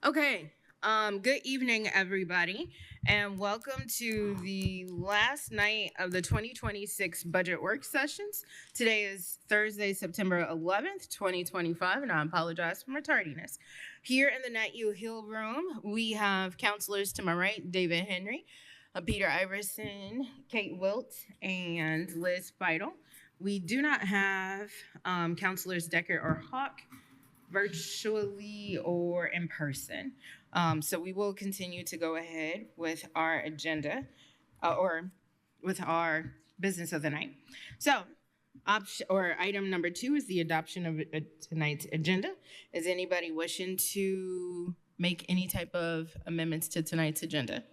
Okay. Good evening, everybody, and welcome to the last night of the 2026 budget work sessions. Today is Thursday, September 11th, 2025, and I apologize for my tardiness. Here in the Nat U Hill room, we have counselors to my right, David Henry, Peter Iverson, Kate Wilt, and Liz Feidel. We do not have counselors Decker or Hawk virtually or in person. So we will continue to go ahead with our agenda or with our business of the night. So, item number 2 is the adoption of tonight's agenda. Is anybody wishing to make any type of amendments to tonight's agenda?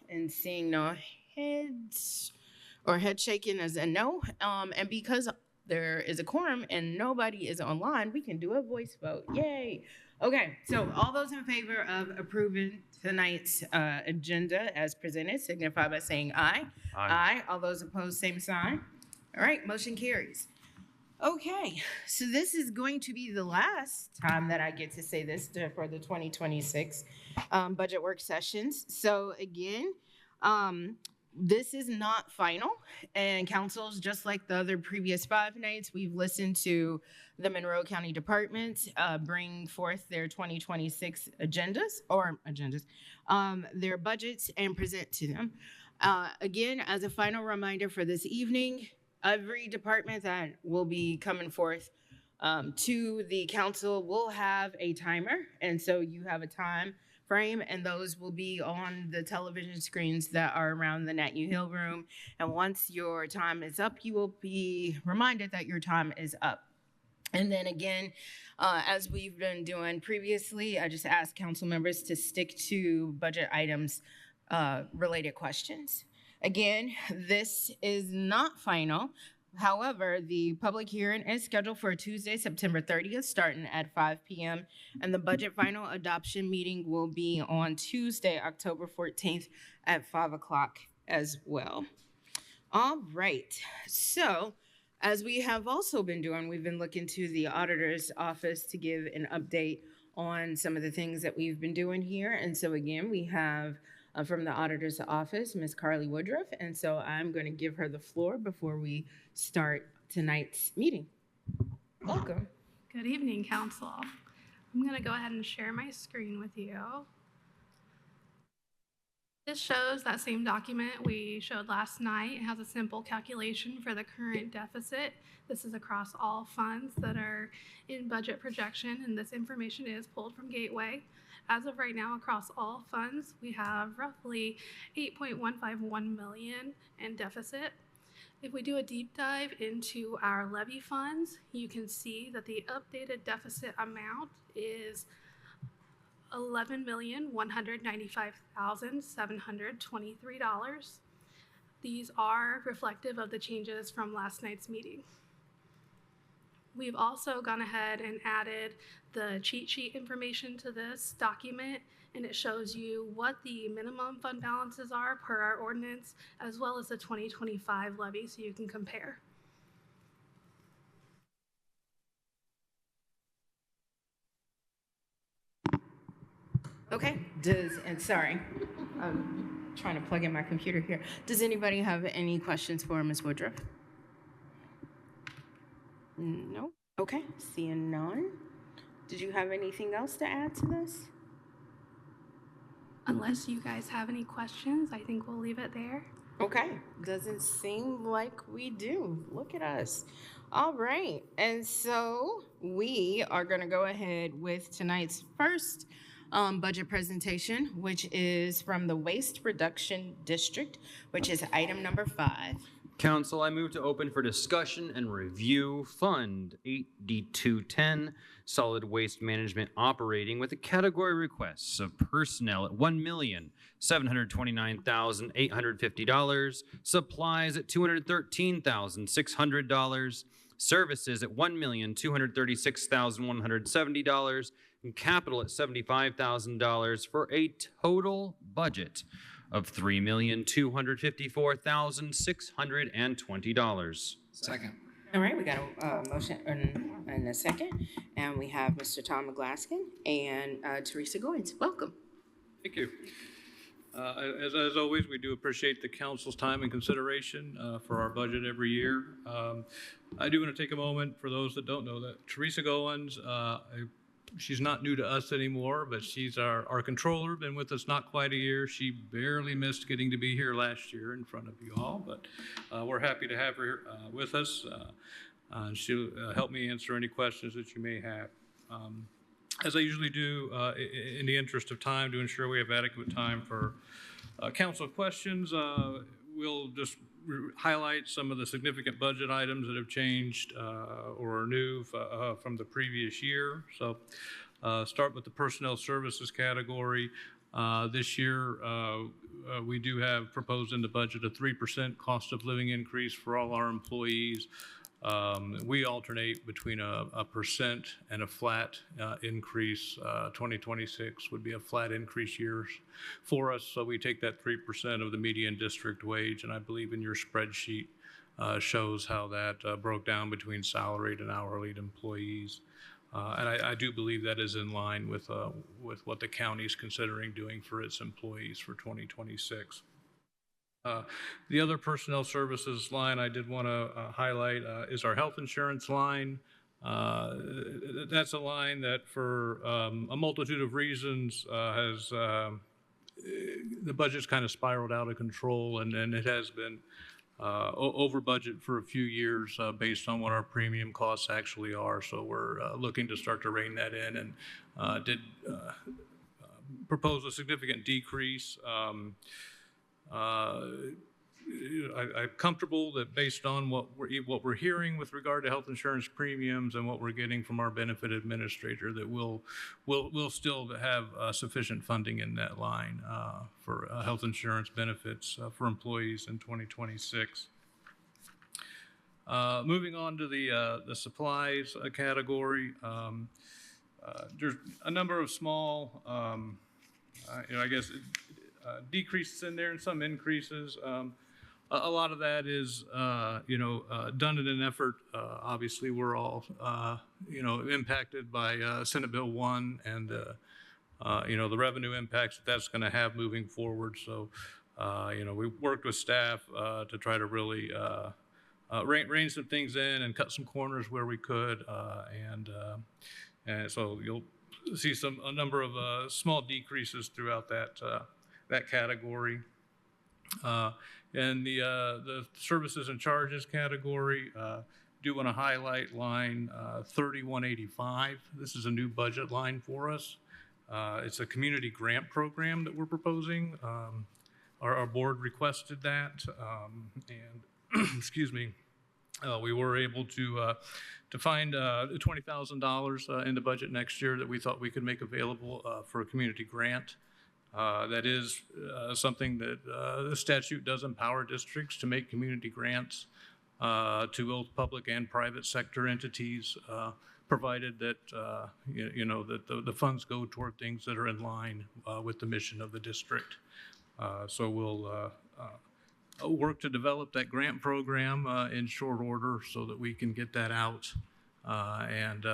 And seeing no heads or head shaking as a no, and because there is a quorum and nobody is online, we can do a voice vote. Yay. Okay, so all those in favor of approving tonight's agenda as presented signify by saying aye. Aye. All those opposed, same sign. All right, motion carries. Okay, so this is going to be the last time that I get to say this for the 2026 budget work sessions. So again, this is not final, and councils, just like the other previous 5 nights, we've listened to the Monroe County Department bring forth their 2026 agendas, their budgets, and present to them. Again, as a final reminder for this evening, every department that will be coming forth to the council will have a timer, and so you have a time frame, and those will be on the television screens that are around the Nat U Hill room. And once your time is up, you will be reminded that your time is up. And then again, as we've been doing previously, I just ask council members to stick to budget items related questions. Again, this is not final. However, the public hearing is scheduled for Tuesday, September 30th, starting at 5 p.m. And the budget final adoption meeting will be on Tuesday, October 14th at 5 o'clock as well. All right. So, as we have also been doing, we've been looking to the auditor's office to give an update on some of the things that we've been doing here. And so, again, we have from the auditor's office, Ms. Carly Woodruff. And so I'm going to give her the floor before we start tonight's meeting. Welcome. Good evening, Council. I'm going to go ahead and share my screen with you. This shows that same document we showed last night. It has a simple calculation for the current deficit. This is across all funds that are in budget projection, and this information is pulled from Gateway. As of right now, across all funds, we have roughly $8.151 million in deficit. If we do a deep dive into our levy funds, you can see that the updated deficit amount is $11,195,723. These are reflective of the changes from last night's meeting. We've also gone ahead and added the cheat sheet information to this document, and it shows you what the minimum fund balances are per our ordinance, as well as the 2025 levy, so you can compare. Okay, sorry, I'm trying to plug in my computer here. Does anybody have any questions for Ms. Woodruff? No? Okay, seeing none. Did you have anything else to add to this? Unless you guys have any questions, I think we'll leave it there. Okay, doesn't seem like we do. Look at us. All right, and so we are going to go ahead with tonight's first budget presentation, which is from the Waste Reduction District, which is item number 5. Council, I move to open for discussion and review Fund 8D210, Solid Waste Management Operating, with a category requests of personnel at $1,729,850, supplies at $213,600, services at $1,236,170, and capital at $75,000 for a total budget of $3,254,620. Second. All right, we got a motion and a second, and we have Mr. Tom McGlaskin and Teresa Goins. Welcome. Thank you. As always, we do appreciate the council's time and consideration for our budget every year. I do want to take a moment for those that don't know that Teresa Goins, she's not new to us anymore, but she's our controller, been with us not quite a year. She barely missed getting to be here last year in front of you all, but we're happy to have her with us. She'll help me answer any questions that you may have. As I usually do, in the interest of time, to ensure we have adequate time for council questions, we'll just highlight some of the significant budget items that have changed or are new from the previous year. So start with the personnel services category. This year, we do have proposed in the budget a 3% cost of living increase for all our employees. We alternate between a percent and a flat increase. 2026 would be a flat increase year for us. So we take that 3% of the median district wage, and I believe in your spreadsheet shows how that broke down between salaried and hourly employees. And I do believe that is in line with what the county is considering doing for its employees for 2026. The other personnel services line I did want to highlight is our health insurance line. That's a line that for a multitude of reasons has, the budget's kind of spiraled out of control, and it has been over budget for a few years based on what our premium costs actually are. So we're looking to start to rein that in, and did propose a significant decrease. I'm comfortable that based on what we're hearing with regard to health insurance premiums and what we're getting from our benefit administrator, that we'll still have sufficient funding in that line for health insurance benefits for employees in 2026. Moving on to the supplies category, there's a number of small, I guess, decreases in there and some increases. A lot of that is, done in an effort. Obviously, we're all, impacted by Senate Bill 1 and, the revenue impacts that's going to have moving forward. So, we worked with staff to try to really rein some things in and cut some corners where we could. And so you'll see a number of small decreases throughout that category. And the services and charges category, do want to highlight line 3185. This is a new budget line for us. It's a community grant program that we're proposing. Our board requested that, and excuse me, we were able to find $20,000 in the budget next year that we thought we could make available for a community grant. That is something that the statute does empower districts to make community grants to both public and private sector entities, provided that that the funds go toward things that are in line with the mission of the district. So we'll work to develop that grant program in short order so that we can get that out and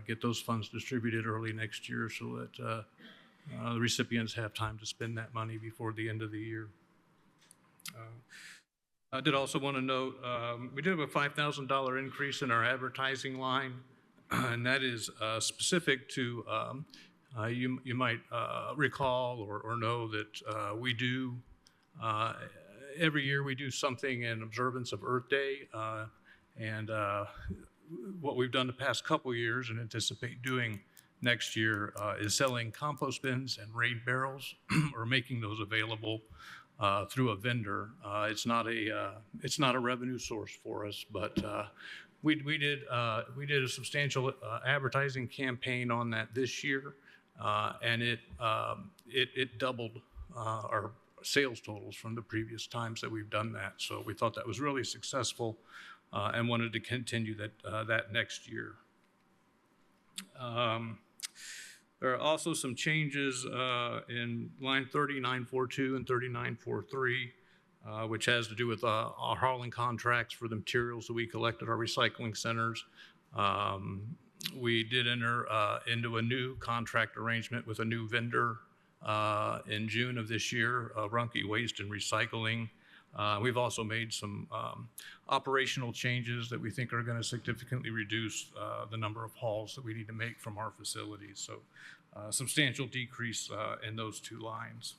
get those funds distributed early next year so that the recipients have time to spend that money before the end of the year. I did also want to note, we did have a $5,000 increase in our advertising line, and that is specific to, you might recall or know that we do, every year we do something in observance of Earth Day, and what we've done the past couple years and anticipate doing next year is selling compost bins and rain barrels or making those available through a vendor. It's not a revenue source for us, but we did a substantial advertising campaign on that this year, and it doubled our sales totals from the previous times that we've done that. So we thought that was really successful and wanted to continue that next year. There are also some changes in line 3942 and 3943. which has to do with our hauling contracts for the materials that we collect at our recycling centers. We did enter into a new contract arrangement with a new vendor in June of this year, Runkey Waste and Recycling. We've also made some operational changes that we think are going to significantly reduce the number of hauls that we need to make from our facilities. So substantial decrease in those two lines.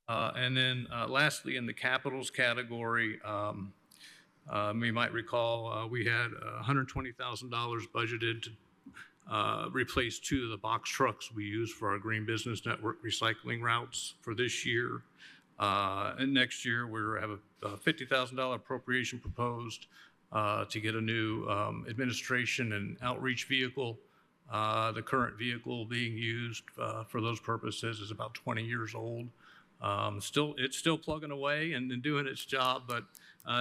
And then lastly, in the capitals category, you might recall we had $120,000 budgeted to replace 2 of the box trucks we use for our Green Business Network recycling routes for this year. And next year, we have a $50,000 appropriation proposed to get a new administration and outreach vehicle. The current vehicle being used for those purposes is about 20 years old. It's still plugging away and doing its job, but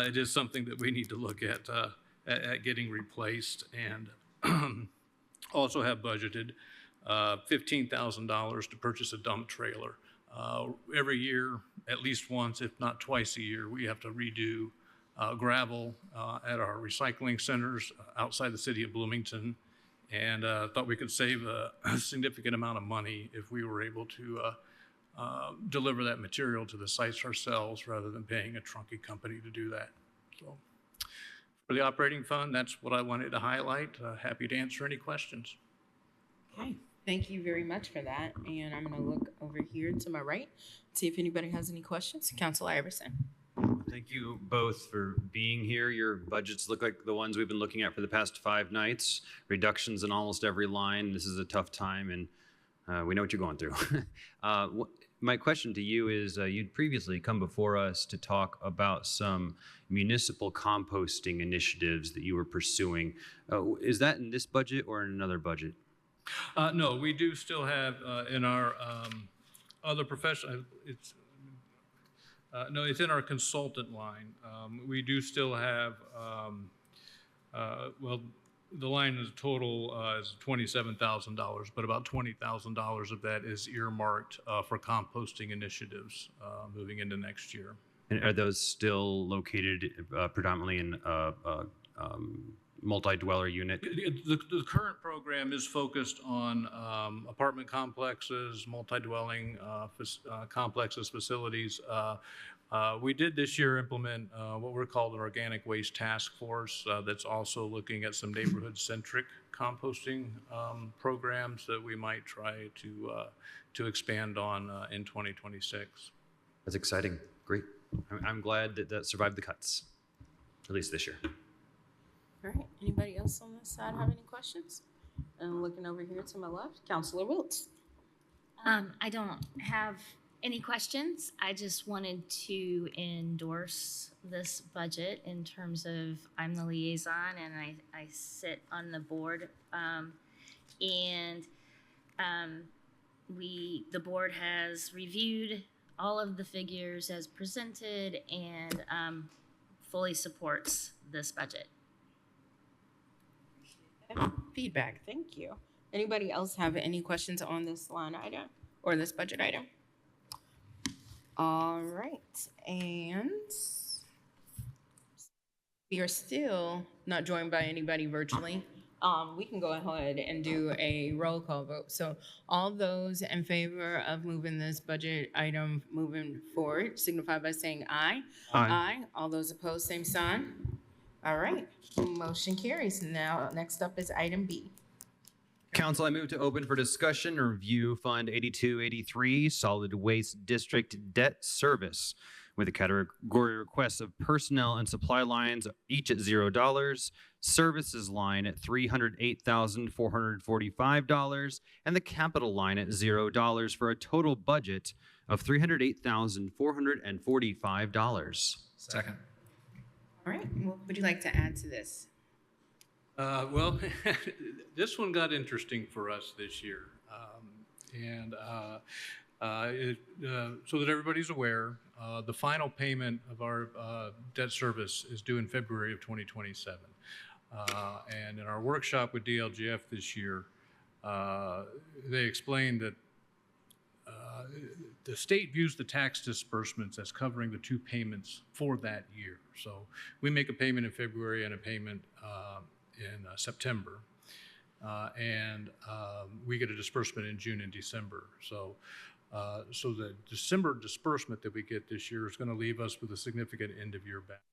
it is something that we need to look at getting replaced, and also have budgeted $15,000 to purchase a dump trailer. Every year, at least once, if not twice a year, we have to redo gravel at our recycling centers outside the city of Bloomington, and thought we could save a significant amount of money if we were able to deliver that material to the sites ourselves rather than paying a trunking company to do that. So for the operating fund, that's what I wanted to highlight. Happy to answer any questions. Okay, thank you very much for that. And I'm going to look over here to my right, see if anybody has any questions. Councilor Iverson. Thank you both for being here. Your budgets look like the ones we've been looking at for the past 5 nights. Reductions in almost every line. This is a tough time, and we know what you're going through. My question to you is, you'd previously come before us to talk about some municipal composting initiatives that you were pursuing. Is that in this budget or in another budget? No, we do still have in our other professional, no, it's in our consultant line. We do still have, well, the line is total is $27,000, but about $20,000 of that is earmarked for composting initiatives moving into next year. And are those still located predominantly in multi-dweller unit? The current program is focused on apartment complexes, multi-dwelling complexes, facilities. We did this year implement what we're called an organic waste task force that's also looking at some neighborhood-centric composting programs that we might try to expand on in 2026. That's exciting. Great. I'm glad that that survived the cuts, at least this year. All right, anybody else on this side have any questions? And looking over here to my left, Councilor Wiltz. I don't have any questions. I just wanted to endorse this budget in terms of I'm the liaison and I sit on the board. The board has reviewed all of the figures as presented and fully supports this budget. Feedback, thank you. Anybody else have any questions on this line item or this budget item? All right, and we are still not joined by anybody virtually. We can go ahead and do a roll call vote. So all those in favor of moving this budget item moving forward signify by saying aye. Aye. Aye. All those opposed, same sign. All right, motion carries. Now, next up is item B. Council, I move to open for discussion and review Fund 8283, Solid Waste District Debt Service, with a category requests of personnel and supply lines each at $0, services line at $308,445, and the capital line at $0 for a total budget of $308,445. Second. All right, what would you like to add to this? Well, this one got interesting for us this year. So that everybody's aware, the final payment of our debt service is due in February of 2027. And in our workshop with DLGF this year, they explained that the state views the tax disbursements as covering the two payments for that year. So we make a payment in February and a payment in September. We get a disbursement in June and December. So the December disbursement that we get this year is going to leave us with a significant end-of-year balance.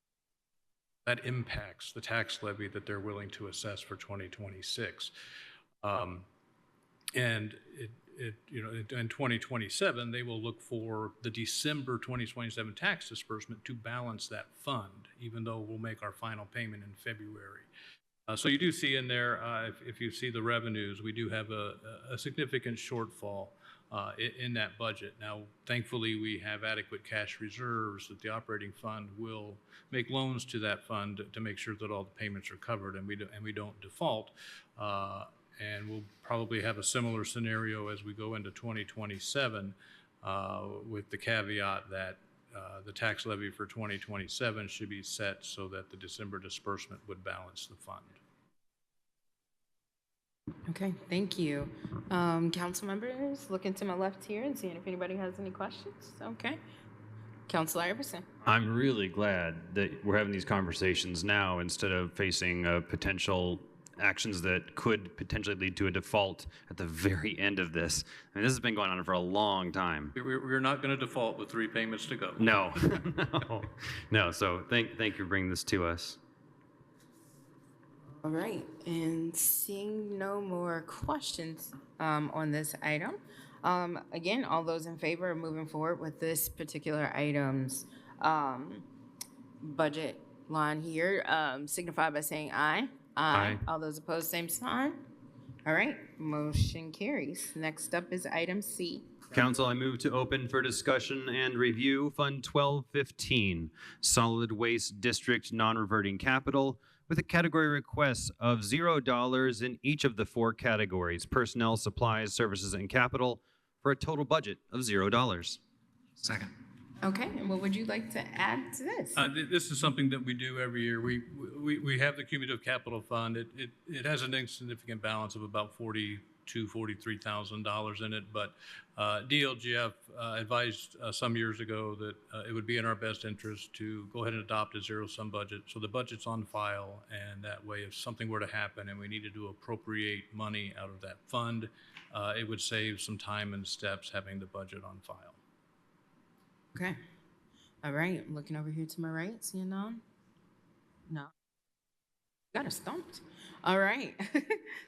That impacts the tax levy that they're willing to assess for 2026. And in 2027, they will look for the December 2027 tax disbursement to balance that fund, even though we'll make our final payment in February. So you do see in there, if you see the revenues, we do have a significant shortfall in that budget. Now, thankfully, we have adequate cash reserves that the operating fund will make loans to that fund to make sure that all the payments are covered and we don't default. And we'll probably have a similar scenario as we go into 2027 with the caveat that the tax levy for 2027 should be set so that the December disbursement would balance the fund. Okay, thank you. Council members, looking to my left here and seeing if anybody has any questions. Okay. Councilor Iverson. I'm really glad that we're having these conversations now instead of facing potential actions that could potentially lead to a default at the very end of this. I mean, this has been going on for a long time. We're not going to default with 3 payments to go. No, no. So thank you for bringing this to us. All right, and seeing no more questions on this item, again, all those in favor of moving forward with this particular item's budget line here, signify by saying aye. Aye. All those opposed, same sign. All right, motion carries. Next up is item C. Council, I move to open for discussion and review Fund 1215, Solid Waste District Non-Reverting Capital, with a category request of $0 in each of the 4 categories: personnel, supplies, services, and capital, for a total budget of $0. Second. Okay, and what would you like to add to this? This is something that we do every year. We have the cumulative capital fund. It has an insignificant balance of about $43,000 in it, but DLGF advised some years ago that it would be in our best interest to go ahead and adopt a zero-sum budget. So the budget's on file, and that way if something were to happen and we needed to appropriate money out of that fund, it would save some time and steps having the budget on file. Okay. All right, I'm looking over here to my right, seeing none? No. Got us stumped. All right.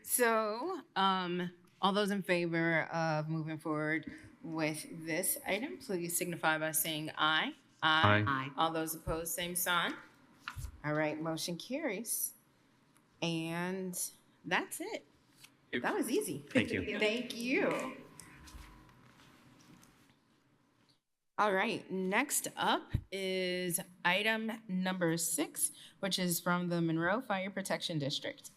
So, all those in favor of moving forward with this item, please signify by saying aye. Aye. Aye. All those opposed, same sign. All right, motion carries. And that's it. That was easy. Thank you. Thank you. All right, next up is item number 6, which is from the Monroe Fire Protection District.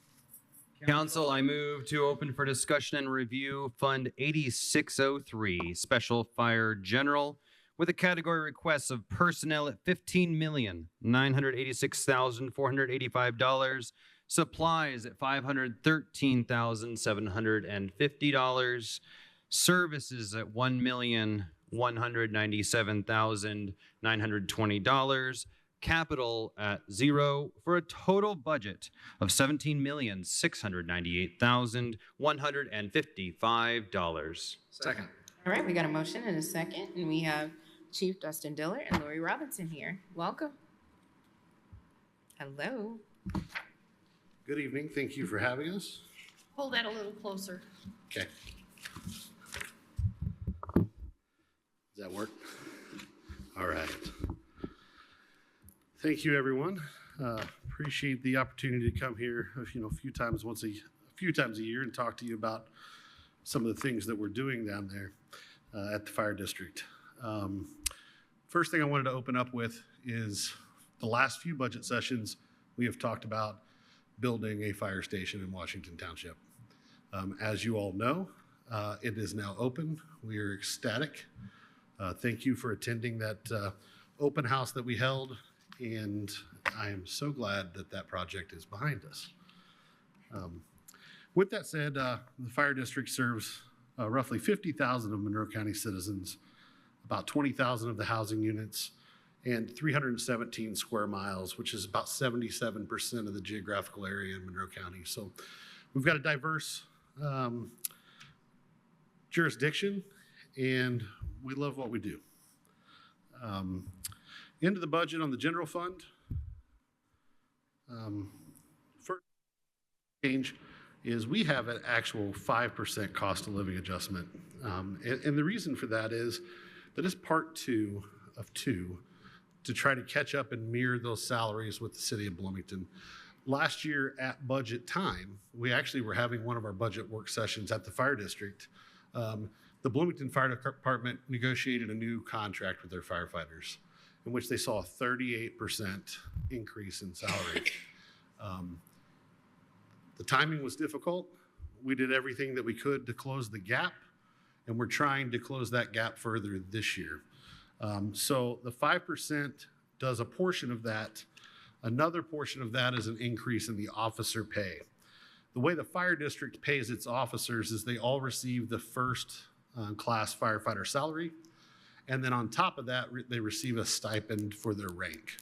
Council, I move to open for discussion and review Fund 8603, Special Fire General, with a category request of personnel at $15,986,485, supplies at $513,750, services at $1,197,920, capital at $0, for a total budget of $17,698,155. Second. All right, we got a motion and a second, and we have Chief Dustin Diller and Lori Robinson here. Welcome. Hello. Good evening. Thank you for having us. Hold that a little closer. Okay. Does that work? All right. Thank you, everyone. Appreciate the opportunity to come here, a few times a year and talk to you about some of the things that we're doing down there at the fire district. First thing I wanted to open up with is the last few budget sessions we have talked about building a fire station in Washington Township. As you all know, it is now open. We are ecstatic. Thank you for attending that open house that we held, and I am so glad that that project is behind us. With that said, the fire district serves roughly 50,000 of Monroe County citizens about 20,000 of the housing units, and 317 square miles, which is about 77% of the geographical area in Monroe County. So we've got a diverse jurisdiction, and we love what we do. Into the budget on the general fund. First change is we have an actual 5% cost of living adjustment. And the reason for that is that it's part two of two to try to catch up and mirror those salaries with the city of Bloomington. Last year at budget time, we actually were having one of our budget work sessions at the fire district. The Bloomington Fire Department negotiated a new contract with their firefighters in which they saw a 38% increase in salary. The timing was difficult. We did everything that we could to close the gap, and we're trying to close that gap further this year. So the 5% does a portion of that. Another portion of that is an increase in the officer pay. The way the fire district pays its officers is they all receive the first class firefighter salary, and then on top of that, they receive a stipend for their rank.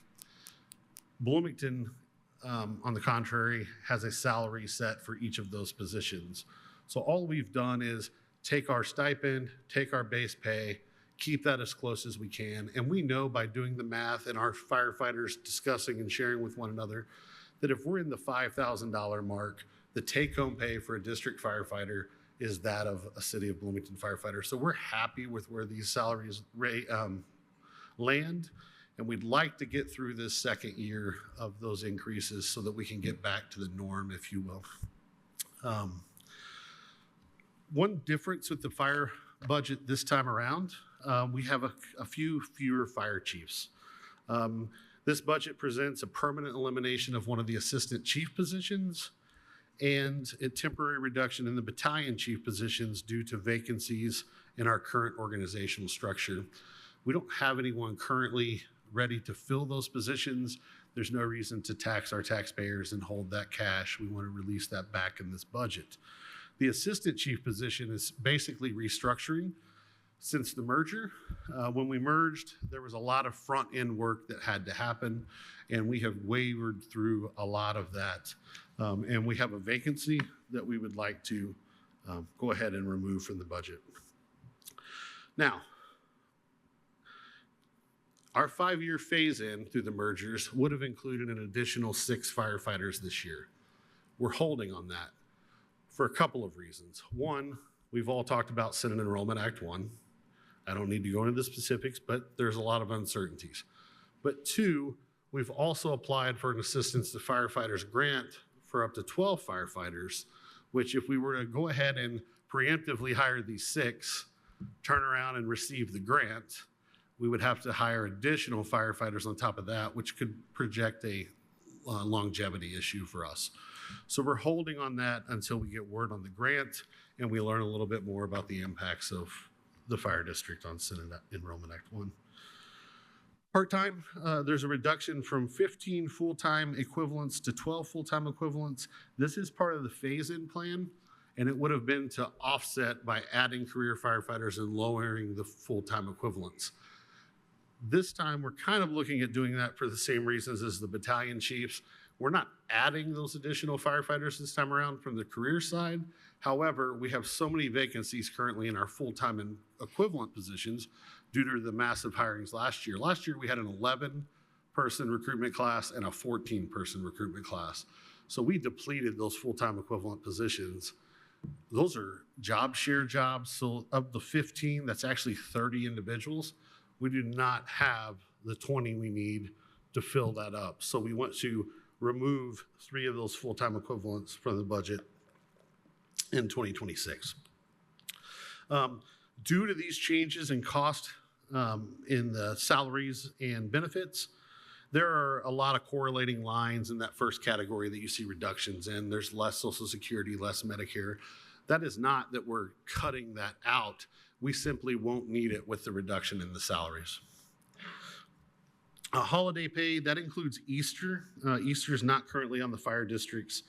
Bloomington, on the contrary, has a salary set for each of those positions. So all we've done is take our stipend, take our base pay, keep that as close as we can. And we know by doing the math and our firefighters discussing and sharing with one another that if we're in the $5,000 mark, the take-home pay for a district firefighter is that of a city of Bloomington firefighter. So we're happy with where these salaries land, and we'd like to get through this second year of those increases so that we can get back to the norm, if you will. One difference with the fire budget this time around, we have a few fewer fire chiefs. This budget presents a permanent elimination of one of the assistant chief positions and a temporary reduction in the battalion chief positions due to vacancies in our current organizational structure. We don't have anyone currently ready to fill those positions. There's no reason to tax our taxpayers and hold that cash. We want to release that back in this budget. The assistant chief position is basically restructuring. Since the merger, when we merged, there was a lot of front-end work that had to happen, and we have wavered through a lot of that. And we have a vacancy that we would like to go ahead and remove from the budget. Now, our 5-year phase-in through the mergers would have included an additional 6 firefighters this year. We're holding on that for a couple of reasons. One, we've all talked about Senate Enrollment Act 1. I don't need to go into the specifics, but there's a lot of uncertainties. But 2, we've also applied for an Assistance to Firefighters grant for up to 12 firefighters, which if we were to go ahead and preemptively hire these 6, turn around and receive the grant, we would have to hire additional firefighters on top of that, which could project a longevity issue for us. So we're holding on that until we get word on the grant and we learn a little bit more about the impacts of the fire district on Senate Enrollment Act 1. Part-time, there's a reduction from 15 full-time equivalents to 12 full-time equivalents. This is part of the phase-in plan, and it would have been to offset by adding career firefighters and lowering the full-time equivalents. This time, we're kind of looking at doing that for the same reasons as the battalion chiefs. We're not adding those additional firefighters this time around from the career side. However, we have so many vacancies currently in our full-time and equivalent positions due to the massive hirings last year. Last year, we had an 11-person recruitment class and a 14-person recruitment class. So we depleted those full-time equivalent positions. Those are job share jobs. So of the 15, that's actually 30 individuals. We do not have the 20 we need to fill that up. So we want to remove 3 of those full-time equivalents from the budget in 2026. Due to these changes in cost in the salaries and benefits, there are a lot of correlating lines in that first category that you see reductions in. There's less Social Security, less Medicare. That is not that we're cutting that out. We simply won't need it with the reduction in the salaries. Holiday pay, that includes Easter. Easter is not currently on the fire district's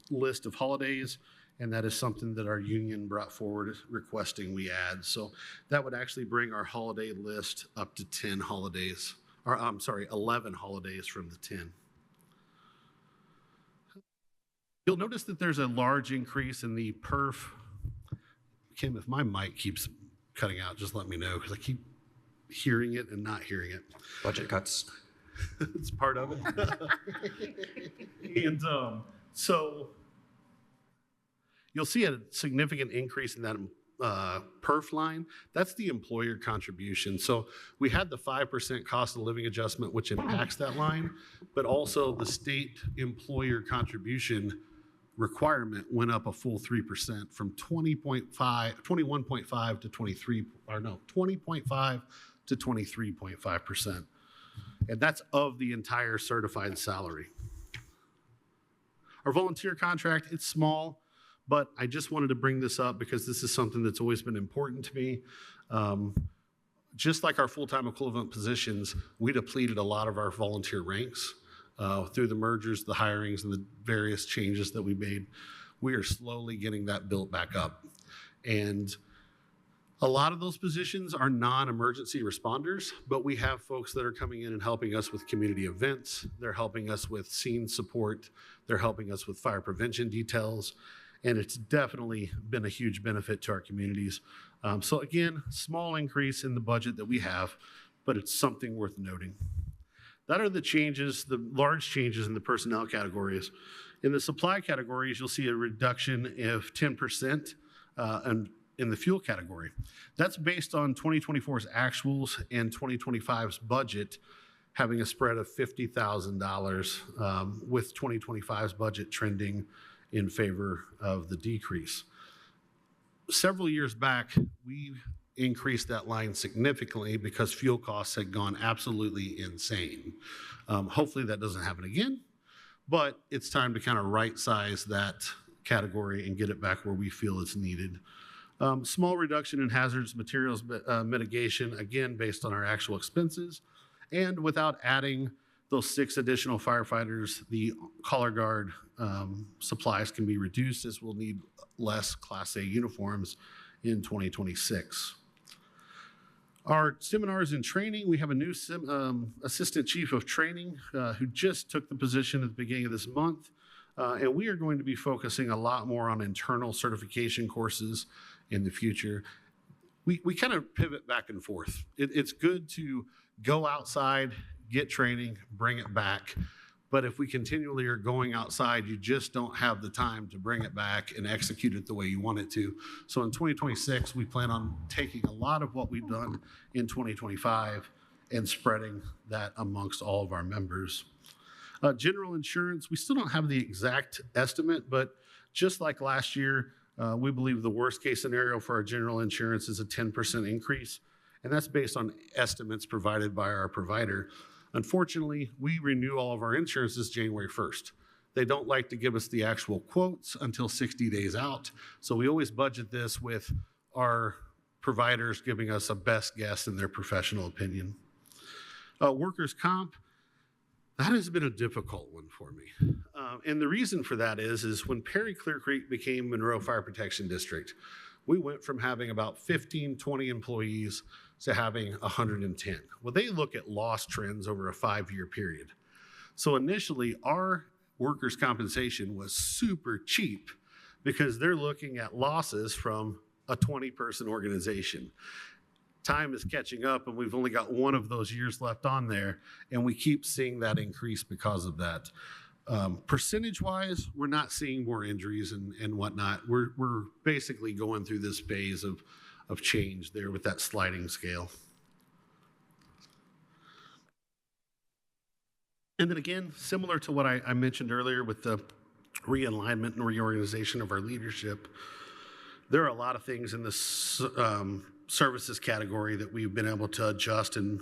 list of holidays, and that is something that our union brought forward requesting we add. So that would actually bring our holiday list up to 10 holidays, or I'm sorry, 11 holidays from the 10. You'll notice that there's a large increase in the perf. Kim, if my mic keeps cutting out, just let me know, because I keep hearing it and not hearing it. Budget cuts. It's part of it. And so you'll see a significant increase in that perf line. That's the employer contribution. So we had the 5% cost of living adjustment, which impacts that line, but also the state employer contribution requirement went up a full 3% from 21.5 to 23, or no, 20.5 to 23.5%. And that's of the entire certified salary. Our volunteer contract, it's small, but I just wanted to bring this up because this is something that's always been important to me. Just like our full-time equivalent positions, we depleted a lot of our volunteer ranks through the mergers, the hirings, and the various changes that we made. We are slowly getting that built back up. And a lot of those positions are non-emergency responders, but we have folks that are coming in and helping us with community events. They're helping us with scene support. They're helping us with fire prevention details. And it's definitely been a huge benefit to our communities. So again, small increase in the budget that we have, but it's something worth noting. That are the changes, the large changes in the personnel categories. In the supply categories, you'll see a reduction of 10% and in the fuel category. That's based on 2024's actuals and 2025's budget having a spread of $50,000 with 2025's budget trending in favor of the decrease. Several years back, we increased that line significantly because fuel costs had gone absolutely insane. Hopefully that doesn't happen again, but it's time to kind of right-size that category and get it back where we feel it's needed. Small reduction in hazardous materials mitigation, again, based on our actual expenses. And without adding those 6 additional firefighters, the collar guard supplies can be reduced as we'll need less Class A uniforms in 2026. Our seminars and training, we have a new assistant chief of training who just took the position at the beginning of this month. And we are going to be focusing a lot more on internal certification courses in the future. We kind of pivot back and forth. It's good to go outside, get training, bring it back. But if we continually are going outside, you just don't have the time to bring it back and execute it the way you want it to. So in 2026, we plan on taking a lot of what we've done in 2025 and spreading that amongst all of our members. General insurance, we still don't have the exact estimate, but just like last year, we believe the worst case scenario for our general insurance is a 10% increase, and that's based on estimates provided by our provider. Unfortunately, we renew all of our insurances January 1st. They don't like to give us the actual quotes until 60 days out, so we always budget this with our providers giving us a best guess in their professional opinion. Workers' comp, that has been a difficult one for me. And the reason for that is when Perry Clear Creek became Monroe Fire Protection District, we went from having about 15, 20 employees to having 110. Well, they look at loss trends over a 5-year period. So initially, our workers' compensation was super cheap because they're looking at losses from a 20-person organization. Time is catching up, and we've only got one of those years left on there, and we keep seeing that increase because of that. Percentage-wise, we're not seeing more injuries and whatnot. We're basically going through this phase of change there with that sliding scale. And then again, similar to what I mentioned earlier with the realignment and reorganization of our leadership, there are a lot of things in this services category that we've been able to adjust and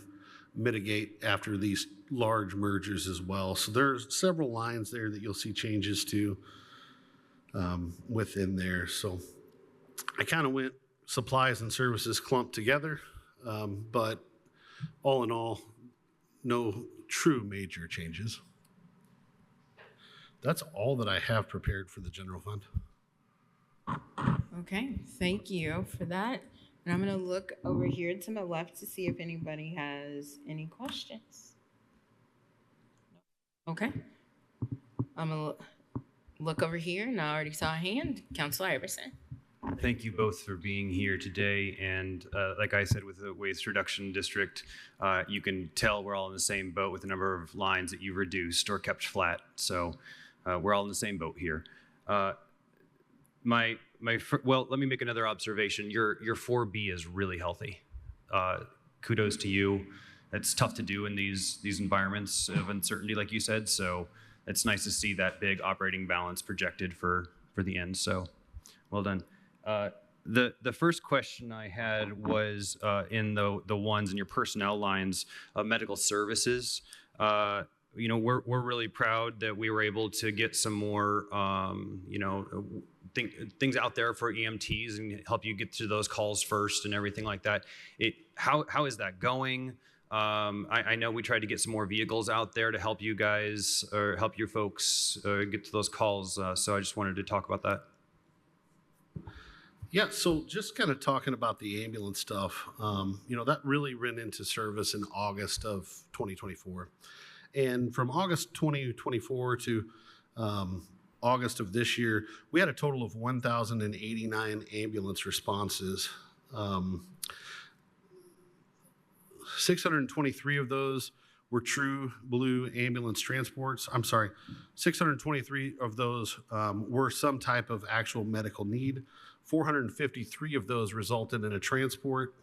mitigate after these large mergers as well. So there's several lines there that you'll see changes to within there. So I kind of went supplies and services clumped together, but all in all, no true major changes. That's all that I have prepared for the general fund. Okay, thank you for that. And I'm gonna look over here to my left to see if anybody has any questions. Okay, I'm gonna look over here, and I already saw a hand. Counselor Iverson. Thank you both for being here today. And like I said, with the Waste Reduction District, you can tell we're all in the same boat with the number of lines that you've reduced or kept flat. So we're all in the same boat here. Well, let me make another observation. Your 4B is really healthy. Kudos to you. It's tough to do in these environments of uncertainty, like you said. So it's nice to see that big operating balance projected for the end. So well done. The first question I had was in the ones in your personnel lines of medical services. We're really proud that we were able to get some more, things out there for EMTs and help you get to those calls first and everything like that. How is that going? I know we tried to get some more vehicles out there to help you guys or help your folks get to those calls. So I just wanted to talk about that. Yeah, so just kind of talking about the ambulance stuff, that really went into service in August of 2024. And from August 2024 to August of this year, we had a total of 1,089 ambulance responses. 623 of those were true blue ambulance transports. 623 of those were some type of actual medical need. 453 of those resulted in a transport.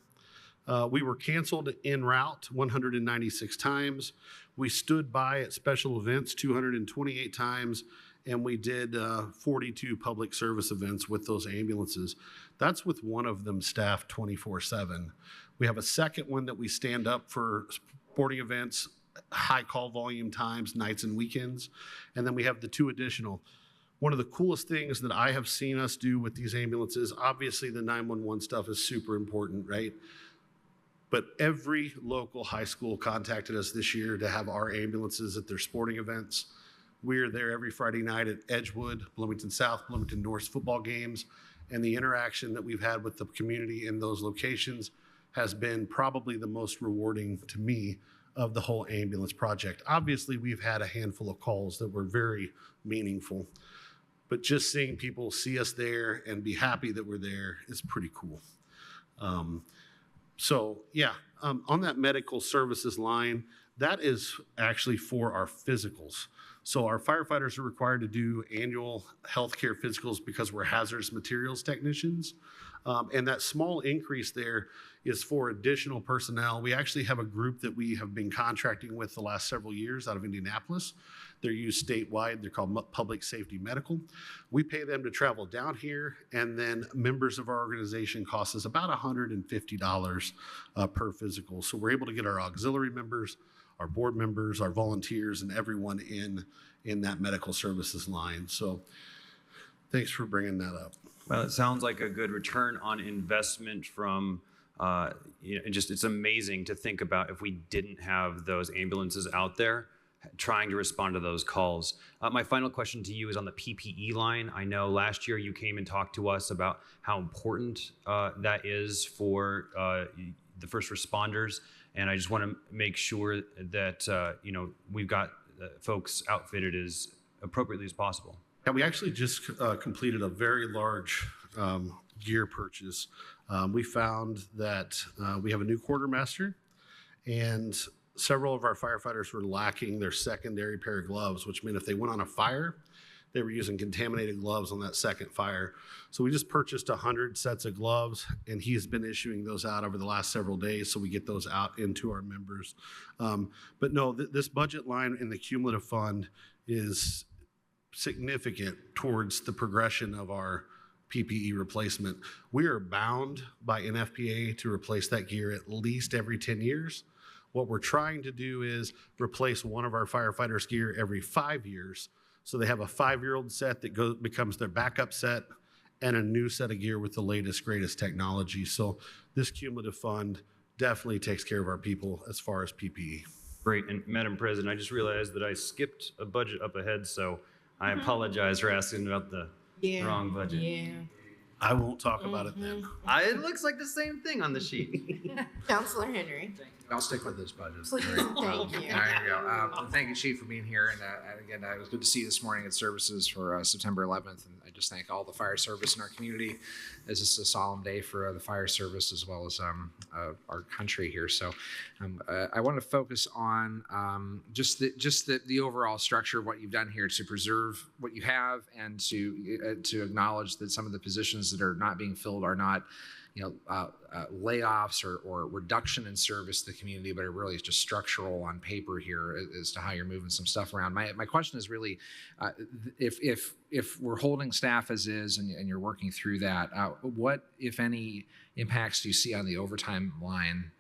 We were canceled en route 196 times. We stood by at special events 228 times, and we did 42 public service events with those ambulances. That's with one of them staffed 24/7. We have a second one that we stand up for sporting events, high call volume times, nights and weekends. And then we have the two additional. One of the coolest things that I have seen us do with these ambulances, obviously the 911 stuff is super important, right? But every local high school contacted us this year to have our ambulances at their sporting events. We're there every Friday night at Edgewood, Bloomington South, Bloomington North football games. And the interaction that we've had with the community in those locations has been probably the most rewarding to me of the whole ambulance project. Obviously, we've had a handful of calls that were very meaningful, but just seeing people see us there and be happy that we're there is pretty cool. On that medical services line, that is actually for our physicals. So our firefighters are required to do annual healthcare physicals because we're hazardous materials technicians. And that small increase there is for additional personnel. We actually have a group that we have been contracting with the last several years out of Indianapolis. They're used statewide. They're called Public Safety Medical. We pay them to travel down here, and then members of our organization cost us about $150 per physical. So we're able to get our auxiliary members, our board members, our volunteers, and everyone in that medical services line. So thanks for bringing that up. Well, it sounds like a good return on investment from, it's amazing to think about if we didn't have those ambulances out there trying to respond to those calls. My final question to you is on the PPE line. I know last year you came and talked to us about how important that is for the first responders. And I just want to make sure that, we've got folks outfitted as appropriately as possible. Yeah, we actually just completed a very large gear purchase. We found that we have a new quartermaster, and several of our firefighters were lacking their secondary pair of gloves, which meant if they went on a fire, they were using contaminated gloves on that second fire. So we just purchased 100 sets of gloves, and he's been issuing those out over the last several days, so we get those out into our members. But no, this budget line in the cumulative fund is significant towards the progression of our PPE replacement. We are bound by NFPA to replace that gear at least every 10 years. What we're trying to do is replace one of our firefighters' gear every 5 years. So they have a 5-year-old set that becomes their backup set and a new set of gear with the latest, greatest technology. So this cumulative fund definitely takes care of our people as far as PPE. Great. And Madam President, I just realized that I skipped a budget up ahead, so I apologize for asking about the wrong budget. Yeah. I won't talk about it then. It looks like the same thing on the sheet. Counselor Henry. I'll stick with this budget. Please and thank you. There you go. Thank you, Chief, for being here. And again, it was good to see you this morning at services for September 11th. And I just thank all the fire service in our community. This is a solemn day for the fire service as well as our country here. So I want to focus on just the overall structure of what you've done here to preserve what you have and to acknowledge that some of the positions that are not being filled are not layoffs or reduction in service to the community, but it really is just structural on paper here as to how you're moving some stuff around. My question is really, if we're holding staff as is and you're working through that, what, if any, impacts do you see on the overtime line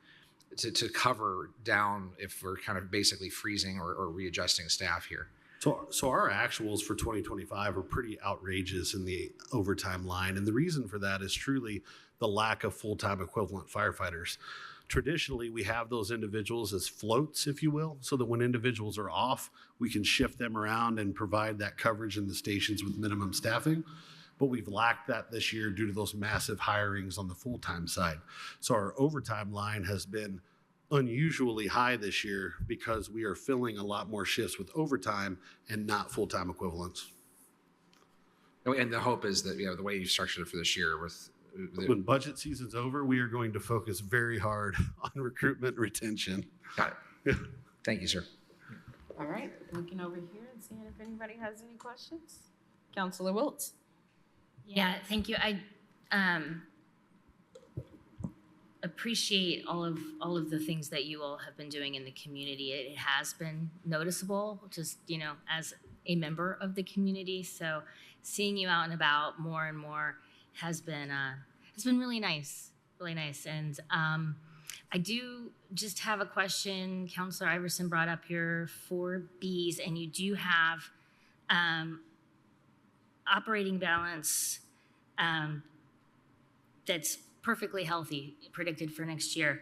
to cover down if we're kind of basically freezing or readjusting staff here? So our actuals for 2025 are pretty outrageous in the overtime line. And the reason for that is truly the lack of full-time equivalent firefighters. Traditionally, we have those individuals as floats, if you will, so that when individuals are off, we can shift them around and provide that coverage in the stations with minimum staffing. But we've lacked that this year due to those massive hirings on the full-time side. So our overtime line has been unusually high this year because we are filling a lot more shifts with overtime and not full-time equivalents. And the hope is that, the way you structured it for this year When budget season's over, we are going to focus very hard on recruitment and retention. Got it. Thank you, sir. All right, looking over here and seeing if anybody has any questions. Counselor Wiltz. Yeah, thank you. I appreciate all of the things that you all have been doing in the community. It has been noticeable, just as a member of the community. So seeing you out and about more and more has been really nice, And I do just have a question. Counselor Iverson brought up your 4 Bs, and you do have operating balance that's perfectly healthy, predicted for next year.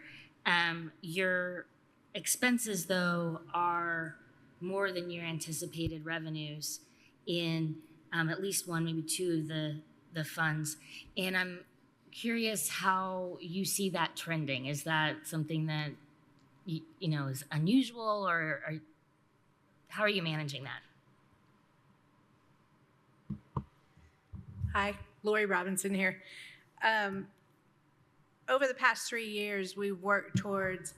Your expenses, though, are more than your anticipated revenues in at least 1, maybe 2 of the funds. And I'm curious how you see that trending. Is that something that is unusual, or how are you managing that? Hi, Lori Robinson here. Over the past 3 years, we've worked towards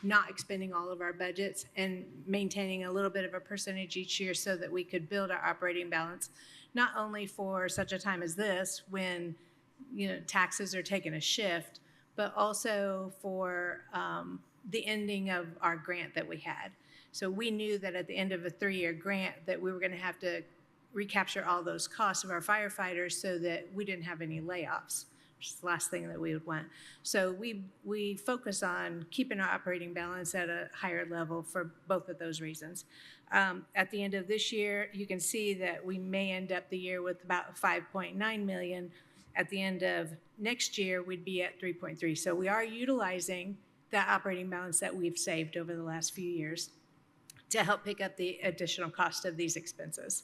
not expending all of our budgets and maintaining a little bit of a percentage each year so that we could build our operating balance, not only for such a time as this when taxes are taking a shift, but also for the ending of our grant that we had. So we knew that at the end of a 3-year grant that we were going to have to recapture all those costs of our firefighters so that we didn't have any layoffs, which is the last thing that we would want. So we focus on keeping our operating balance at a higher level for both of those reasons. At the end of this year, you can see that we may end up the year with about 5.9 million. At the end of next year, we'd be at 3.3. So we are utilizing that operating balance that we've saved over the last few years to help pick up the additional cost of these expenses.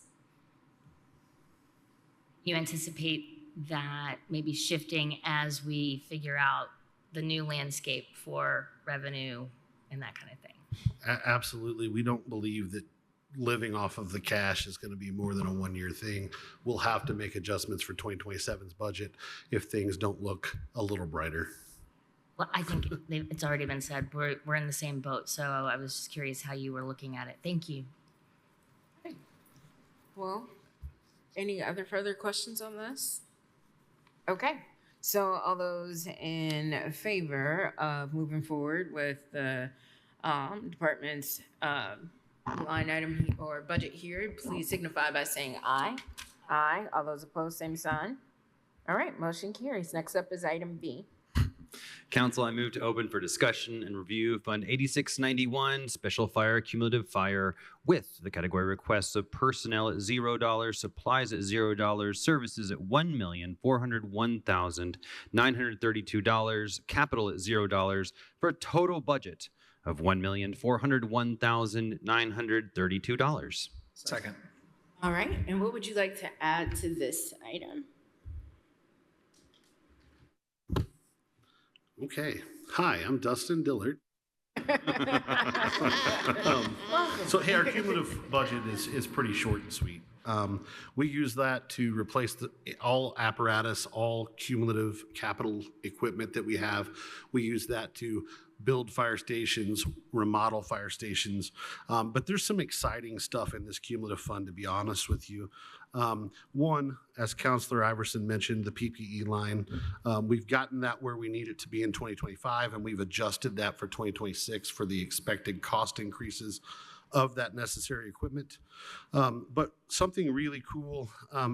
You anticipate that maybe shifting as we figure out the new landscape for revenue and that kind of thing? Absolutely. We don't believe that living off of the cash is going to be more than a 1-year thing. We'll have to make adjustments for 2027's budget if things don't look a little brighter. Well, I think it's already been said. We're in the same boat. So I was just curious how you were looking at it. Thank you. Well, any other further questions on this? Okay, so all those in favor of moving forward with the department's line item or budget here, please signify by saying aye. Aye. All those opposed, same sign. All right, motion carries. Next up is item B. Council, I move to open for discussion and review Fund 8691, Special Fire, Cumulative Fire, with the category requests of personnel at $0, supplies at $0, services at $1,401,932, capital at $0, for a total budget of $1,401,932. Second. All right, and what would you like to add to this item? Okay. Hi, I'm Dustin Dillard. So hey, our cumulative budget is pretty short and sweet. We use that to replace all apparatus, all cumulative capital equipment that we have. We use that to build fire stations, remodel fire stations. But there's some exciting stuff in this cumulative fund, to be honest with you. One, as Councilor Iverson mentioned, the PPE line, we've gotten that where we need it to be in 2025, and we've adjusted that for 2026 for the expected cost increases of that necessary equipment. But something really cool,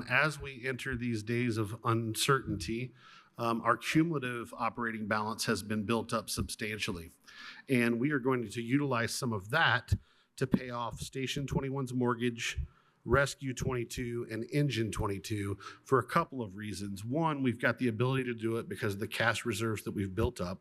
as we enter these days of uncertainty, our cumulative operating balance has been built up substantially. And we are going to utilize some of that to pay off Station 21's mortgage, Rescue 22, and Engine 22 for a couple of reasons. One, we've got the ability to do it because of the cash reserves that we've built up.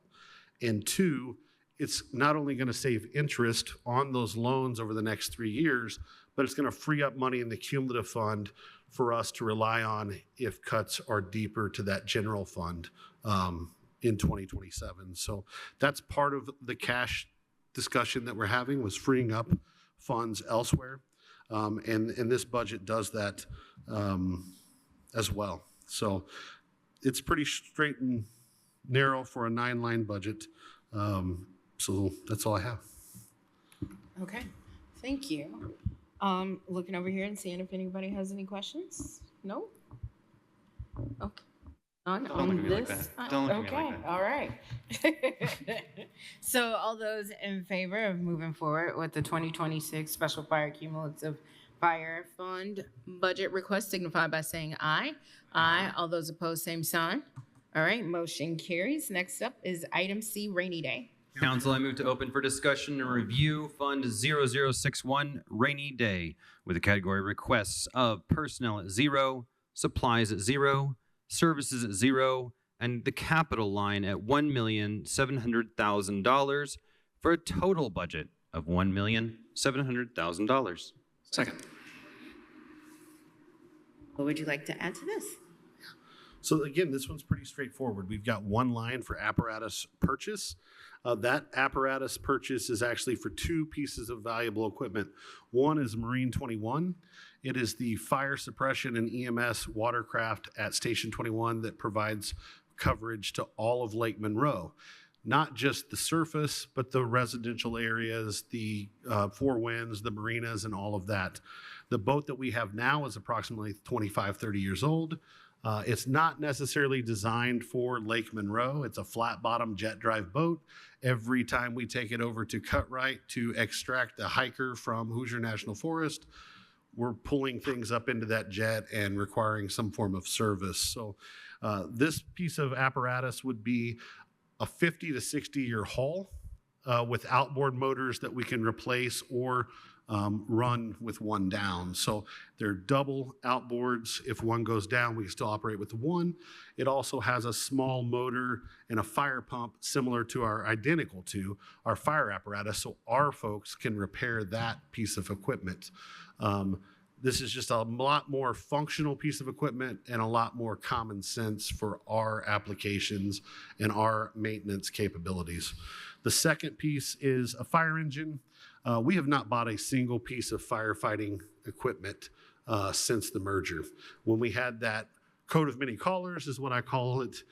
And two, it's not only going to save interest on those loans over the next 3 years, but it's going to free up money in the cumulative fund for us to rely on if cuts are deeper to that general fund in 2027. So that's part of the cash discussion that we're having, was freeing up funds elsewhere. And this budget does that as well. So it's pretty straight and narrow for a 9-line budget. So that's all I have. Okay, thank you. Looking over here and seeing if anybody has any questions. No? Okay. On Don't look at me like this? that. Don't look at me Okay, like that. all right. So all those in favor of moving forward with the 2026 Special Fire Cumulative Fire Fund budget request signify by saying aye. Aye. All those opposed, same sign. All right, motion carries. Next up is item C, rainy day. Council, I move to open for discussion and review Fund 0061 Rainy Day with the category requests of personnel at 0, supplies at 0, services at 0, and the capital line at $1,700,000 for a total budget of $1,700,000. Second. What would you like to add to this? So again, this one's pretty straightforward. We've got one line for apparatus purchase. That apparatus purchase is actually for 2 pieces of valuable equipment. One is Marine 21. It is the fire suppression and EMS watercraft at Station 21 that provides coverage to all of Lake Monroe. Not just the surface, but the residential areas, the Four Winds, the marinas, and all of that. The boat that we have now is approximately 25, 30 years old. It's not necessarily designed for Lake Monroe. It's a flat bottom jet drive boat. Every time we take it over to Cutright to extract a hiker from Hoosier National Forest, we're pulling things up into that jet and requiring some form of service. So this piece of apparatus would be a 50 to 60 year haul with outboard motors that we can replace or run with one down. So they're double outboards. If one goes down, we can still operate with one. It also has a small motor and a fire pump identical to our fire apparatus, so our folks can repair that piece of equipment. This is just a lot more functional piece of equipment and a lot more common sense for our applications and our maintenance capabilities. The second piece is a fire engine. We have not bought a single piece of firefighting equipment since the merger. When we had that coat of many colors, is what I call it,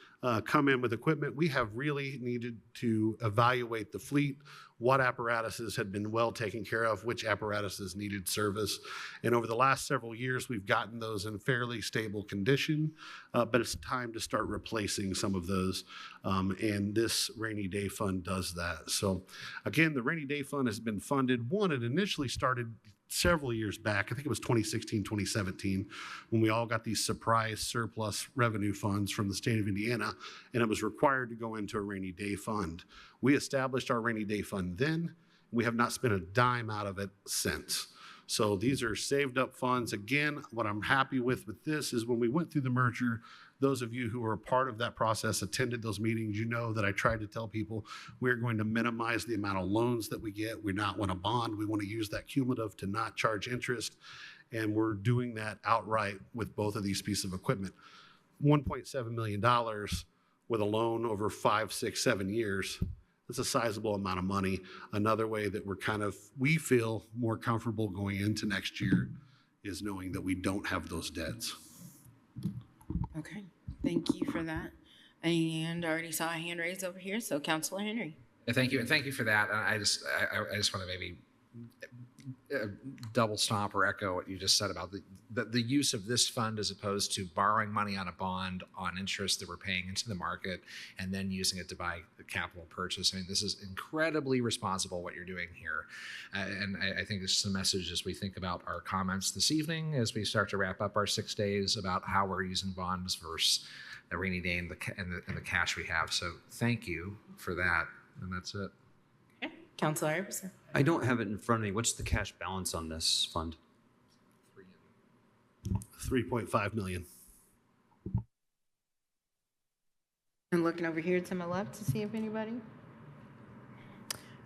come in with equipment, we have really needed to evaluate the fleet, what apparatuses had been well taken care of, which apparatuses needed service. And over the last several years, we've gotten those in fairly stable condition, but it's time to start replacing some of those. And this rainy day fund does that. So again, the rainy day fund has been funded. One, it initially started several years back. I think it was 2016, 2017, when we all got these surprise surplus revenue funds from the state of Indiana, and it was required to go into a rainy day fund. We established our rainy day fund then. We have not spent a dime out of it since. So these are saved up funds. Again, what I'm happy with this is when we went through the merger, those of you who were a part of that process, attended those meetings, you know that I tried to tell people we're going to minimize the amount of loans that we get. We not want a bond. We want to use that cumulative to not charge interest. And we're doing that outright with both of these pieces of equipment. $1.7 million with a loan over 5, 6, 7 years. That's a sizable amount of money. Another way that we feel more comfortable going into next year is knowing that we don't have those debts. Okay, thank you for that. And I already saw a hand raised over here, so Councilor Henry. Thank you, and thank you for that. And I just want to maybe double stomp or echo what you just said about the use of this fund as opposed to borrowing money on a bond on interest that we're paying into the market and then using it to buy the capital purchase. I mean, this is incredibly responsible what you're doing here. And I think this is a message as we think about our comments this evening, as we start to wrap up our 6 days, about how we're using bonds versus the rainy day and the cash we have. So thank you for that. And that's it. Okay, Councilor Iverson. I don't have it in front of me. What's the cash balance on this fund? 3.5 million. I'm looking over here to my left to see if anybody.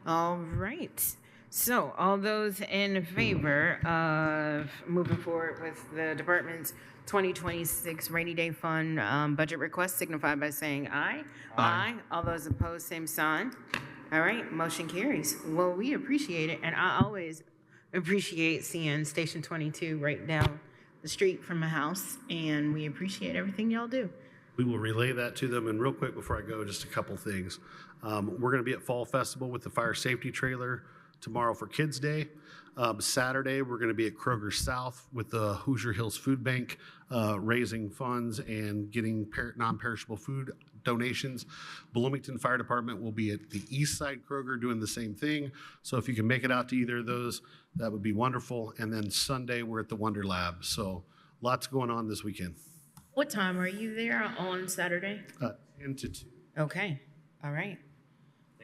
All right. So all those in favor of moving forward with the department's 2026 rainy day fund budget request signify by saying aye. Aye. All those opposed, same sign. All right, motion carries. Well, we appreciate it, and I always appreciate seeing Station 22 right down the street from my house, and we appreciate everything y'all do. We will relay that to them. And real quick before I go, just a couple things. We're going to be at Fall Festival with the fire safety trailer tomorrow for Kids Day. Saturday, we're going to be at Kroger South with the Hoosier Hills Food Bank, raising funds and getting non-perishable food donations. Bloomington Fire Department will be at the East Side Kroger doing the same thing. So if you can make it out to either of those, that would be wonderful. And then Sunday, we're at the Wonder Lab. So lots going on this weekend. What time are you there on Saturday? 10 to 2. Okay, all right.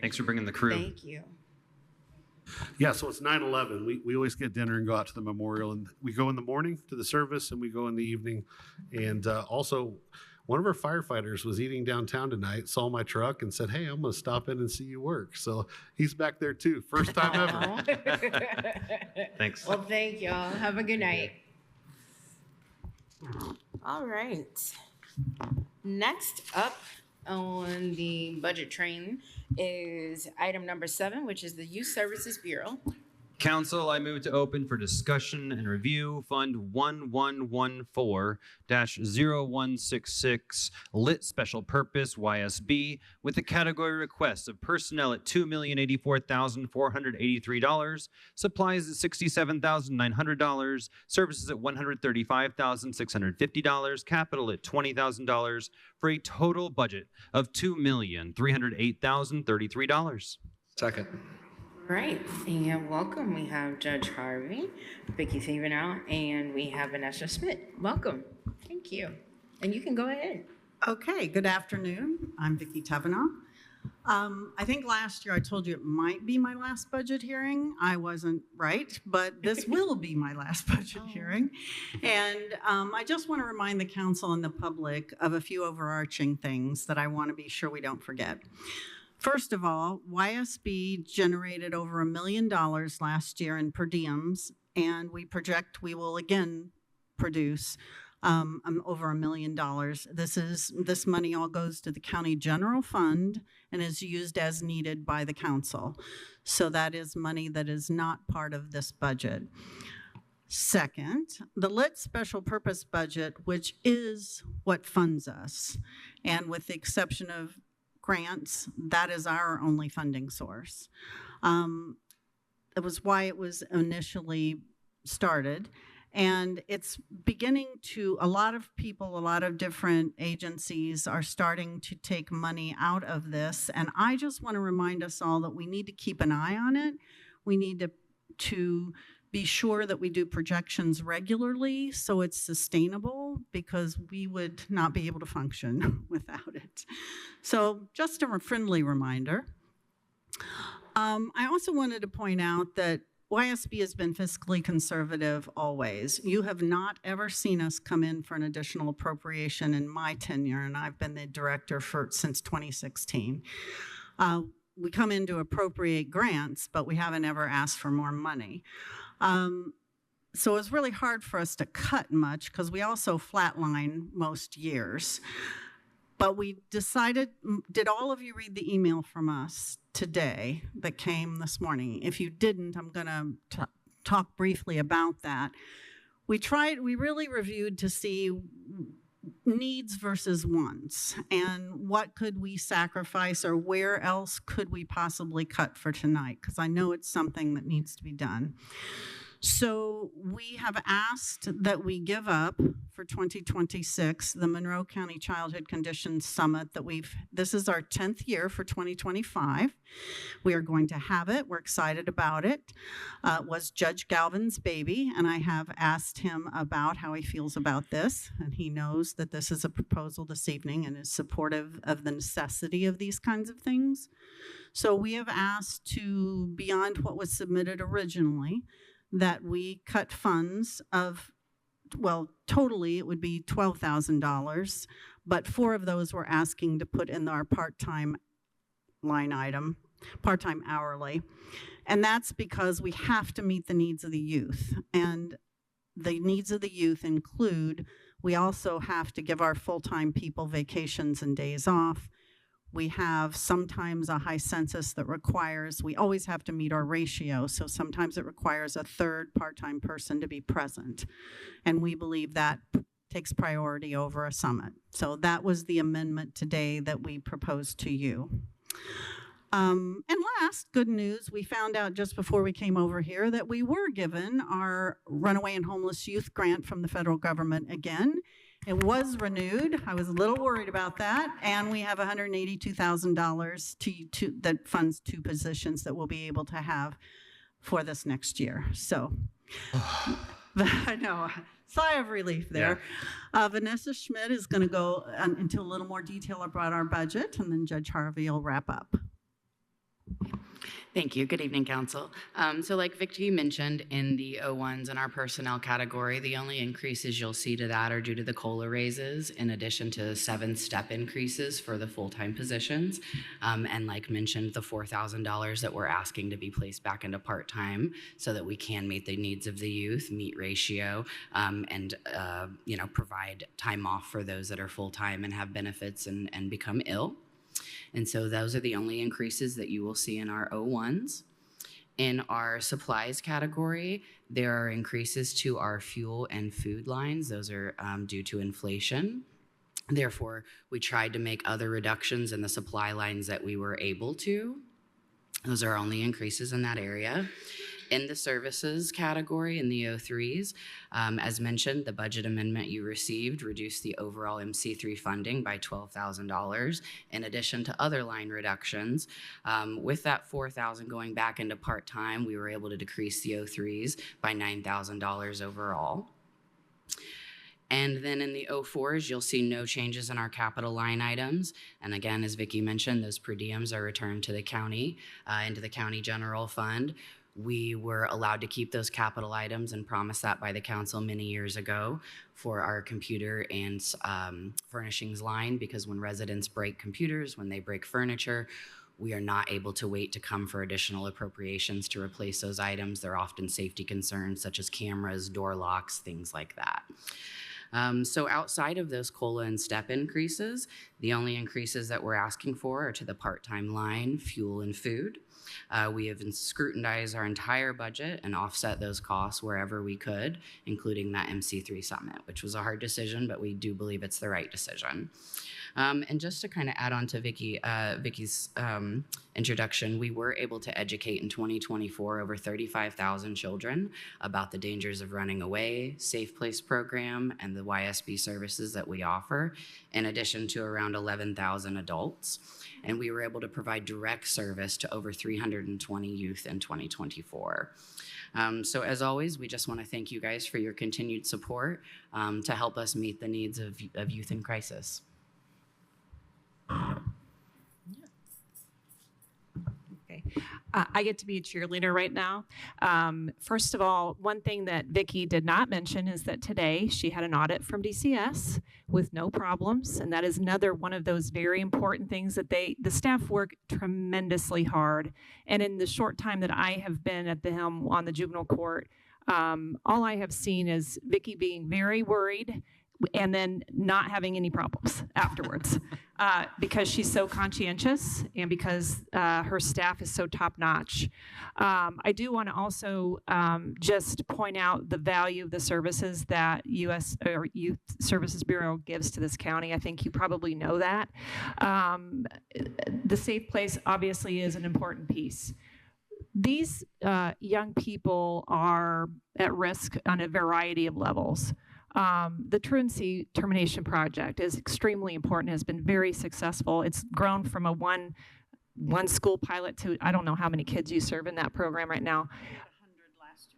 Thanks for bringing the crew. Thank you. Yeah, so it's 9/11. We always get dinner and go out to the memorial, and we go in the morning to the service and we go in the evening. And also, one of our firefighters was eating downtown tonight, saw my truck and said, "Hey, I'm going to stop in and see you work." So he's back there too. First time ever. Thanks. Well, thank y'all. Have a good night. All right. Next up on the budget train is item number 7, which is the Youth Services Bureau. Council, I move to open for discussion and review Fund 1114-0166 Lit Special Purpose YSB with the category requests of personnel at $2,084,483, supplies at $67,900, services at $135,650, capital at $20,000 for a total budget of $2,308,033. Second. Right, and welcome. We have Judge Harvey, Vicki Thievenow, and we have Vanessa Smith. Welcome. Thank you. And you can go ahead. Okay, good afternoon. I'm Vicki Thievenow. I think last year I told you it might be my last budget hearing. I wasn't right, but this will be my last budget hearing. And I just want to remind the council and the public of a few overarching things that I want to be sure we don't forget. First of all, YSB generated over $1 million last year in per diems, and we project we will again produce over $1 million. This money all goes to the county general fund and is used as needed by the council. So that is money that is not part of this budget. Second, the lit special purpose budget, which is what funds us, and with the exception of grants, that is our only funding source. It was why it was initially started. And it's beginning to, a lot of people, a lot of different agencies are starting to take money out of this. And I just want to remind us all that we need to keep an eye on it. We need to be sure that we do projections regularly so it's sustainable, because we would not be able to function without it. So just a friendly reminder. I also wanted to point out that YSB has been fiscally conservative always. You have not ever seen us come in for an additional appropriation in my tenure, and I've been the director since 2016. We come in to appropriate grants, but we haven't ever asked for more money. So it's really hard for us to cut much because we also flatline most years. But we decided, did all of you read the email from us today that came this morning? If you didn't, I'm going to talk briefly about that. We really reviewed to see needs versus wants and what could we sacrifice or where else could we possibly cut for tonight, because I know it's something that needs to be done. So we have asked that we give up for 2026 the Monroe County Childhood Conditions Summit this is our 10th year for 2025. We are going to have it. We're excited about it. It was Judge Galvin's baby, and I have asked him about how he feels about this, and he knows that this is a proposal this evening and is supportive of the necessity of these kinds of things. So we have asked to, beyond what was submitted originally, that we cut funds of, well, totally it would be $12,000, but 4 of those we're asking to put in our part-time line item, part-time hourly. And that's because we have to meet the needs of the youth. And the needs of the youth include, we also have to give our full-time people vacations and days off. We have sometimes a high census that requires, we always have to meet our ratio, so sometimes it requires a 3rd part-time person to be present. And we believe that takes priority over a summit. So that was the amendment today that we proposed to you. And last, good news, we found out just before we came over here that we were given our Runaway and Homeless Youth Grant from the federal government again. It was renewed. I was a little worried about that. And we have $182,000 that funds 2 positions that we'll be able to have for this next year. So I know, sigh of relief there. Yeah. Vanessa Schmidt is going to go into a little more detail about our budget, and then Judge Harvey will wrap up. Thank you. Good evening, Council. So like Vicki mentioned, in the O1s in our personnel category, the only increases you'll see to that are due to the COLA raises, in addition to 7 step increases for the full-time positions. And like mentioned, the $4,000 that we're asking to be placed back into part-time so that we can meet the needs of the youth, meet ratio, and provide time off for those that are full-time and have benefits and become ill. And so those are the only increases that you will see in our O1s. In our supplies category, there are increases to our fuel and food lines. Those are due to inflation. Therefore, we tried to make other reductions in the supply lines that we were able to. Those are only increases in that area. In the services category, in the O3s, as mentioned, the budget amendment you received reduced the overall MC3 funding by $12,000, in addition to other line reductions. With that $4,000 going back into part-time, we were able to decrease the O3s by $9,000 overall. And then in the O4s, you'll see no changes in our capital line items. And again, as Vicki mentioned, those per diems are returned to the county, into the county general fund. We were allowed to keep those capital items and promised that by the council many years ago for our computer and furnishings line, because when residents break computers, when they break furniture, we are not able to wait to come for additional appropriations to replace those items. They're often safety concerns such as cameras, door locks, things like that. So outside of those COLA and step increases, the only increases that we're asking for are to the part-time line, fuel and food. We have scrutinized our entire budget and offset those costs wherever we could, including that MC3 summit, which was a hard decision, but we do believe it's the right decision. And just to kind of add on to Vicki's introduction, we were able to educate in 2024 over 35,000 children about the dangers of running away, Safe Place program, and the YSB services that we offer, in addition to around 11,000 adults. And we were able to provide direct service to over 320 youth in 2024. So as always, we just want to thank you guys for your continued support to help us meet the needs of youth in crisis. Okay. I get to be a cheerleader right now. First of all, one thing that Vicki did not mention is that today she had an audit from DCS with no problems, and that is another one of those very important things that the staff work tremendously hard. And in the short time that I have been at the helm on the juvenile court, all I have seen is Vicki being very worried and then not having any problems afterwards because she's so conscientious and because her staff is so top notch. I do want to also just point out the value of the services that U.S. or Youth Services Bureau gives to this county. I think you probably know that. The Safe Place obviously is an important piece. These young people are at risk on a variety of levels. The truancy termination project is extremely important, has been very successful. It's grown from a one school pilot to, I don't know how many kids you serve in that program right now.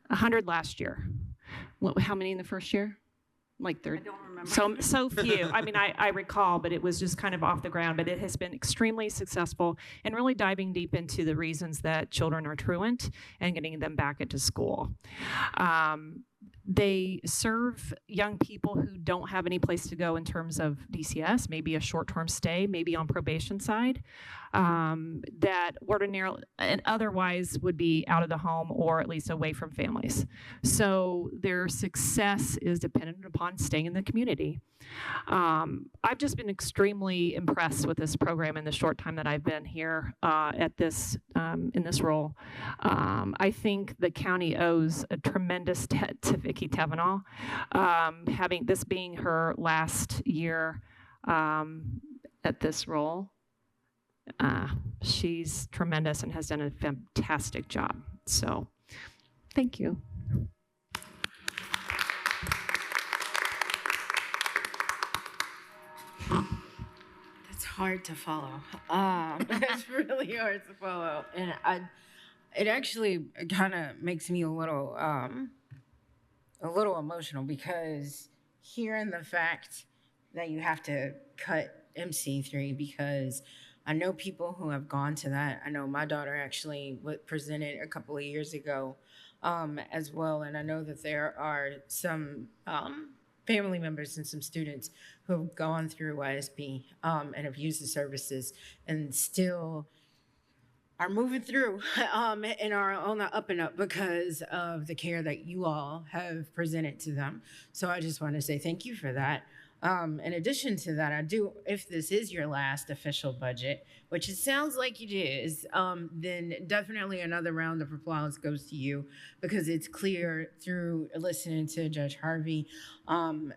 100 last year. How many in the first year? Like 30. I don't remember. So few. I mean, I recall, but it was just kind of off the ground. But it has been extremely successful and really diving deep into the reasons that children are truant and getting them back into school. They serve young people who don't have any place to go in terms of DCS, maybe a short-term stay, maybe on probation side, that ordinarily and otherwise would be out of the home or at least away from families. So their success is dependent upon staying in the community. I've just been extremely impressed with this program in the short time that I've been here at this in this role. I think the county owes a tremendous debt to Vicki Tevenall, having this being her last year at this role. She's tremendous and has done a fantastic job. So, thank you. That's hard to follow. It's really hard to follow, and it actually kind of makes me a little emotional because hearing the fact that you have to cut MC3 because I know people who have gone to that. I know my daughter actually presented a couple of years ago as well, and I know that there are some family members and some students who have gone through YSB and have used the services and still are moving through and are on the up and up because of the care that you all have presented to them. So I just want to say thank you for that. In addition to that, I do, if this is your last official budget, which it sounds like it is, then definitely another round of applause goes to you because it's clear through listening to Judge Harvey and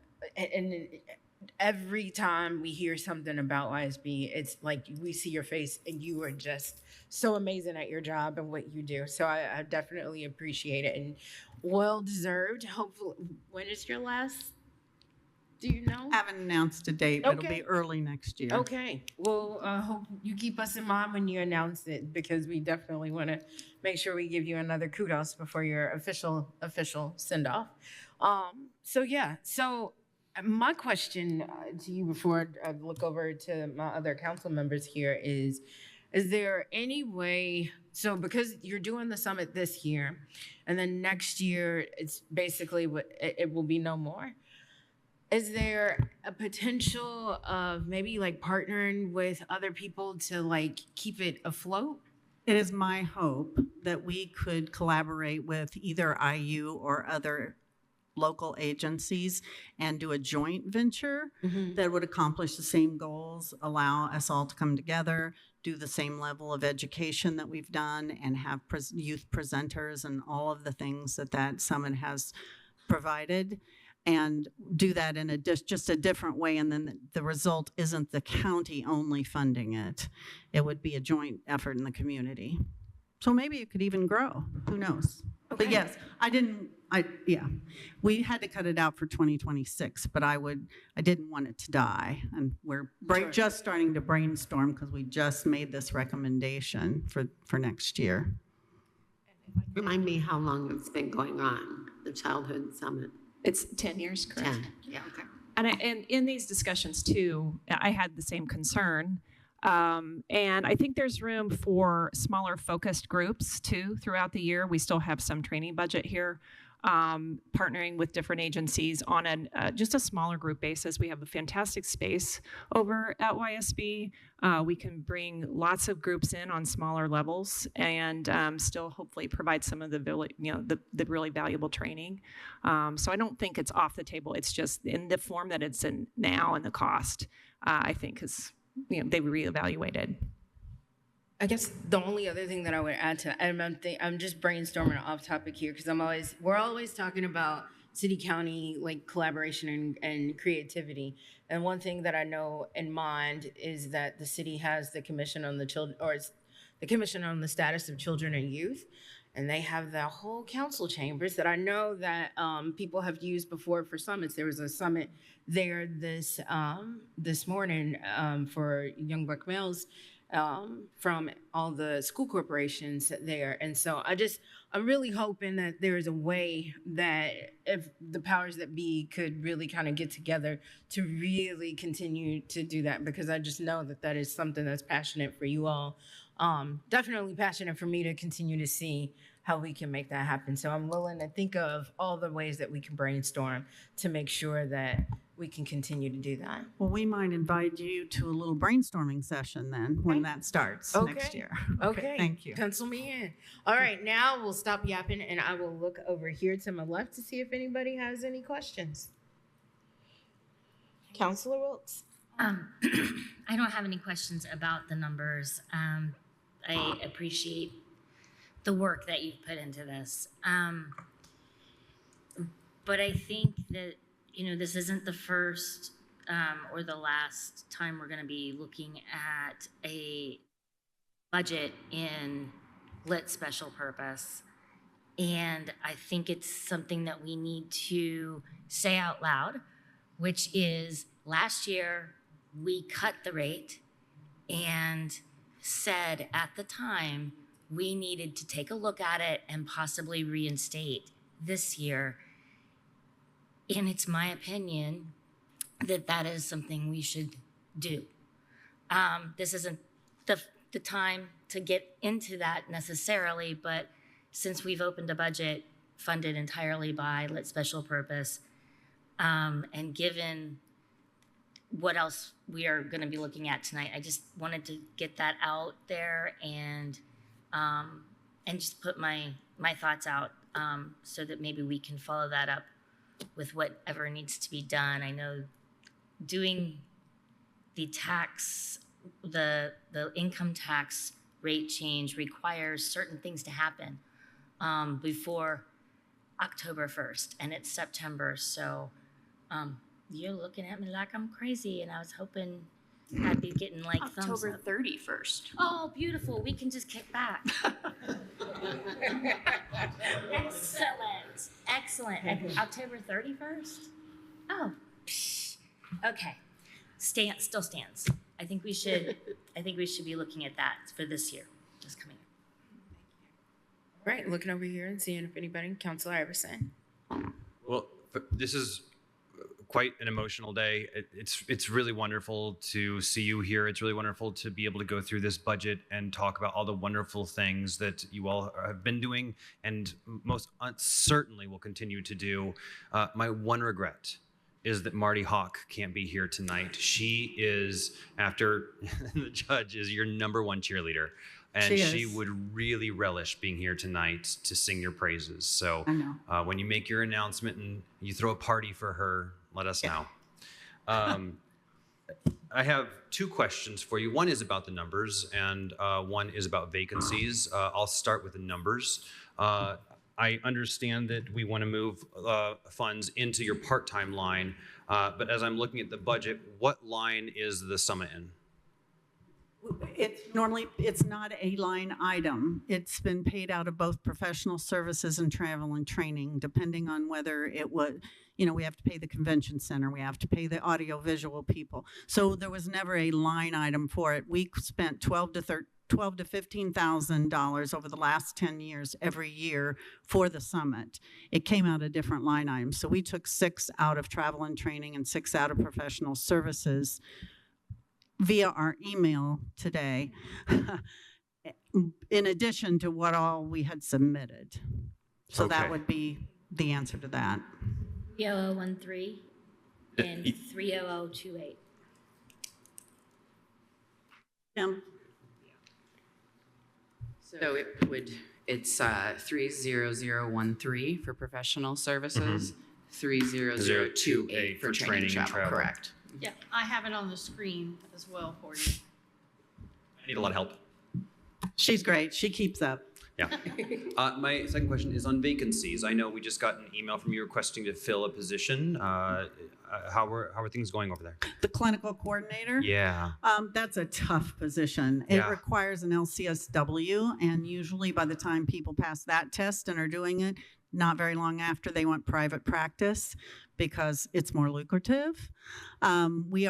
every time we hear something about YSB, it's like we see your face and you are just so amazing at your job and what you do. So I definitely appreciate it and well deserved. Hopefully, when is your last? Do you know? I haven't announced a date, but it'll be early next year. Okay. Well, hope you keep us in mind when you announce it because we definitely want to make sure we give you another kudos before your official send-off. So my question to you before I look over to my other council members here is there any way, so because you're doing the summit this year and then next year it's basically it will be no more. Is there a potential of maybe like partnering with other people to like keep it afloat? It is my hope that we could collaborate with either IU or other local agencies and do a joint venture that would accomplish the same goals, allow us all to come together, do the same level of education that we've done, and have youth presenters and all of the things that summit has provided, and do that in just a different way. And then the result isn't the county only funding it. It would be a joint effort in the community. So maybe it could even grow. Who knows? Okay. But yes, we had to cut it out for 2026, but I didn't want it to die. And we're just starting to brainstorm because we just made this recommendation for next year. Remind me how long it's been going on, the Childhood Summit. It's 10 years, correct? 10, yeah. Okay. And in these discussions too, I had the same concern. And I think there's room for smaller focused groups too throughout the year. We still have some training budget here. partnering with different agencies on just a smaller group basis. We have a fantastic space over at YSB. We can bring lots of groups in on smaller levels and still hopefully provide some of the really valuable training. So I don't think it's off the table. It's just in the form that it's in now, and the cost, I think, is, they reevaluated. I guess the only other thing that I would add to that, I'm just brainstorming off topic here, because we're always talking about city-county like collaboration and creativity. And one thing that I know in mind is that the city has the Commission on the Children, or it's the Commission on the Status of Children and Youth, and they have the whole council chambers that I know that people have used before for summits. There was a summit there this morning for young Black males. From all the school corporations there. And so I'm really hoping that there is a way that if the powers that be could really kind of get together to really continue to do that, because I just know that that is something that's passionate for you all. Definitely passionate for me to continue to see how we can make that happen. So I'm willing to think of all the ways that we can brainstorm to make sure that we can continue to do that. Well, we might invite you to a little brainstorming session then when that starts next year. Okay. Thank you. Pencil me in. All right, now we'll stop yapping and I will look over here to my left to see if anybody has any questions. Councilor Wilkes. I don't have any questions about the numbers. I appreciate the work that you've put into this. But I think that, this isn't the first or the last time we're going to be looking at a budget in lit special purpose. And I think it's something that we need to say out loud, which is last year we cut the rate and said at the time we needed to take a look at it and possibly reinstate this year. And it's my opinion that that is something we should do. This isn't the time to get into that necessarily, but since we've opened a budget funded entirely by lit special purpose, and given what else we are going to be looking at tonight, I just wanted to get that out there and just put my thoughts out so that maybe we can follow that up with whatever needs to be done. I know doing the income tax rate change requires certain things to happen before October 1st, and it's September, so you're looking at me like I'm crazy, and I was hoping I'd be getting like thumbs up. October 31st. Oh, beautiful. We can just kick back. Excellent. October 31st? Oh, okay. Still stands. I think we should be looking at that for this year, this coming year. Right, looking over here and seeing if anybody, Councilor Iverson. Well, this is quite an emotional day. It's really wonderful to see you here. It's really wonderful to be able to go through this budget and talk about all the wonderful things that you all have been doing and most certainly will continue to do. My one regret is that Marty Hawk can't be here tonight. She is, after the judge, is your #1 cheerleader. And she would really relish being here tonight to sing your praises. So when you make your announcement and you throw a party for her, let us know. I have 2 questions for you. One is about the numbers and one is about vacancies. I'll start with the numbers. I understand that we want to move funds into your part-time line, but as I'm looking at the budget, what line is the summit in? It's not a line item. It's been paid out of both professional services and travel and training, depending on whether it was, we have to pay the convention center, we have to pay the audio visual people. So there was never a line item for it. We spent $12,000 to $15,000 over the last 10 years every year for the summit. It came out of different line items. So we took 6 out of travel and training and 6 out of professional services via our email today, in addition to what all we had submitted. So that would be the answer to that. 30013 and 30028. Kim? So it's 30013 for professional services, 30028 for training and travel, correct? Yeah, I have it on the screen as well for you. I need a lot of help. She's great. She keeps up. Yeah. My second question is on vacancies. I know we just got an email from you requesting to fill a position. How are things going over there? The clinical coordinator? Yeah. That's a tough position. It Yeah. requires an LCSW, and usually by the time people pass that test and are doing it, not very long after, they want private practice because it's more lucrative. We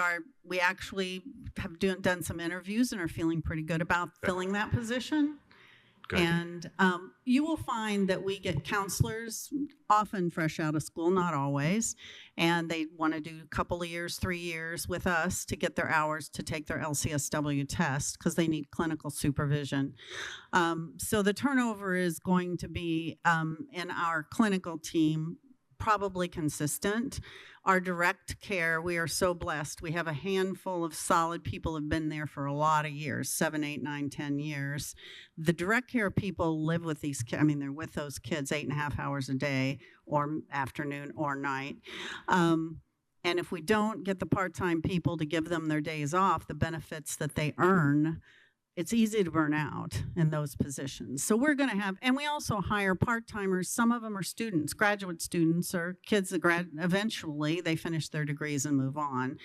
actually have done some interviews and are feeling pretty good about filling that position. Good. And you will find that we get counselors, often fresh out of school, not always, and they want to do a couple of years, 3 years with us to get their hours to take their LCSW test because they need clinical supervision. So the turnover is going to be in our clinical team probably consistent. Our direct care, we are so blessed. We have a handful of solid people who have been there for a lot of years, 7, 8, 9, 10 years. The direct care people live with these kids. I mean, they're with those kids 8.5 hours a day or afternoon or night. And if we don't get the part-time people to give them their days off, the benefits that they earn, it's easy to burn out in those positions. So we're going to have, and we also hire part-timers. Some of them are students, graduate students, or kids that eventually they finish their degrees and move on.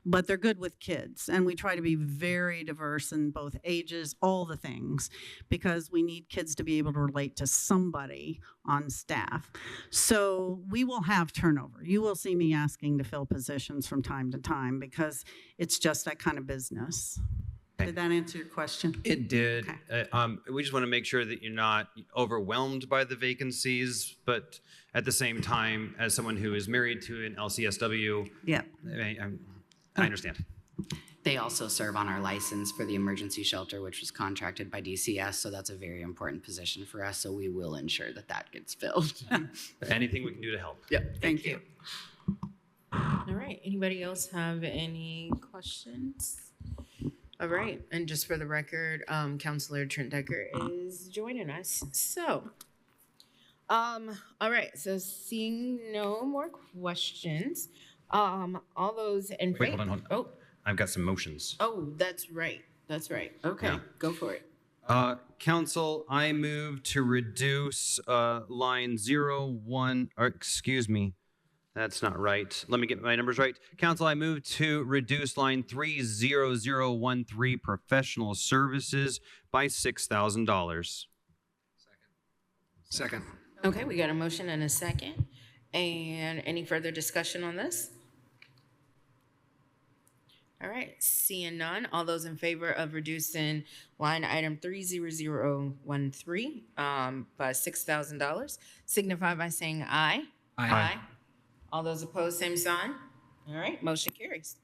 But they're good with kids. And we try to be very diverse in both ages, all the things, because we need kids to be able to relate to somebody on staff. So we will have turnover. You will see me asking to fill positions from time to time because it's just that kind of business. Did that answer your question? It did. Okay. We just want to make sure that you're not overwhelmed by the vacancies, but at the same time, as someone who is married to an LCSW, Yeah. I understand. They also serve on our license for the emergency shelter, which was contracted by DCS, so that's a very important position for us, so we will ensure that that gets filled. Anything we can do to help. Yep, thank you. All right. Anybody else have any questions? All right. And just for the record, Counselor Trent Decker is joining us. So, all right. So seeing no more questions, all those in Wait, favor. hold on. Oh, I've got some motions. oh, that's right. That's right. Okay. Yeah. Go for it. Council, I move to reduce line 01, or excuse me, that's not right. Let me get my numbers right. Council, I move to reduce line 30013 professional services by $6,000. Second. Okay. We got a motion and a second. And any further discussion on this? All right, seeing none, all those in favor of reducing line item 30013 by $6,000 signify by saying aye. Aye. All those opposed, same sign. All right, motion carries.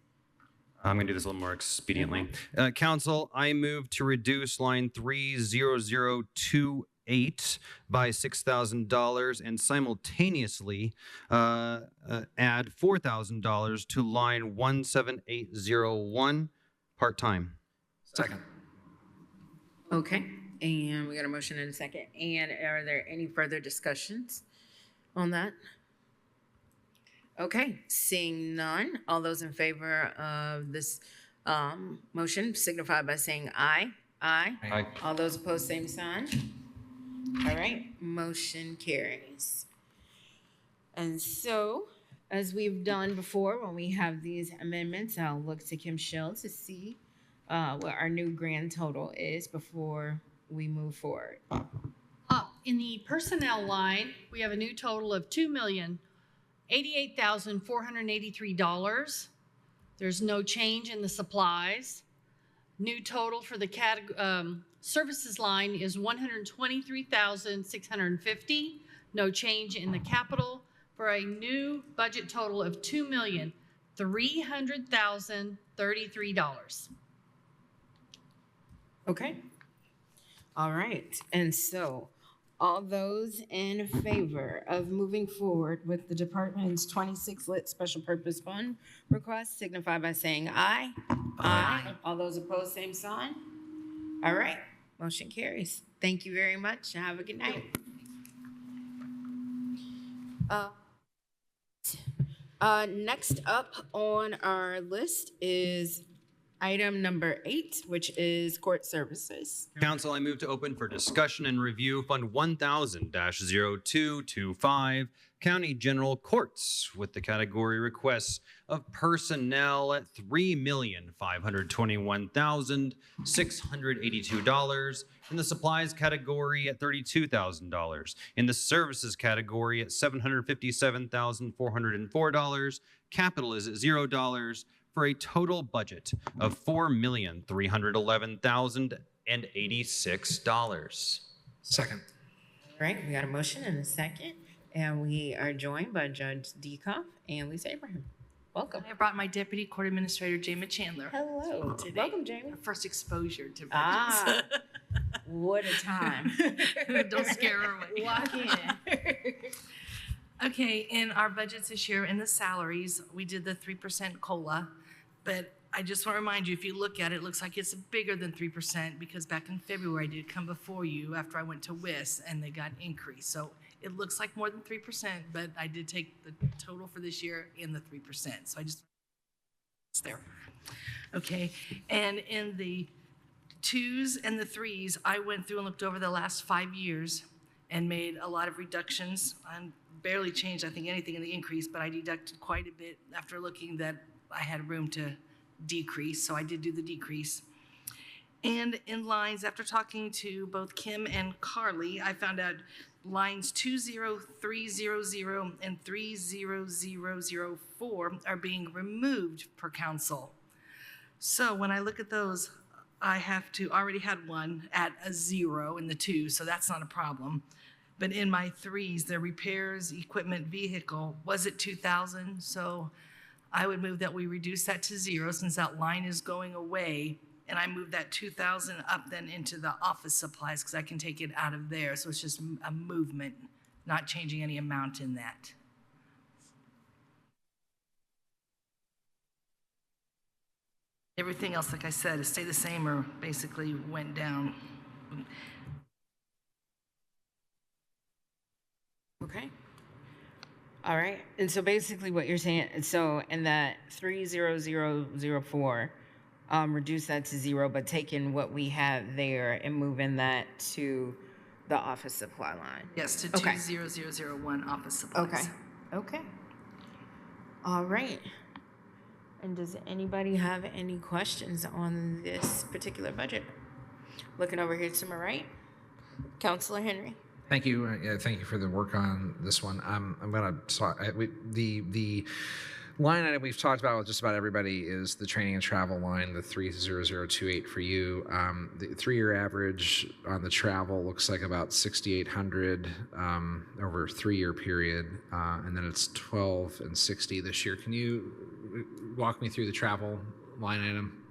I'm going to do this a little more expediently. Council, I move to reduce line 30028 by $6,000 and simultaneously add $4,000 to line 17801 part-time. Second. Okay, and we got a motion and a second. And are there any further discussions on that? Okay, seeing none, all those in favor of this motion signify by saying aye. Aye. Aye. All those opposed, same sign. All right, motion carries. And so, as we've done before, when we have these amendments, I'll look to Kim Schill to see what our new grand total is before we move forward. In the personnel line, we have a new total of $2,088,483. There's no change in the supplies. New total for the services line is $123,650. No change in the capital for a new budget total of $2,300,033. Okay. All right. And so All those in favor of moving forward with the department's 26 lit special purpose fund request signify by saying aye. Aye. All those opposed, same sign. All right, motion carries. Thank you very much and have a good night. Next up on our list is item number 8, which is court services. Council, I move to open for discussion and review Fund 1000-0225, County General Courts, with the category requests of personnel at $3,521,682, in the supplies category at $32,000, in the services category at $757,404, capital is at $0, for a total budget of $4,311,086. Second. All right, we got a motion and a second, and we are joined by Judge Dekoff and Lisa Abraham. Welcome. I brought my Deputy Court Administrator, Jamie Chandler. Hello. Today. Welcome, Jamie. Our first exposure to budgets. Ah, what a time. Don't scare her away. Walk in. Okay, in our budgets this year, in the salaries, we did the 3% COLA, but I just want to remind you, if you look at it, it looks like it's bigger than 3% because back in February, I did come before you after I went to WIS and they got increased. So it looks like more than 3%, but I did take the total for this year in the 3%. So I just, it's there. Okay, and in the 2s and the 3s, I went through and looked over the last 5 years and made a lot of reductions. I barely changed, I think, anything in the increase, but I deducted quite a bit after looking that I had room to decrease, so I did do the decrease. And in lines, after talking to both Kim and Carly, I found out lines 20300 and 30004 are being removed per council. So when I look at those, I have to, already had one at a 0 in the 2, so that's not a problem. But in my 3s, the repairs, equipment, vehicle was at 2,000, so I would move that we reduce that to 0 since that line is going away, and I move that 2,000 up then into the office supplies because I can take it out of there, so it's just a movement, not changing any amount in that. Everything else, like I said, it stayed the same or basically went down. Okay. All right. And so basically what you're saying, so in that 30004, reduce that to 0, but taking what we have there and moving that to the office supply line. Yes, to Okay. 20001 office supplies. Okay. Okay. All right. And does anybody have any questions on this particular budget? Looking over here to my right, Councilor Henry. Thank you. Yeah, thank you for the work on this one. I'm going to the line item we've talked about with just about everybody is the training and travel line, the 30028 for you. The 3-year average on the travel looks like about 6,800 over a 3-year period, and then it's 12 and 60 this year. Can you walk me through the travel line item?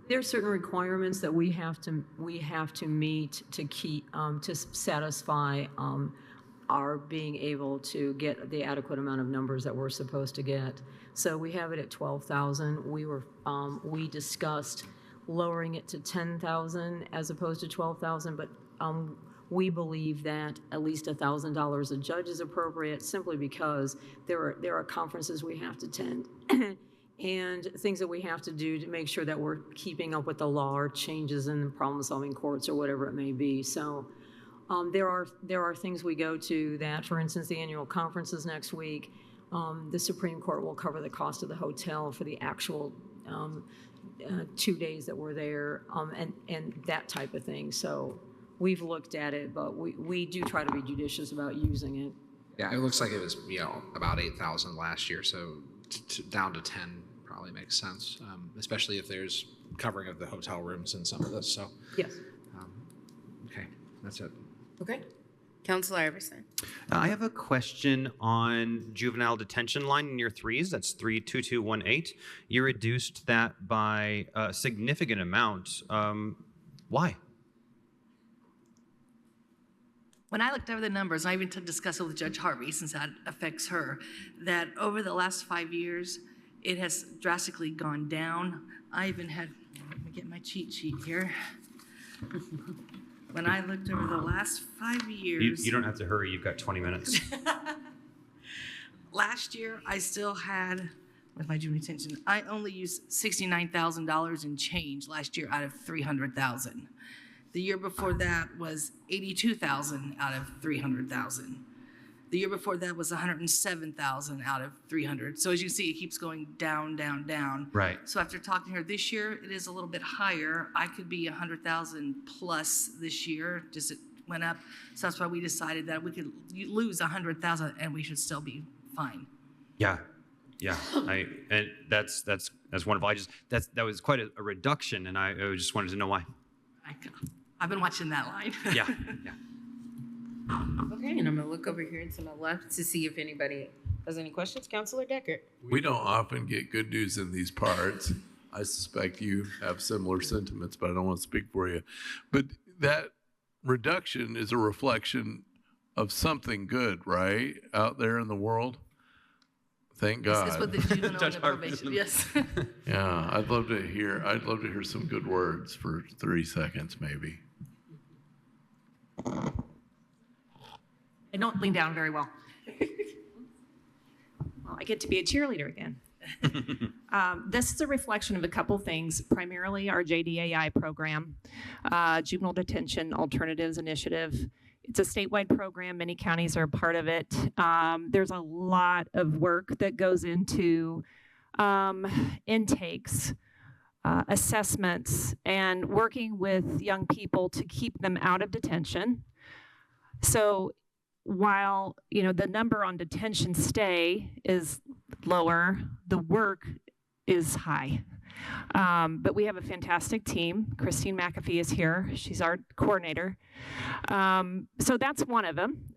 There are certain requirements that we have to meet to keep to satisfy our being able to get the adequate amount of numbers that we're supposed to get. So we have it at 12,000. We discussed lowering it to 10,000 as opposed to 12,000, but we believe that at least $1,000 a judge is appropriate simply because there are conferences we have to attend. And things that we have to do to make sure that we're keeping up with the law or changes in problem-solving courts or whatever it may be. So there are things we go to that, for instance, the annual conferences next week. The Supreme Court will cover the cost of the hotel for the actual 2 days that we're there, and that type of thing. So we've looked at it, but we do try to be judicious about using it. Yeah, it looks like it was about 8,000 last year, so down to 10 probably makes sense, especially if there's covering of the hotel rooms and some of this. So yes. Okay, that's it. Okay. Councilor Iverson. I have a question on juvenile detention line in your 3s. That's 32218. You reduced that by a significant amount. Why? When I looked over the numbers, I even discussed it with Judge Harvey, since that affects her, that over the last 5 years, it has drastically gone down. I even had, let me get my cheat sheet here. When I looked over the last 5 years. You don't have to hurry. You've got 20 minutes. Last year, I still had, with my June attention, I only used $69,000 in change last year out of $300,000. The year before that was $82,000 out of $300,000. The year before that was $107,000 out of $300,000. So as you see, it keeps going down, down, down. Right. So after talking to her this year, it is a little bit higher. I could be $100,000 plus this year, just it went up. So that's why we decided that we could lose $100,000 and we should still be fine. Yeah. And that's wonderful. That was quite a reduction, and I just wanted to know why. I've been watching that line. Yeah. Okay, and I'm gonna look over here to my left to see if anybody has any questions. Councilor Decker. We don't often get good news in these parts. I suspect you have similar sentiments, but I don't want to speak for you. But that reduction is a reflection of something good, right? Out there in the world. Thank God. This is what the juvenile and the probation, yes. Yeah, I'd love to hear some good words for 30 seconds, maybe. I don't lean down very well. Well, I get to be a cheerleader again. This is a reflection of a couple things, primarily our JDAI program, Juvenile Detention Alternatives Initiative. It's a statewide program. Many counties are a part of it. There's a lot of work that goes into intakes, assessments, and working with young people to keep them out of detention. So while the number on detention stay is lower, the work is high. But we have a fantastic team. Christine McAfee is here. She's our coordinator. So that's one of them.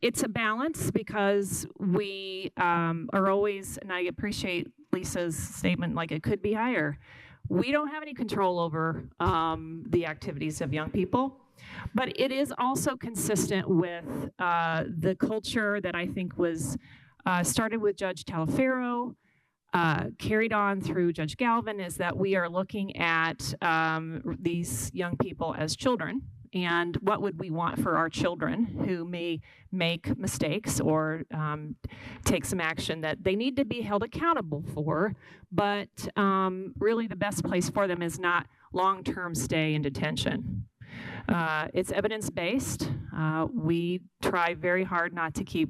It's a balance because we are always, and I appreciate Lisa's statement, like it could be higher. We don't have any control over the activities of young people, but it is also consistent with the culture that I think was started with Judge Talaferro, carried on through Judge Galvin, is that we are looking at these young people as children, and what would we want for our children who may make mistakes or take some action that they need to be held accountable for, but really the best place for them is not long-term stay in detention. It's evidence-based. We try very hard not to keep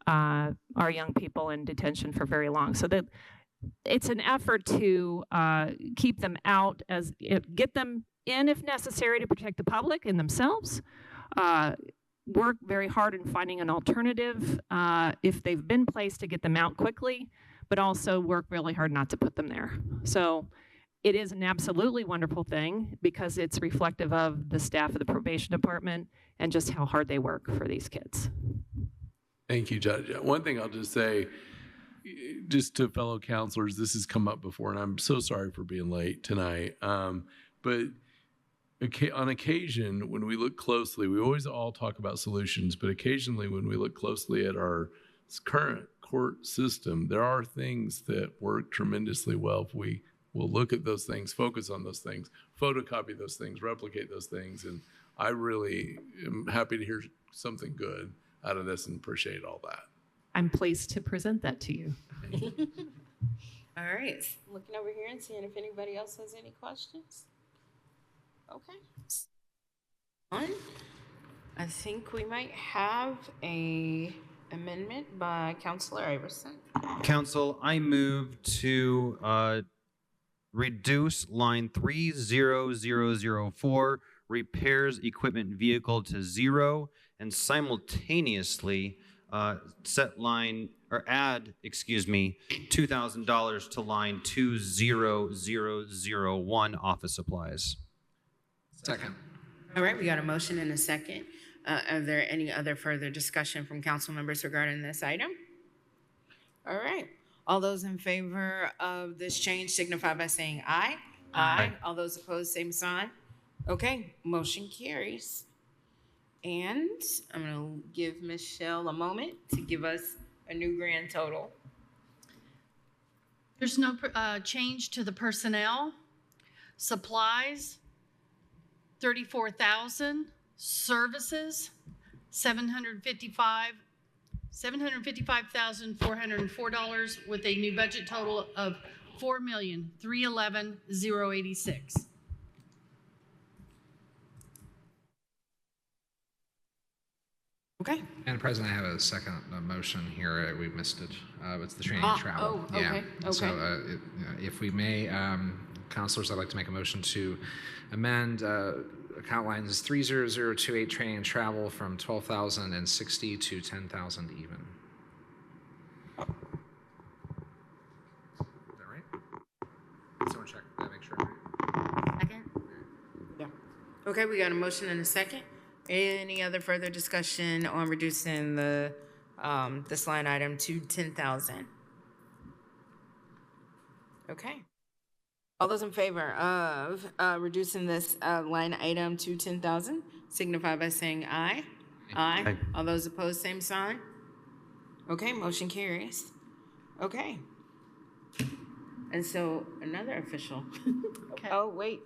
our young people in detention for very long. So that it's an effort to keep them out, get them in if necessary to protect the public and themselves. Work very hard in finding an alternative if they've been placed to get them out quickly, but also work really hard not to put them there. So it is an absolutely wonderful thing because it's reflective of the staff of the probation department and just how hard they work for these kids. Thank you, Judge. One thing I'll just say, just to fellow counselors, this has come up before, and I'm so sorry for being late tonight. But on occasion, when we look closely, we always all talk about solutions, but occasionally when we look closely at our current court system, there are things that work tremendously well if we will look at those things, focus on those things, photocopy those things, replicate those things. And I really am happy to hear something good out of this and appreciate all that. I'm pleased to present that to you. All right, looking over here and seeing if anybody else has any questions. Okay. I think we might have a amendment by Councilor Iverson. Council, I move to reduce line 30004, repairs equipment vehicle, to 0, and simultaneously add $2,000 to line 20001, office supplies. Second. All right, we got a motion and a second. Are there any other further discussion from council members regarding this item? All right, all those in favor of this change signify by saying aye. Aye. All those opposed, same sign. Okay, motion carries. And I'm going to give Michelle a moment to give us a new grand total. There's no change to the personnel. Supplies, 34,000. Services, $755,404 with a new budget total of $4,311,086. Okay. Madam President, I have a second motion here. We missed it. It's the training and travel. Oh, okay, okay. So if we may, councilors, I'd like to make a motion to amend account lines 30028 training and travel from 12,060 to 10,000 even. Is that right? Someone check that, make sure. Second? Yeah. Okay, we got a motion and a second. Any other further discussion on reducing the this line item to 10,000? Okay. All those in favor of reducing this line item to 10,000 signify by saying aye. Aye. All those opposed, same sign. Okay, motion carries. Okay. And so another official. Okay. Oh, wait.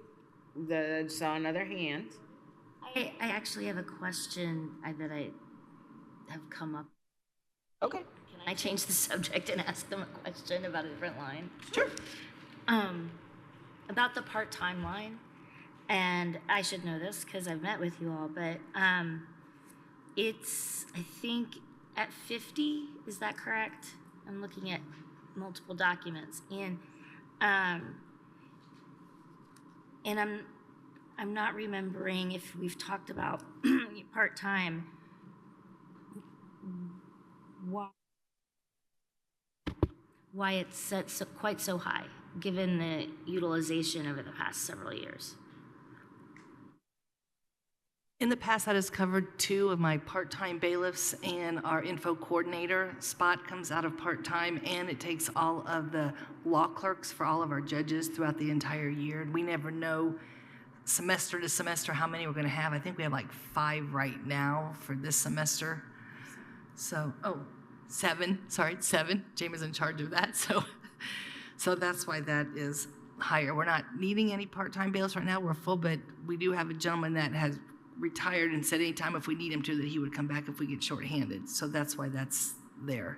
I saw another hand. I actually have a question that I have come up. Okay. Can I change the subject and ask them a question about a different line? Sure. About the part-time line, and I should know this because I've met with you all, but it's, I think, at 50, is that correct? I'm looking at multiple documents, and I'm not remembering if we've talked about part-time. Why it's set quite so high, given the utilization over the past several years. In the past, that has covered 2 of my part-time bailiffs, and our info coordinator spot comes out of part-time, and it takes all of the law clerks for all of our judges throughout the entire year. We never know semester to semester how many we're going to have. I think we have like 5 right now for this semester. So, 7. Sorry, 7. Jamie's in charge of that. So that's why that is higher. We're not needing any part-time bailiffs right now. We're full, but we do have a gentleman that has retired and said anytime if we need him to that he would come back if we get shorthanded. So that's why that's there.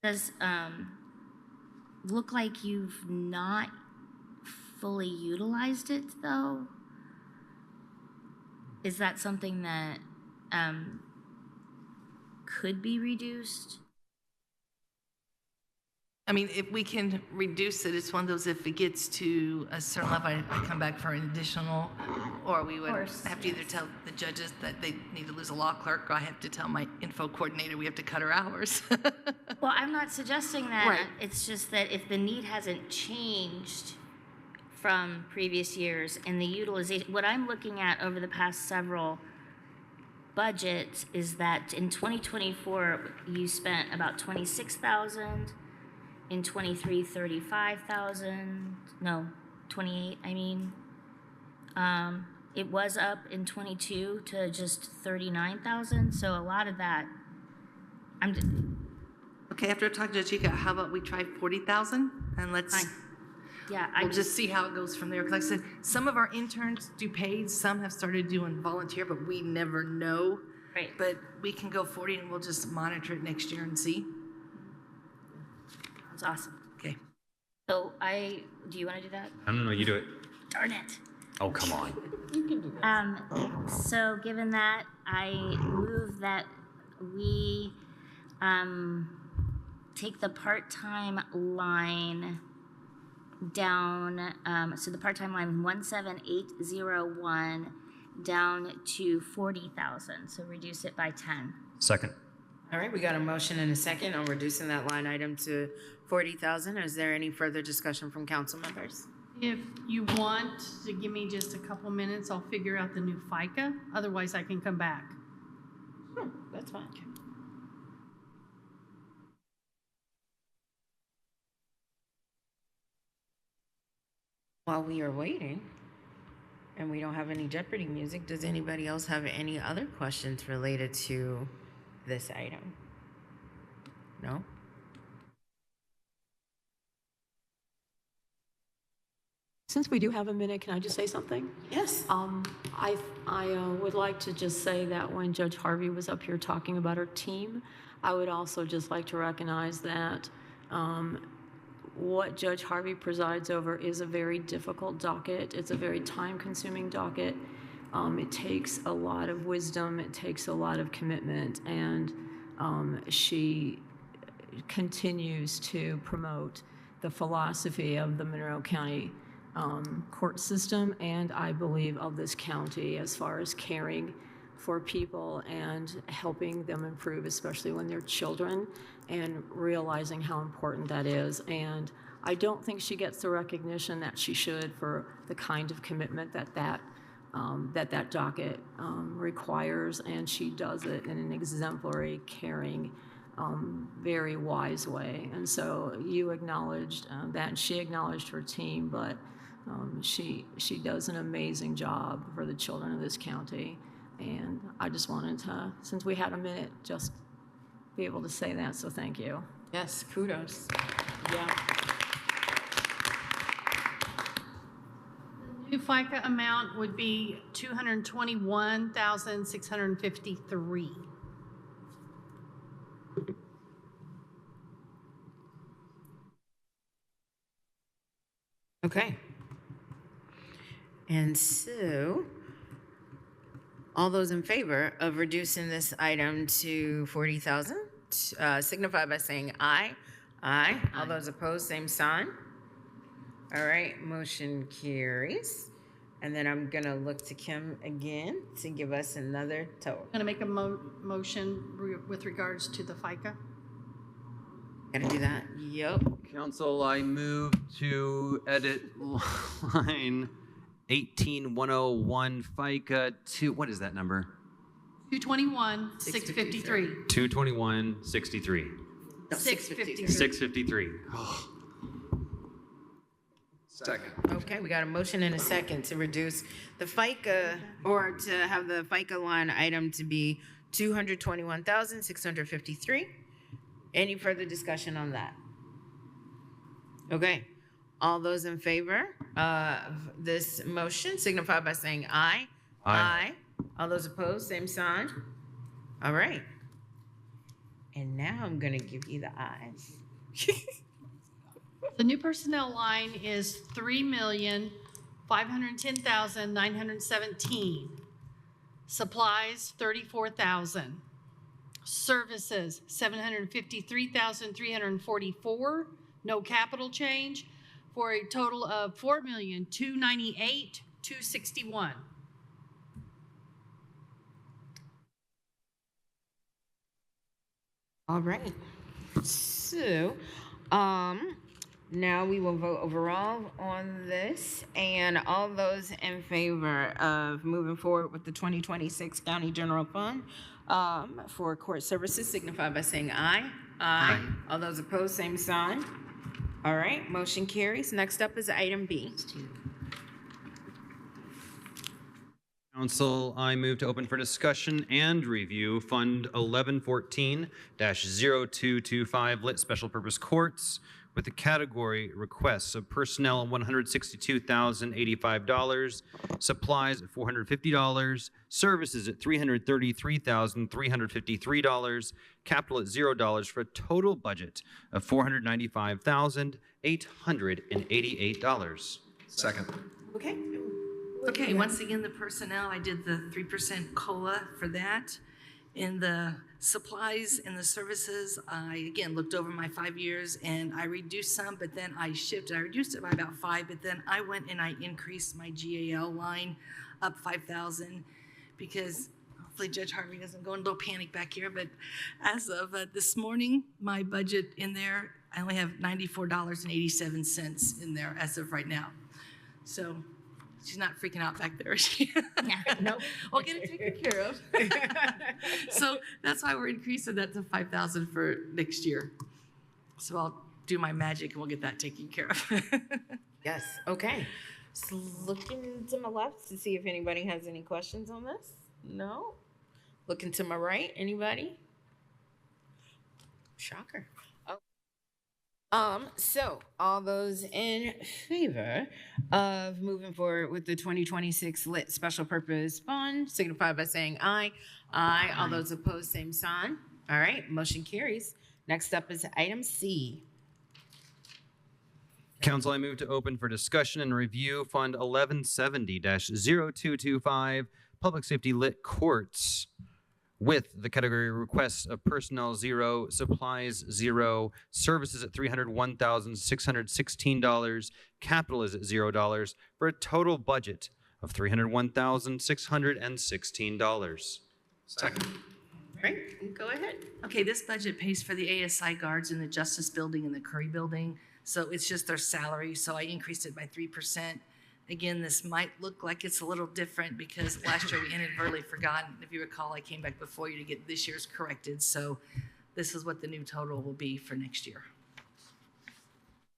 Does look like you've not fully utilized it though? Is that something that could be reduced? I mean, if we can reduce it, it's one of those, if it gets to a certain level, I come back for an additional, or we would have to either tell the judges that they need to lose a law clerk, or I have to tell my info coordinator we have to cut her hours. Well, I'm not suggesting that. Right. It's just that if the need hasn't changed from previous years and the utilization, what I'm looking at over the past several budgets is that in 2024, you spent about 26,000. In 23, 35,000. No, 28, I mean. It was up in 22 to just 39,000. So a lot of that, Okay, after I talk to Chica, how about we try 40,000 and let's. Fine. Yeah, We'll just see how it goes from there. Like I said, some of our interns do paid, some have started doing volunteer, but we never know. Right. But we can go 40 and we'll just monitor it next year and see. That's awesome. Okay. So do you want to do that? No, you do it. Darn it. Oh, come on. You can do that. So given that, I move that we take the part-time line down, so the part-time line 17801 down to 40,000, so reduce it by 10. Second. All right, we got a motion and a second on reducing that line item to 40,000. Is there any further discussion from council members? If you want to give me just a couple minutes, I'll figure out the new FICA. Otherwise, I can come back. Sure, that's fine. While we are waiting, And we don't have any Jeopardy music. Does anybody else have any other questions related to this item? No? Since we do have a minute, can I just say something? Yes. I would like to just say that when Judge Harvey was up here talking about her team, I would also just like to recognize that what Judge Harvey presides over is a very difficult docket. It's a very time-consuming docket. It takes a lot of wisdom. It takes a lot of commitment, and she continues to promote the philosophy of the Monroe County court system, and I believe of this county as far as caring for people and helping them improve, especially when they're children, and realizing how important that is. And I don't think she gets the recognition that she should for the kind of commitment that docket requires, and she does it in an exemplary, caring, very wise way. And so you acknowledged that, and she acknowledged her team, but she does an amazing job for the children of this county. And I just wanted to, since we had a minute, just be able to say that, so thank you. Yes, kudos. Yeah. New FICA amount would be $221,653. Okay. And so, all those in favor of reducing this item to 40,000, signify by saying aye. Aye. All those opposed, same sign. All right, motion carries. And then I'm gonna look to Kim again to give us another total. I'm gonna make a motion with regards to the FICA. Gotta do that. Yep. Council, I move to edit line 18101 FICA to, what is that number? 221,653. 22163. 653. 653. Second. Okay, we got a motion and a second to reduce the FICA, or to have the FICA line item to be 221,653. Any further discussion on that? Okay, all those in favor of this motion signify by saying aye. Aye. All those opposed, same sign. All right. And now I'm gonna give you the ayes. The new personnel line is $3,510,917. Supplies, $34,000. Services, $753,344. No capital change, for a total of $4,298,261. All right. So, now we will vote overall on this, and all those in favor of moving forward with the 2026 County General Fund for court services signify by saying aye. Aye. All those opposed, same sign. All right, motion carries. Next up is item B. Council, I move to open for discussion and review Fund 1114-0225 Lit Special Purpose Courts with the category requests of personnel $162,085, supplies at $450, services at $333,353, capital at $0 for a total budget of $495,888. Second. Okay. Okay, once again, the personnel, I did the 3% COLA for that. In the supplies and the services, I again looked over my 5 years and I reduced some, but then I shifted. I reduced it by about 5, but then I went and I increased my GAL line up 5,000 because hopefully Judge Harvey doesn't go into a little panic back here. But as of this morning, my budget in there, I only have $94.87 in there as of right now. So she's not freaking out back there, is she? No. We'll get it taken care of. So that's why we're increasing that to 5,000 for next year. So I'll do my magic and we'll get that taken care of. Yes, okay. Just looking to my left to see if anybody has any questions on this. No? Looking to my right, anybody? Shocker. So all those in favor of moving forward with the 2026 Lit Special Purpose Fund signify by saying aye. Aye. All those opposed, same sign. All right, motion carries. Next up is item C. Council, I move to open for discussion and review Fund 1170-0225, Public Safety Lit Courts, with the category requests of personnel 0, supplies 0, services at $301,616, capital is at $0, for a total budget of $301,616. Second. All right, go ahead. Okay, this budget pays for the ASI guards in the Justice Building and the Curry Building. So it's just their salary. So I increased it by 3%. Again, this might look like it's a little different because last year we inadvertently forgot. If you recall, I came back before you to get this year's corrected. So this is what the new total will be for next year.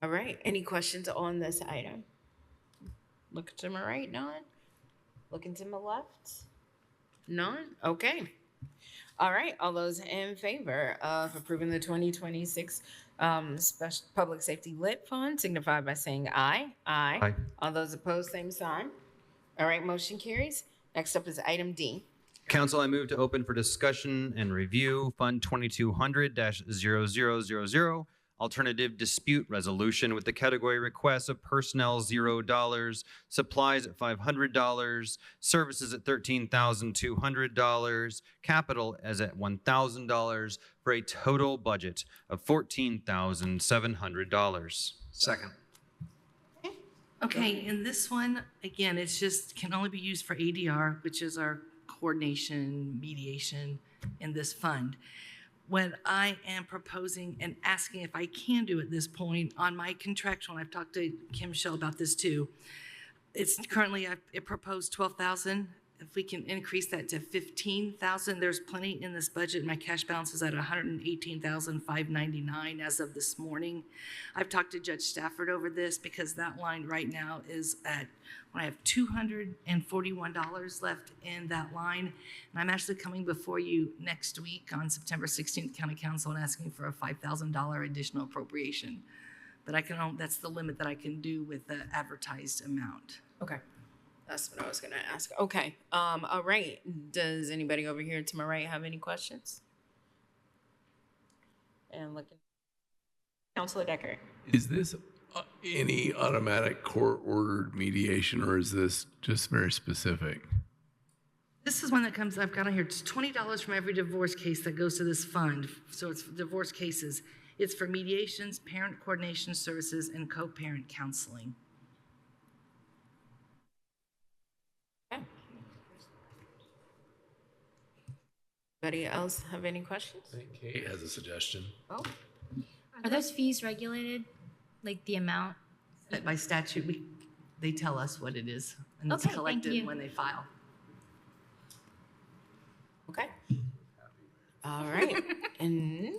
All right, any questions on this item? Look to my right, none. Looking to my left, none. Okay. All right, all those in favor of approving the 2026 Special Public Safety Lit Fund signify by saying aye. Aye. Aye. All those opposed, same sign. All right, motion carries. Next up is item D. Council, I move to open for discussion and review Fund 2200-0000, Alternative Dispute Resolution, with the category requests of personnel $0, supplies at $500, services at $13,200, capital as at $1,000, for a total budget of $14,700. Second. Okay, and this one, again, it's just can only be used for ADR, which is our coordination, mediation in this fund. What I am proposing and asking if I can do at this point on my contractual, and I've talked to Kim Shell about this too. It's currently, it proposed 12,000. If we can increase that to 15,000, there's plenty in this budget. My cash balance is at 118,599 as of this morning. I've talked to Judge Stafford over this because that line right now is at, I have $241 left in that line. And I'm actually coming before you next week on September 16th, County Council, and asking for a $5,000 additional appropriation. But that's the limit that I can do with the advertised amount. Okay. That's what I was gonna ask. Okay, all right. Does anybody over here to my right have any questions? And looking, Councilor Decker. Is this any automatic court-ordered mediation, or is this just very specific? This is one that comes, I've got on here, it's $20 from every divorce case that goes to this fund. So it's divorce cases. It's for mediations, parent coordination services, and co-parent counseling. Anybody else have any questions? I think Kate has a suggestion. Oh, Are those fees regulated? Like the amount? By statute, they tell us what it is, and it's Okay, thank collected you. when they file. okay. All right. And I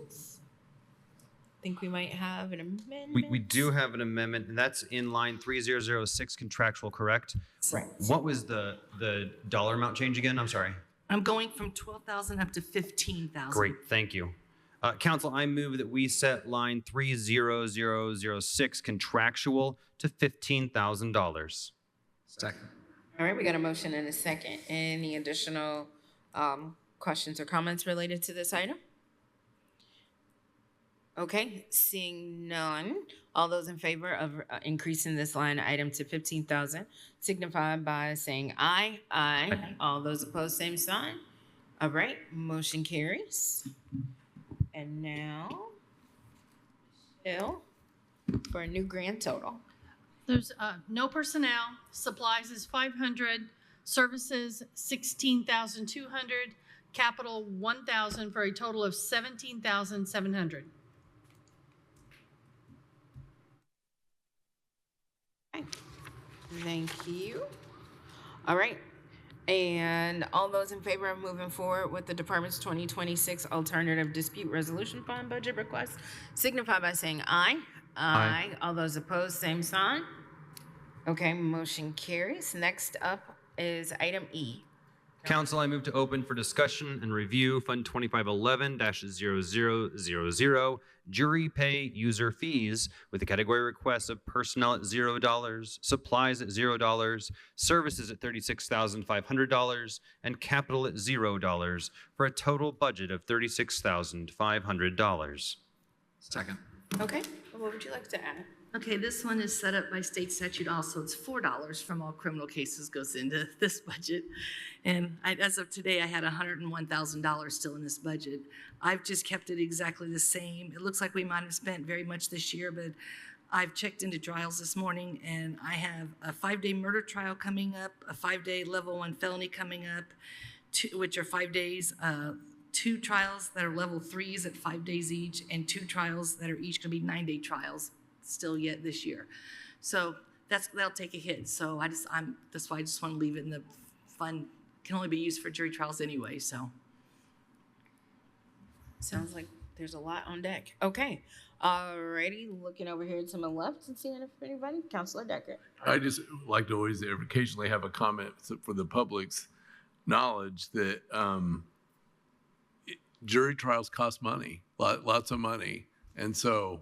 think we might have an amendment. We do have an amendment, and that's in line 3006 contractual, correct? Right. What was the dollar amount change again? I'm sorry. I'm going from 12,000 up to 15,000. Great, thank you. Council, I move that we set line 30006 contractual to $15,000. Second. All right, we got a motion and a second. Any additional questions or comments related to this item? Okay, seeing none. All those in favor of increasing this line item to 15,000 signify by saying aye. Aye. Aye. All those opposed, same sign. All right, motion carries. And now, Bill, for a new grand total. There's no personnel, supplies is 500, services 16,200, capital 1,000 for a total of 17,700. Thank you. All right. And all those in favor of moving forward with the department's 2026 Alternative Dispute Resolution Fund budget request signify by saying aye. Aye. All those opposed, same sign. Okay, motion carries. Next up is item E. Council, I move to open for discussion and review Fund 2511-0000, jury pay user fees, with the category requests of personnel at $0, supplies at $0, services at $36,500, and capital at $0, for a total budget of $36,500. Second. Okay, what would you like to add? Okay, this one is set up by state statute also. It's $4 from all criminal cases goes into this budget. And as of today, I had $101,000 still in this budget. I've just kept it exactly the same. It looks like we might have spent very much this year, but I've checked into trials this morning, and I have a 5-day murder trial coming up, a 5-day level 1 felony coming up, which are 5 days, 2 trials that are level 3s at 5 days each, and 2 trials that are each gonna be 9-day trials still yet this year. So that'll take a hit. So that's why I just want to leave it in the fund. Can only be used for jury trials anyway, so. Sounds like there's a lot on deck. Okay, alrighty, looking over here to my left and seeing if anybody, Councilor Decker. I just like to always occasionally have a comment for the public's knowledge that jury trials cost money, lots of money. And so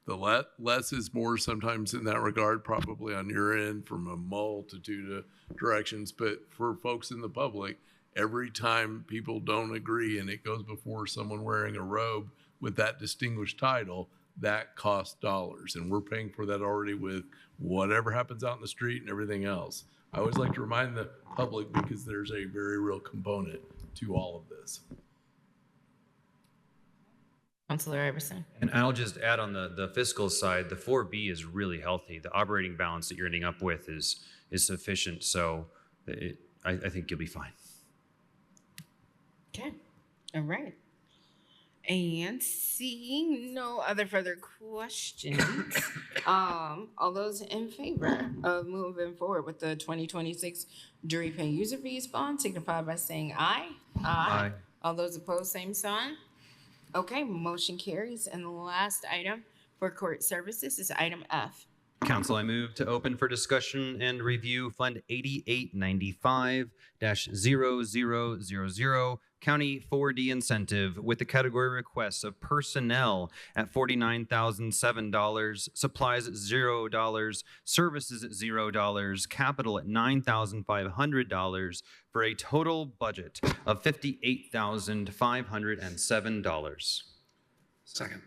the less is more sometimes in that regard, probably on your end from a multitude of directions. But for folks in the public, every time people don't agree and it goes before someone wearing a robe with that distinguished title, that costs dollars. And we're paying for that already with whatever happens out in the street and everything else. I always like to remind the public because there's a very real component to all of this. Councilor Iverson. And I'll just add on the fiscal side, the 4B is really healthy. The operating balance that you're ending up with is sufficient. So I think you'll be fine. Okay, all right. And seeing no other further questions, all those in favor of moving forward with the 2026 jury pay user fees bond signify by saying aye. Aye. All those opposed, same sign. Okay, motion carries. And the last item for court services is item F. Council, I move to open for discussion and review Fund 8895-0000, County 4D incentive, with the category requests of personnel at $49,007, supplies at $0, services at $0, capital at $9,500, for a total budget of $58,507. Second.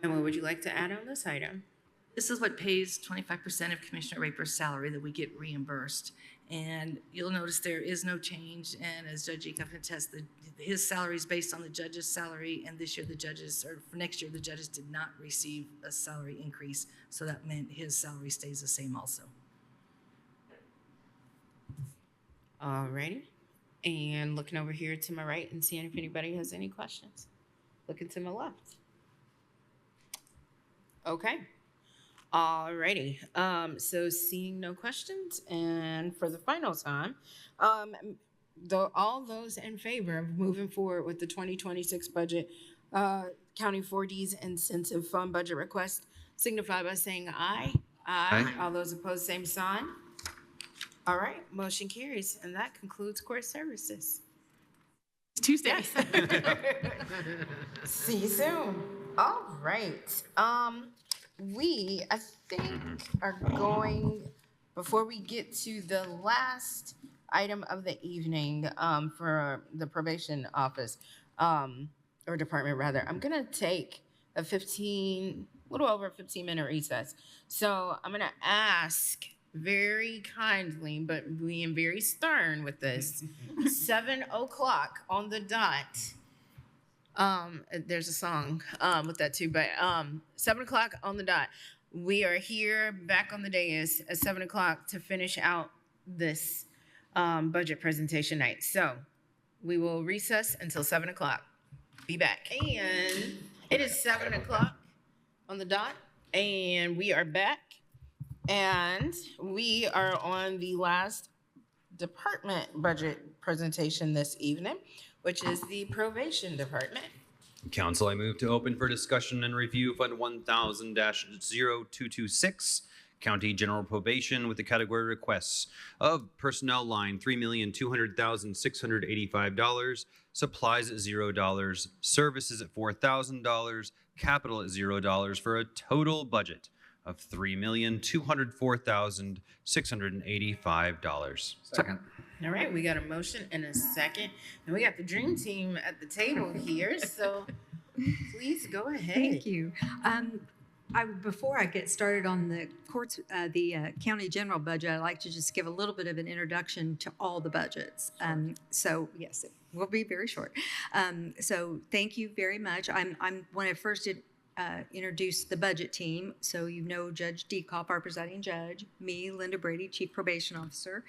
And what would you like to add on this item? This is what pays 25% of Commissioner Raper's salary that we get reimbursed. And you'll notice there is no change. And as Judge Ecott can attest, his salary is based on the judge's salary. And this year the judges, or for next year, the judges did not receive a salary increase. So that meant his salary stays the same also. Alrighty. And looking over here to my right and seeing if anybody has any questions. Looking to my left. Okay. Alrighty. So seeing no questions, and for the final time, all those in favor of moving forward with the 2026 budget, County 4D's incentive fund budget request, signify by saying aye. Aye. All those opposed, same sign. All right, motion carries, and that concludes court services. Tuesday. Yes. See you soon. All right. We, I think, are going, before we get to the last item of the evening for the probation office, or department rather, I'm going to take a little over 15-minute recess. So I'm going to ask very kindly, but being very stern with this, 7 o'clock on the dot. There's a song with that too, but 7 o'clock on the dot. We are here back on the dais at 7 o'clock to finish out this budget presentation night. So we will recess until 7 o'clock. Be back. And it is 7 o'clock on the dot, and we are back. And we are on the last department budget presentation this evening, which is the probation department. Council, I move to open for discussion and review Fund 1000-0226, County General Probation with the category requests of personnel line $3,200,685, supplies at $0, services at $4,000, capital at $0 for a total budget of $3,204,685. Second. All right, we got a motion and a second, and we got the dream team at the table here. So please go ahead. Thank you. Before I get started on the county general budget, I'd like to just give a little bit of an introduction to all the budgets. So yes, it will be very short. So thank you very much. I'm when I first introduce the budget team. So you know Judge Dekoff, our presiding judge, me, Linda Brady, Chief Probation Officer,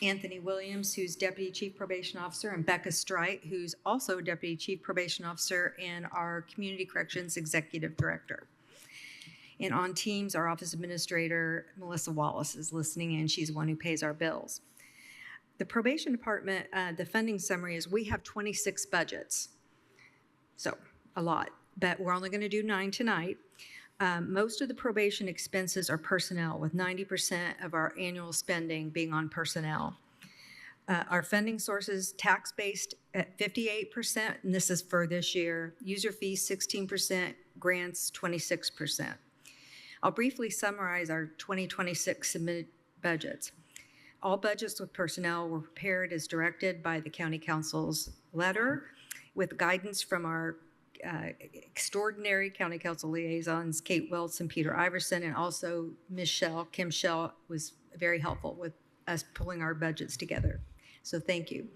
Anthony Williams, who's Deputy Chief Probation Officer, and Becca Strite, who's also Deputy Chief Probation Officer and our Community Corrections Executive Director. And on teams, our Office Administrator, Melissa Wallace, is listening in. She's the one who pays our bills. The Probation Department, the funding summary is we have 26 budgets. So a lot, but we're only going to do 9 tonight. Most of the probation expenses are personnel, with 90% of our annual spending being on personnel. Our funding sources, tax-based at 58%, and this is for this year. User fees, 16%, grants, 26%. I'll briefly summarize our 2026 submitted budgets. All budgets with personnel were prepared as directed by the County Council's letter with guidance from our extraordinary County Council liaisons, Kate Welts and Peter Iverson, and also Kim Schell was very helpful with us pulling our budgets together. So thank you.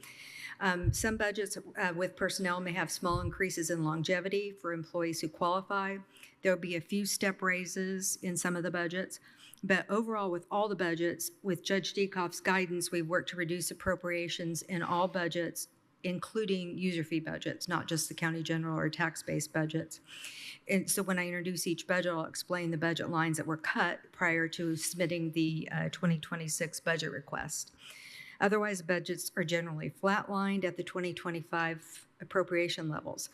Some budgets with personnel may have small increases in longevity for employees who qualify. There'll be a few step raises in some of the budgets, but overall with all the budgets, with Judge Dekoff's guidance, we've worked to reduce appropriations in all budgets, including user fee budgets, not just the county general or tax-based budgets. And so when I introduce each budget, I'll explain the budget lines that were cut prior to submitting the 2026 budget request. Otherwise, budgets are generally flatlined at the 2025 appropriation levels.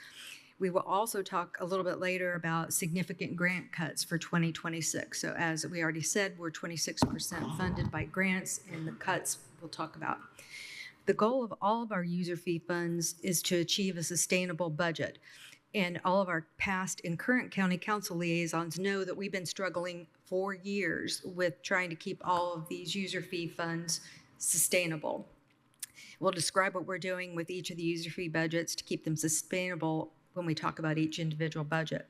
We will also talk a little bit later about significant grant cuts for 2026. So as we already said, we're 26% funded by grants, and the cuts we'll talk about. The goal of all of our user fee funds is to achieve a sustainable budget. And all of our past and current county council liaisons know that we've been struggling for years with trying to keep all of these user fee funds sustainable. We'll describe what we're doing with each of the user fee budgets to keep them sustainable when we talk about each individual budget.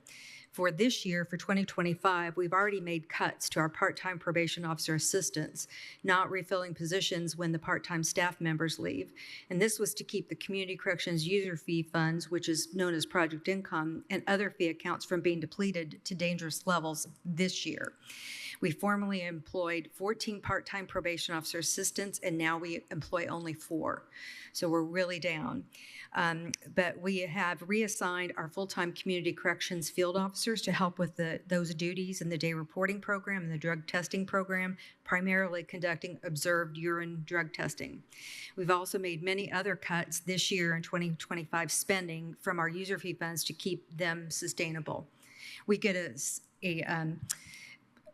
For this year, for 2025, we've already made cuts to our part-time probation officer assistants, not refilling positions when the part-time staff members leave. And this was to keep the community corrections user fee funds, which is known as project income, and other fee accounts from being depleted to dangerous levels this year. We formerly employed 14 part-time probation officer assistants, and now we employ only 4. So we're really down. But we have reassigned our full-time community corrections field officers to help with those duties in the day reporting program and the drug testing program, primarily conducting observed urine drug testing. We've also made many other cuts this year in 2025 spending from our user fee funds to keep them sustainable. We get a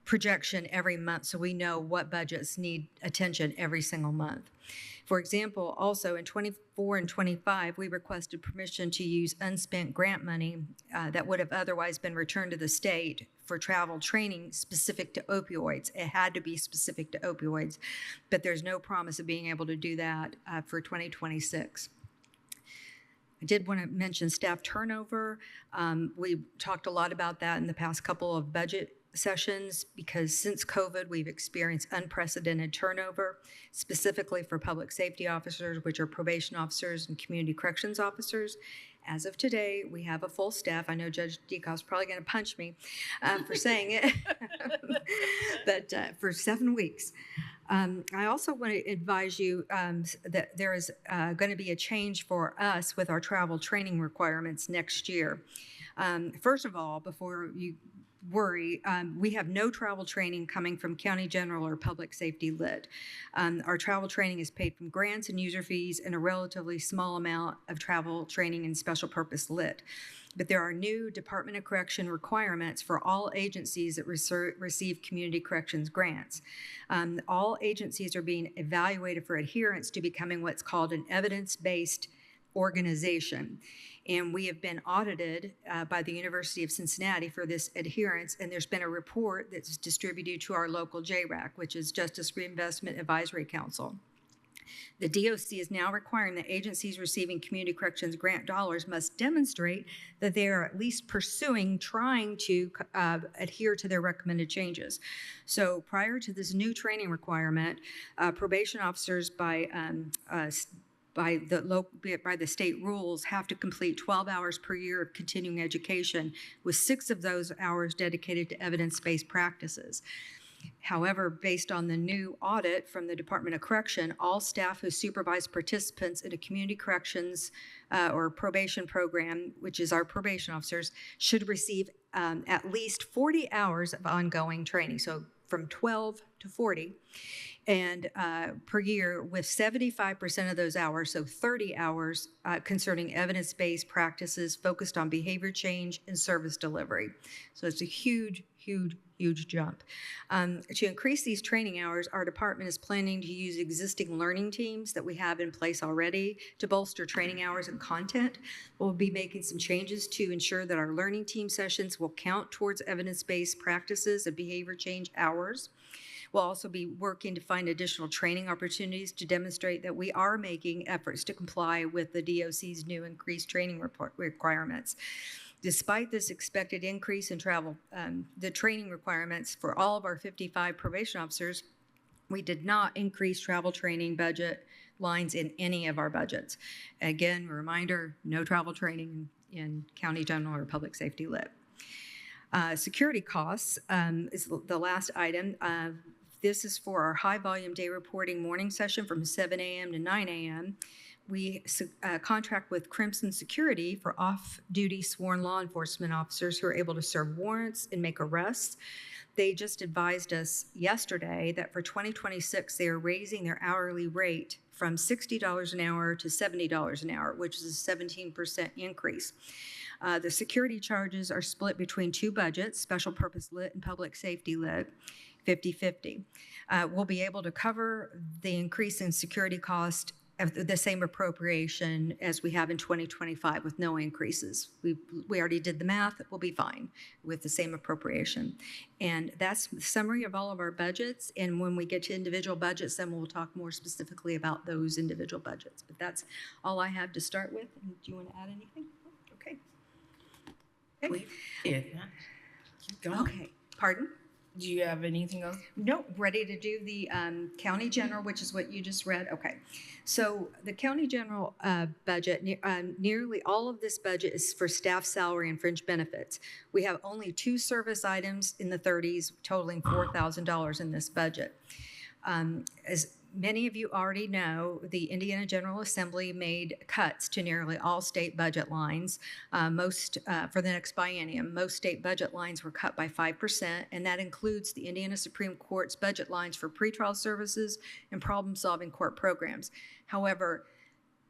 projection every month, so we know what budgets need attention every single month. For example, also in 24 and 25, we requested permission to use unspent grant money that would have otherwise been returned to the state for travel training specific to opioids. It had to be specific to opioids, but there's no promise of being able to do that for 2026. I did want to mention staff turnover. We talked a lot about that in the past couple of budget sessions because since COVID, we've experienced unprecedented turnover, specifically for public safety officers, which are probation officers and community corrections officers. As of today, we have a full staff. I know Judge Dekoff's probably going to punch me for saying it, but for 7 weeks. I also want to advise you that there is going to be a change for us with our travel training requirements next year. First of all, before you worry. We have no travel training coming from county general or public safety lit. Our travel training is paid from grants and user fees and a relatively small amount of travel training and special purpose lit. But there are new Department of Correction requirements for all agencies that receive community corrections grants. All agencies are being evaluated for adherence to becoming what's called an evidence-based organization. And we have been audited by the University of Cincinnati for this adherence, and there's been a report that's distributed to our local JRAC, which is Justice Reinvestment Advisory Council. The DOC is now requiring that agencies receiving community corrections grant dollars must demonstrate that they are at least trying to adhere to their recommended changes. So prior to this new training requirement, probation officers by the state rules have to complete 12 hours per year of continuing education, with 6 of those hours dedicated to evidence-based practices. However, based on the new audit from the Department of Correction, all staff who supervise participants in a community corrections or probation program, which is our probation officers, should receive at least 40 hours of ongoing training. So from 12 to 40 and per year, with 75% of those hours, so 30 hours concerning evidence-based practices focused on behavior change and service delivery. So it's a huge jump. To increase these training hours, our department is planning to use existing learning teams that we have in place already to bolster training hours and content. We'll be making some changes to ensure that our learning team sessions will count towards evidence-based practices and behavior change hours. We'll also be working to find additional training opportunities to demonstrate that we are making efforts to comply with the DOC's new increased training requirements. Despite this expected increase in travel, the training requirements for all of our 55 probation officers, we did not increase travel training budget lines in any of our budgets. Again, a reminder, no travel training in county general or public safety lit. Security costs is the last item. This is for our high volume day reporting morning session from 7 a.m. to 9 a.m. We contract with Crimson Security for off-duty sworn law enforcement officers who are able to serve warrants and make arrests. They just advised us yesterday that for 2026, they are raising their hourly rate from $60 an hour to $70 an hour, which is a 17% increase. The security charges are split between 2 budgets, special purpose lit and public safety lit, 50-50. We'll be able to cover the increase in security cost of the same appropriation as we have in 2025 with no increases. We already did the math, we'll be fine with the same appropriation. And that's the summary of all of our budgets. And when we get to individual budgets, then we'll talk more specifically about those individual budgets. But that's all I have to start with. Do you want to add anything? Okay. We did. Keep going. Okay. Pardon? Do you have anything else? Nope. Ready to do the county general, which is what you just read. Okay. So the county general budget, nearly all of this budget is for staff salary and fringe benefits. We have only 2 service items in the 30s, totaling $4,000 in this budget. As many of you already know, the Indiana General Assembly made cuts to nearly all state budget lines. For the next biennium, most state budget lines were cut by 5%, and that includes the Indiana Supreme Court's budget lines for pretrial services and problem-solving court programs. However,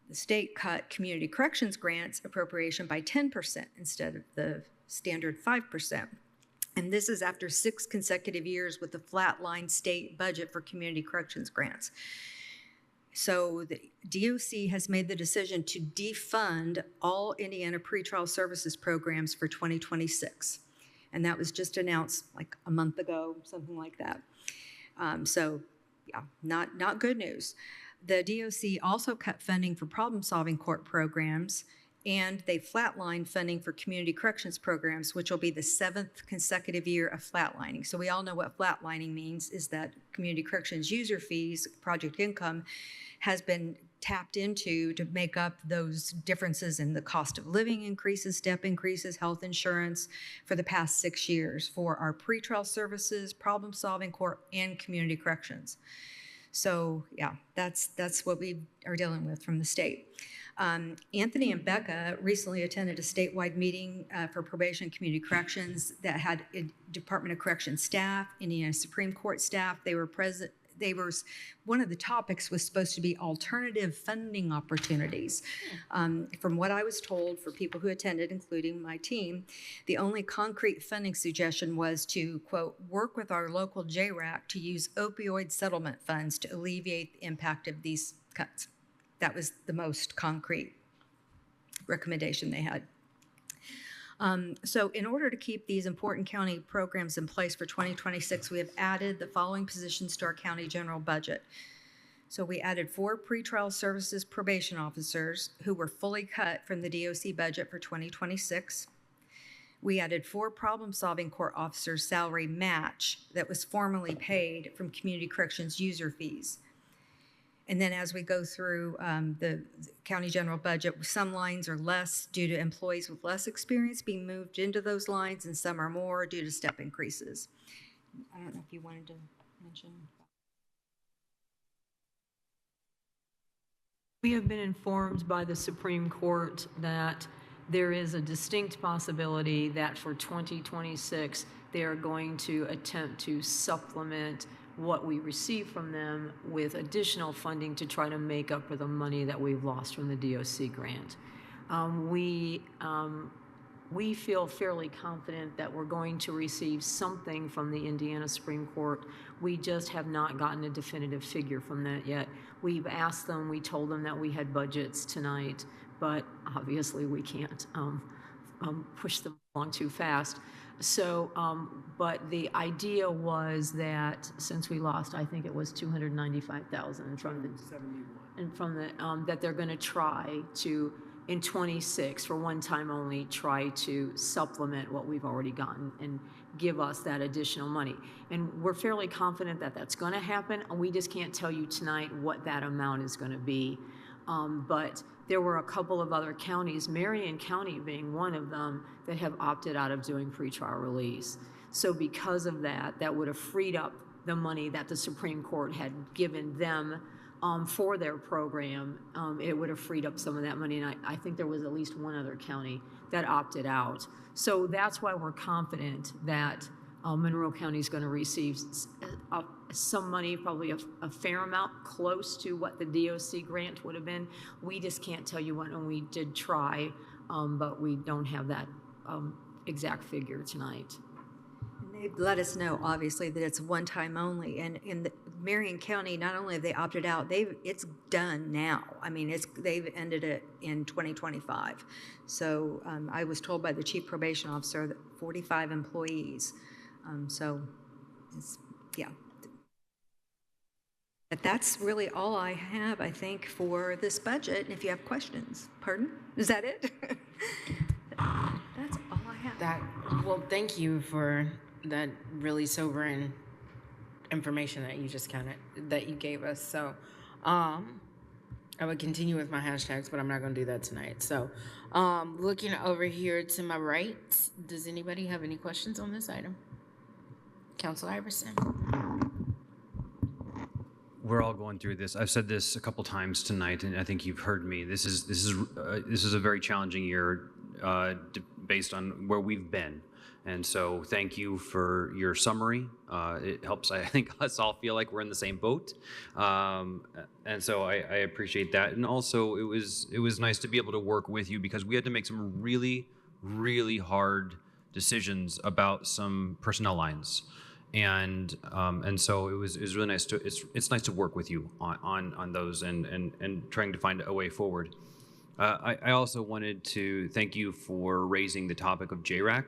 the state cut community corrections grants appropriation by 10% instead of the standard 5%. And this is after 6 consecutive years with the flatline state budget for community corrections grants. So the DOC has made the decision to defund all Indiana pretrial services programs for 2026. And that was just announced like a month ago, something like that. So yeah, not good news. The DOC also cut funding for problem-solving court programs, and they flatlined funding for community corrections programs, which will be the 7th consecutive year of flatlining. So we all know what flatlining means, is that community corrections user fees, project income, has been tapped into to make up those differences in the cost of living increases, step increases, health insurance for the past 6 years for our pretrial services, problem-solving court, and community corrections. So yeah, that's what we are dealing with from the state. Anthony and Becca recently attended a statewide meeting for probation and community corrections that had Department of Corrections staff, Indiana Supreme Court staff. They were present. One of the topics was supposed to be alternative funding opportunities. From what I was told, for people who attended, including my team, the only concrete funding suggestion was to, quote, work with our local JRAC to use opioid settlement funds to alleviate the impact of these cuts. That was the most concrete recommendation they had. So in order to keep these important county programs in place for 2026, we have added the following positions to our county general budget. So we added 4 pretrial services probation officers who were fully cut from the DOC budget for 2026. We added 4 problem-solving court officers salary match that was formerly paid from community corrections user fees. And then as we go through the county general budget, some lines are less due to employees with less experience being moved into those lines, and some are more due to step increases. I don't know if you wanted to mention. We have been informed by the Supreme Court that there is a distinct possibility that for 2026, they are going to attempt to supplement what we receive from them with additional funding to try to make up for the money that we've lost from the DOC grant. We feel fairly confident that we're going to receive something from the Indiana Supreme Court. We just have not gotten a definitive figure from that yet. We've asked them, we told them that we had budgets tonight, but obviously we can't push them along too fast. So, but the idea was that since we lost, I think it was $295,000 from the 71, and from the that they're going to try to in 26 for one time only try to supplement what we've already gotten and give us that additional money. And we're fairly confident that that's going to happen. We just can't tell you tonight what that amount is going to be. But there were a couple of other counties, Marion County being one of them, that have opted out of doing pretrial release. So because of that, that would have freed up the money that the Supreme Court had given them for their program. It would have freed up some of that money. And I think there was at least one other county that opted out. So that's why we're confident that Monroe County is going to receive some money, probably a fair amount, close to what the DOC grant would have been. We just can't tell you what, and we did try, but we don't have that exact figure tonight. And they let us know, obviously, that it's one time only. And in the Marion County, not only have they opted out, it's done now. I mean, they've ended it in 2025. So I was told by the chief probation officer that 45 employees. So it's, yeah. But that's really all I have, I think, for this budget. And if you have questions, pardon? Is that it? That's all I have. Well, thank you for that really sobering information that you just that you gave us. So I would continue with my hashtags, but I'm not going to do that tonight. So looking over here to my right, does anybody have any questions on this item? Council Iverson. We're all going through this. I've said this a couple times tonight, and I think you've heard me. This is a very challenging year based on where we've been, and so thank you for your summary. It helps, I think, us all feel like we're in the same boat, and so I appreciate that. And also, it was nice to be able to work with you because we had to make some really, really hard decisions about some personnel lines. And so it was really nice to it's nice to work with you on those and trying to find a way forward. I also wanted to thank you for raising the topic of JRAC.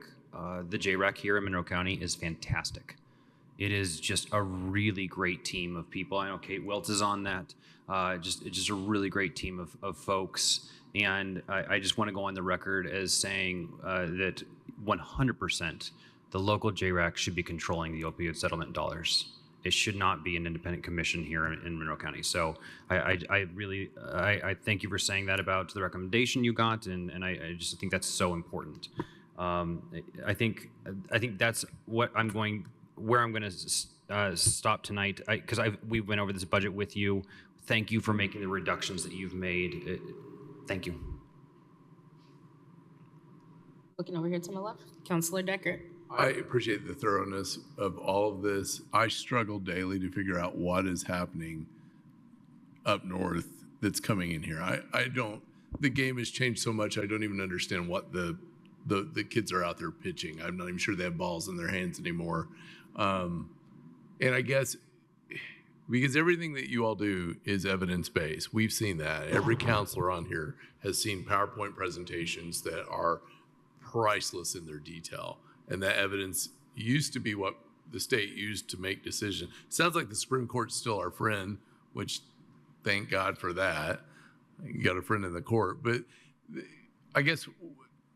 The JRAC here in Monroe County is fantastic. It is just a really great team of people. I know Kate Welts is on that. It's just a really great team of folks. And I just want to go on the record as saying that 100%. The local JRAC should be controlling the opioid settlement dollars. It should not be an independent commission here in Monroe County. So I really thank you for saying that about the recommendation you got, and I just think that's so important. I think that's what I'm going to stop tonight because we went over this budget with you. Thank you for making the reductions that you've made. Thank you. Looking over here to my left, Counselor Deckard. I appreciate the thoroughness of all of this. I struggle daily to figure out what is happening up north that's coming in here. I don't, the game has changed so much, I don't even understand what the kids are out there pitching. I'm not even sure they have balls in their hands anymore. And I guess because everything that you all do is evidence-based. We've seen that. Every counselor on here has seen PowerPoint presentations that are priceless in their detail. And that evidence used to be what the state used to make decisions. Sounds like the Supreme Court's still our friend, which thank God for that. You got a friend in the court. But I guess,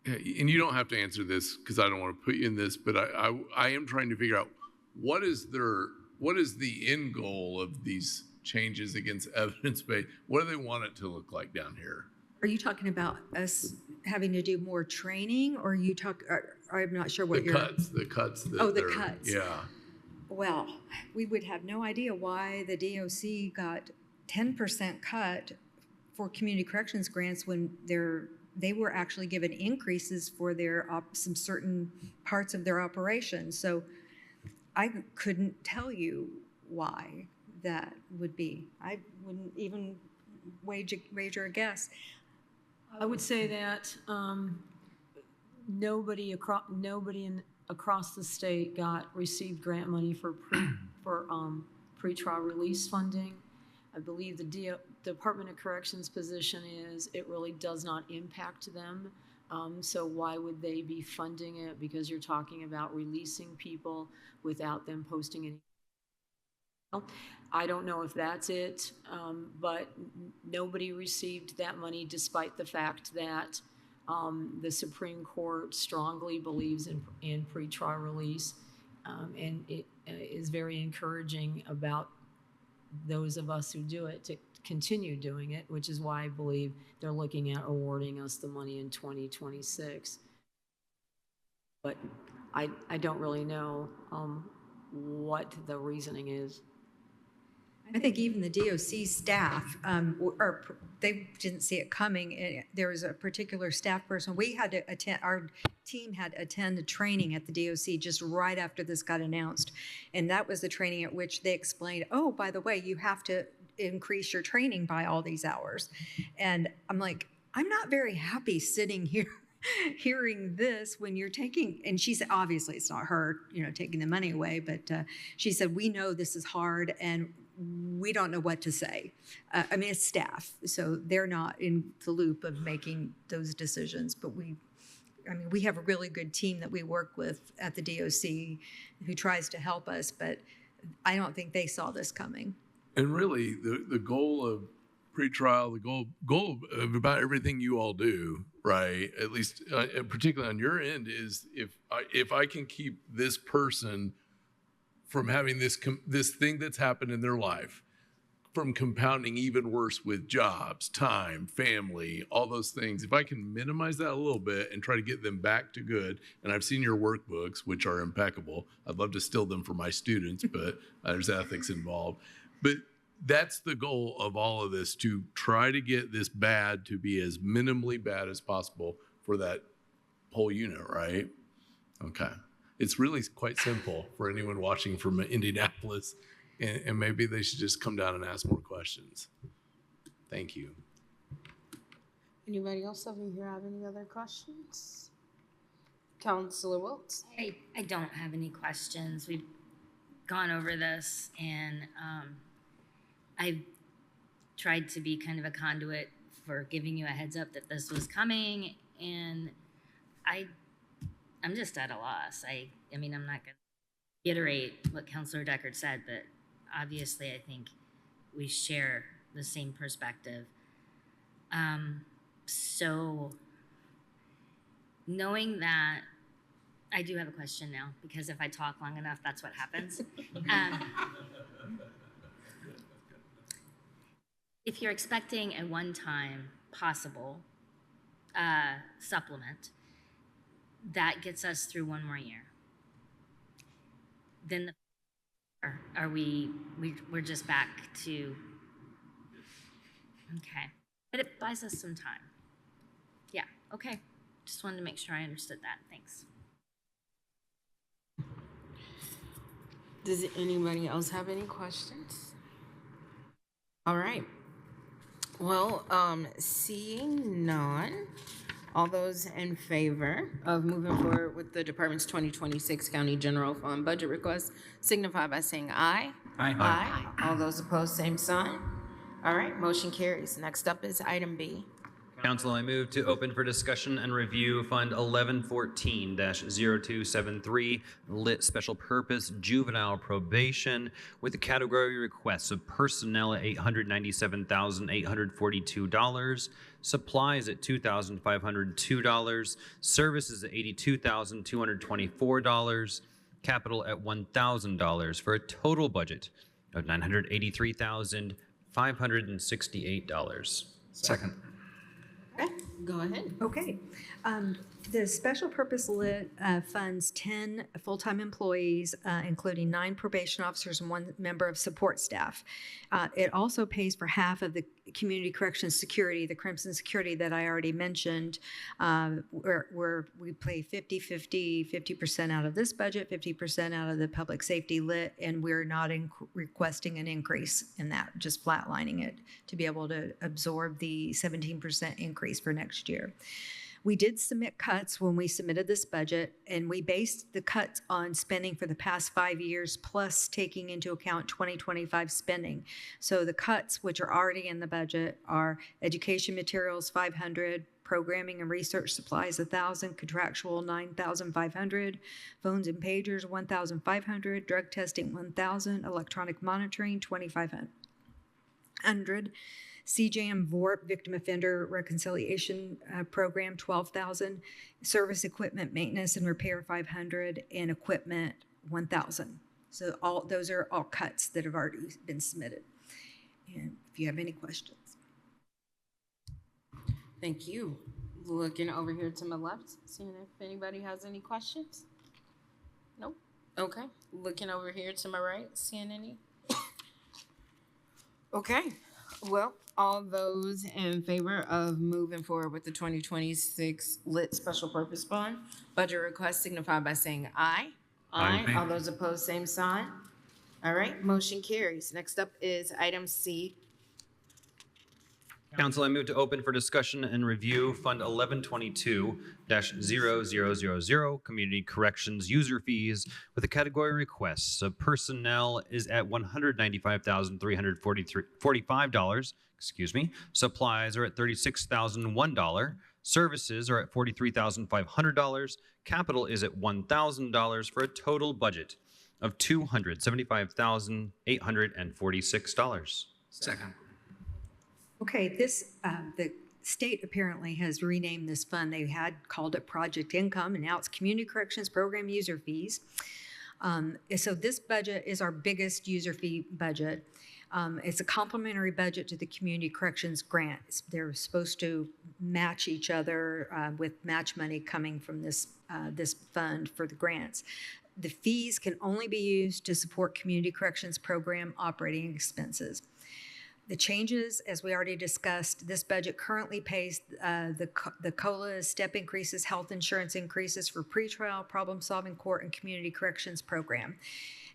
and you don't have to answer this because I don't want to put you in this, but I am trying to figure out what is the end goal of these changes against evidence-based? What do they want it to look like down here? Are you talking about us having to do more training, or I'm not sure what The cuts. The cuts. Yeah. Well, we would have no idea why the DOC got 10% cut for community corrections grants when they were actually given increases for some certain parts of their operation. So I couldn't tell you why that would be. I wouldn't even wager a guess. I would say that nobody across the state received grant money for pretrial release funding. I believe the Department of Corrections position is it really does not impact them. So why would they be funding it? Because you're talking about releasing people without them posting any. I don't know if that's it, but nobody received that money despite the fact that the Supreme Court strongly believes in pretrial release, and it is very encouraging about those of us who do it to continue doing it, which is why I believe they're looking at awarding us the money in 2026. But I don't really know what the reasoning is. I think even the DOC staff, they didn't see it coming. There was a particular staff person. We had to attend, our team had to attend a training at the DOC just right after this got announced. And that was the training at which they explained, oh, by the way, you have to increase your training by all these hours. And I'm like, I'm not very happy sitting here hearing this when you're taking, and she said, obviously it's not her, taking the money away, but she said, we know this is hard and we don't know what to say. It's staff, so they're not in the loop of making those decisions, but we have a really good team that we work with at the DOC who tries to help us, but I don't think they saw this coming. And really, the goal of pretrial, the goal of about everything you all do, right? At least, particularly on your end, is if I can keep this person from having this thing that's happened in their life, from compounding even worse with jobs, time, family, all those things. If I can minimize that a little bit and try to get them back to good, and I've seen your workbooks, which are impeccable. I'd love to steal them for my students, but there's ethics involved. But that's the goal of all of this, to try to get this bad to be as minimally bad as possible for that whole unit, right? Okay. It's really quite simple for anyone watching from Indianapolis, and maybe they should just come down and ask more questions. Thank you. Anybody else over here have any other questions? Counselor Wiltz? I don't have any questions. We've gone over this, and I've tried to be kind of a conduit for giving you a heads up that this was coming, and I'm just at a loss. I'm not going to reiterate what Counselor Deckard said, but obviously I think we share the same perspective. So knowing that, I do have a question now, because if I talk long enough, that's what happens. If you're expecting a one-time possible supplement, that gets us through one more year. Then we're just back to, okay. But it buys us some time. Okay, just wanted to make sure I understood that. Thanks. Does anybody else have any questions? All right. Well, seeing none, all those in favor of moving forward with the department's 2026 County General Fund budget request signify by saying aye. Aye. Aye. All those opposed, same sign. All right, motion carries. Next up is item B. Council, I move to open for discussion and review Fund 1114-0273, Lit Special Purpose Juvenile Probation, with the category requests of personnel at $897,842, supplies at $2,502, services at $82,224, capital at $1,000, for a total budget of $983,568. Second. Okay, go ahead. Okay. The Special Purpose Lit funds 10 full-time employees, including 9 probation officers and 1 member of support staff. It also pays for half of the community corrections security, the Crimson Security that I already mentioned, where we pay 50% out of this budget, 50% out of the public safety lit, and we're not requesting an increase in that, just flatlining it to be able to absorb the 17% increase for next year. We did submit cuts when we submitted this budget, and we based the cuts on spending for the past 5 years, plus taking into account 2025 spending. So the cuts, which are already in the budget, are education materials, $500, programming and research supplies, $1,000, contractual, $9,500, phones and pagers, $1,500, drug testing, $1,000, electronic monitoring, $2,500. CJM VORP, Victim Offender Reconciliation Program, $12,000. Service equipment maintenance and repair, $500, and equipment, $1,000. So all those are all cuts that have already been submitted. And if you have any questions. Thank you. Looking over here to my left, seeing if anybody has any questions. Nope. Okay. Looking over here to my right, seeing any. Okay. Well, all those in favor of moving forward with the 2026 Lit Special Purpose Fund budget request signify by saying aye. Aye. All those opposed, same sign. All right, motion carries. Next up is item C. Council, I move to open for discussion and review Fund 1122-0000, Community Corrections User Fees, with the category requests of personnel is at $195,345, supplies are at $36,001, services are at $43,500, capital is at $1,000, for a total budget of $275,846. Second. Okay, the state apparently has renamed this fund. They had called it Project Income, and now it's Community Corrections Program User Fees. So this budget is our biggest user fee budget. It's a complementary budget to the Community Corrections grants. They're supposed to match each other with match money coming from this fund for the grants. The fees can only be used to support Community Corrections Program operating expenses. The changes, as we already discussed, this budget currently pays the COLA step increases, health insurance increases for pretrial, problem-solving court, and community corrections program.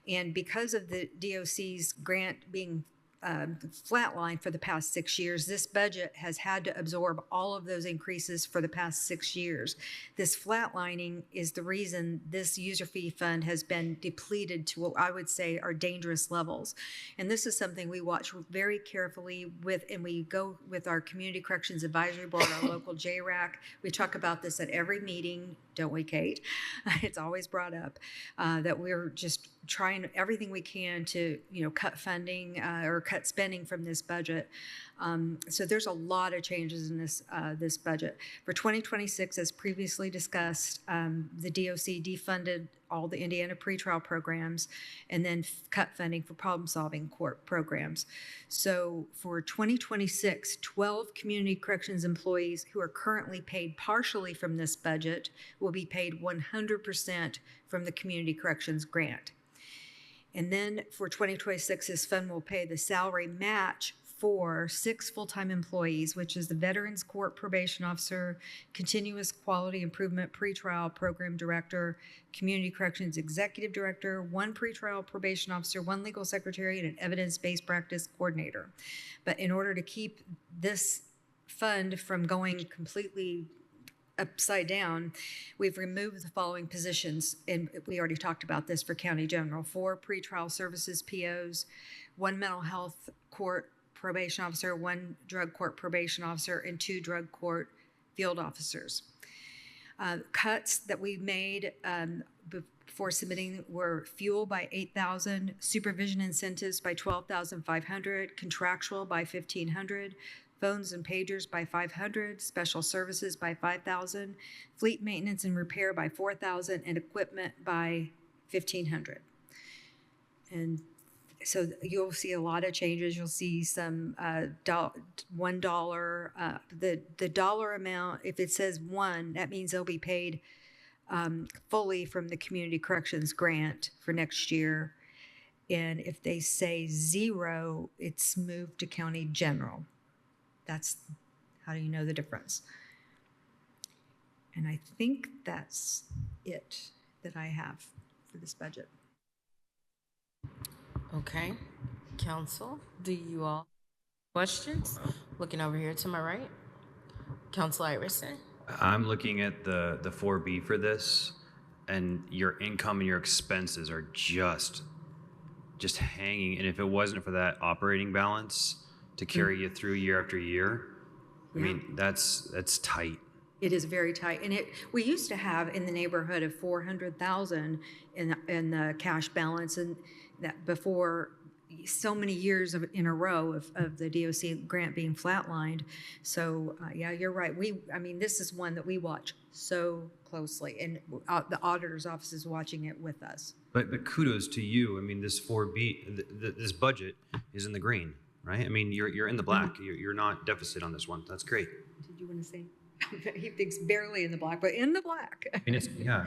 And because of the DOC's grant being flatlined for the past 6 years, this budget has had to absorb all of those increases for the past 6 years. This flatlining is the reason this user fee fund has been depleted to what I would say are dangerous levels. And this is something we watch very carefully with, and we go with our Community Corrections Advisory Board, our local JRAC. We talk about this at every meeting, don't we, Kate? It's always brought up that we're just trying everything we can to, cut funding or cut spending from this budget. So there's a lot of changes in this budget. For 2026, as previously discussed, the DOC defunded all the Indiana pretrial programs and then cut funding for problem-solving court programs. So for 2026, 12 community corrections employees who are currently paid partially from this budget will be paid 100% from the community corrections grant. And then for 2026, this fund will pay the salary match for 6 full-time employees, which is the Veterans Court Probation Officer, Continuous Quality Improvement Pretrial Program Director, Community Corrections Executive Director, 1 pretrial probation officer, 1 legal secretary, and an evidence-based practice coordinator. But in order to keep this fund from going completely upside down, we've removed the following positions, and we already talked about this for County General: 4 pretrial services POs, 1 mental health court probation officer, 1 drug court probation officer, and 2 drug court field officers. Cuts that we made before submitting were fuel by $8,000, supervision incentives by $12,500, contractual by $1,500, phones and pagers by $500, special services by $5,000, fleet maintenance and repair by $4,000, and equipment by $1,500. And so you'll see a lot of changes. You'll see some $1. The dollar amount, if it says 1, that means they'll be paid fully from the Community Corrections Grant for next year. And if they say 0, it's moved to County General. That's how do you know the difference? And I think that's it that I have for this budget. Okay, council, do you all questions? Looking over here to my right, Council Iverson. I'm looking at the 4B for this, and your income and your expenses are just hanging. And if it wasn't for that operating balance to carry you through year after year, I mean, that's tight. It is very tight, and we used to have in the neighborhood of 400,000 in the cash balance, and that before so many years in a row of the DOC grant being flatlined. So yeah, you're right. I mean, this is one that we watch so closely, and the auditor's office is watching it with us. But kudos to you. I mean, this 4B, this budget is in the green, right? I mean, you're in the black. You're not deficit on this one. That's great. Did you want to say? He thinks barely in the black, but in the black. I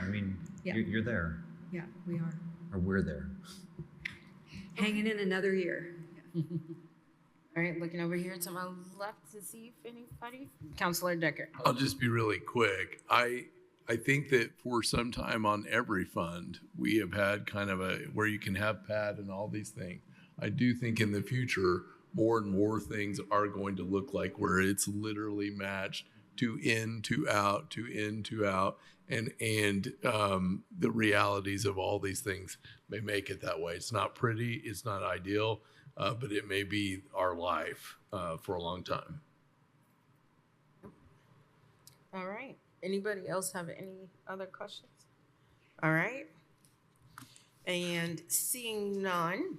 mean, you're there. Yeah, we are. Or we're there. Hanging in another year. All right, looking over here to my left to see if anybody. Councilor Decker. I'll just be really quick. I think that for some time on every fund, we have had kind of where you can have pad and all these things. I do think in the future, more and more things are going to look like where it's literally matched to in, to out, to in, to out. And the realities of all these things may make it that way. It's not pretty, it's not ideal, but it may be our life for a long time. All right. Anybody else have any other questions? All right. And seeing none,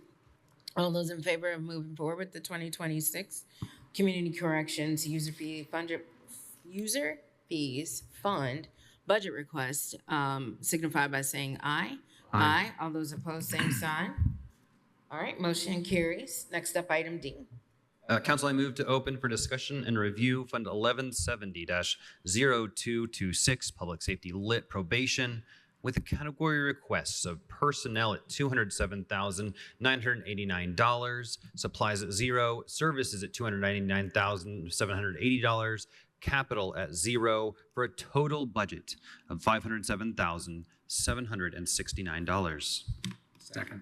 all those in favor of moving forward with the 2026 Community Corrections User Fees Fund budget request, signify by saying aye. Aye. All those opposed, same sign. All right, motion carries. Next up, item D. Council, I move to open for discussion and review Fund 1170-0226, Public Safety Lit Probation, with category requests of personnel at $207,989, supplies at 0, services at $299,780, capital at 0, for a total budget of $507,769. Second.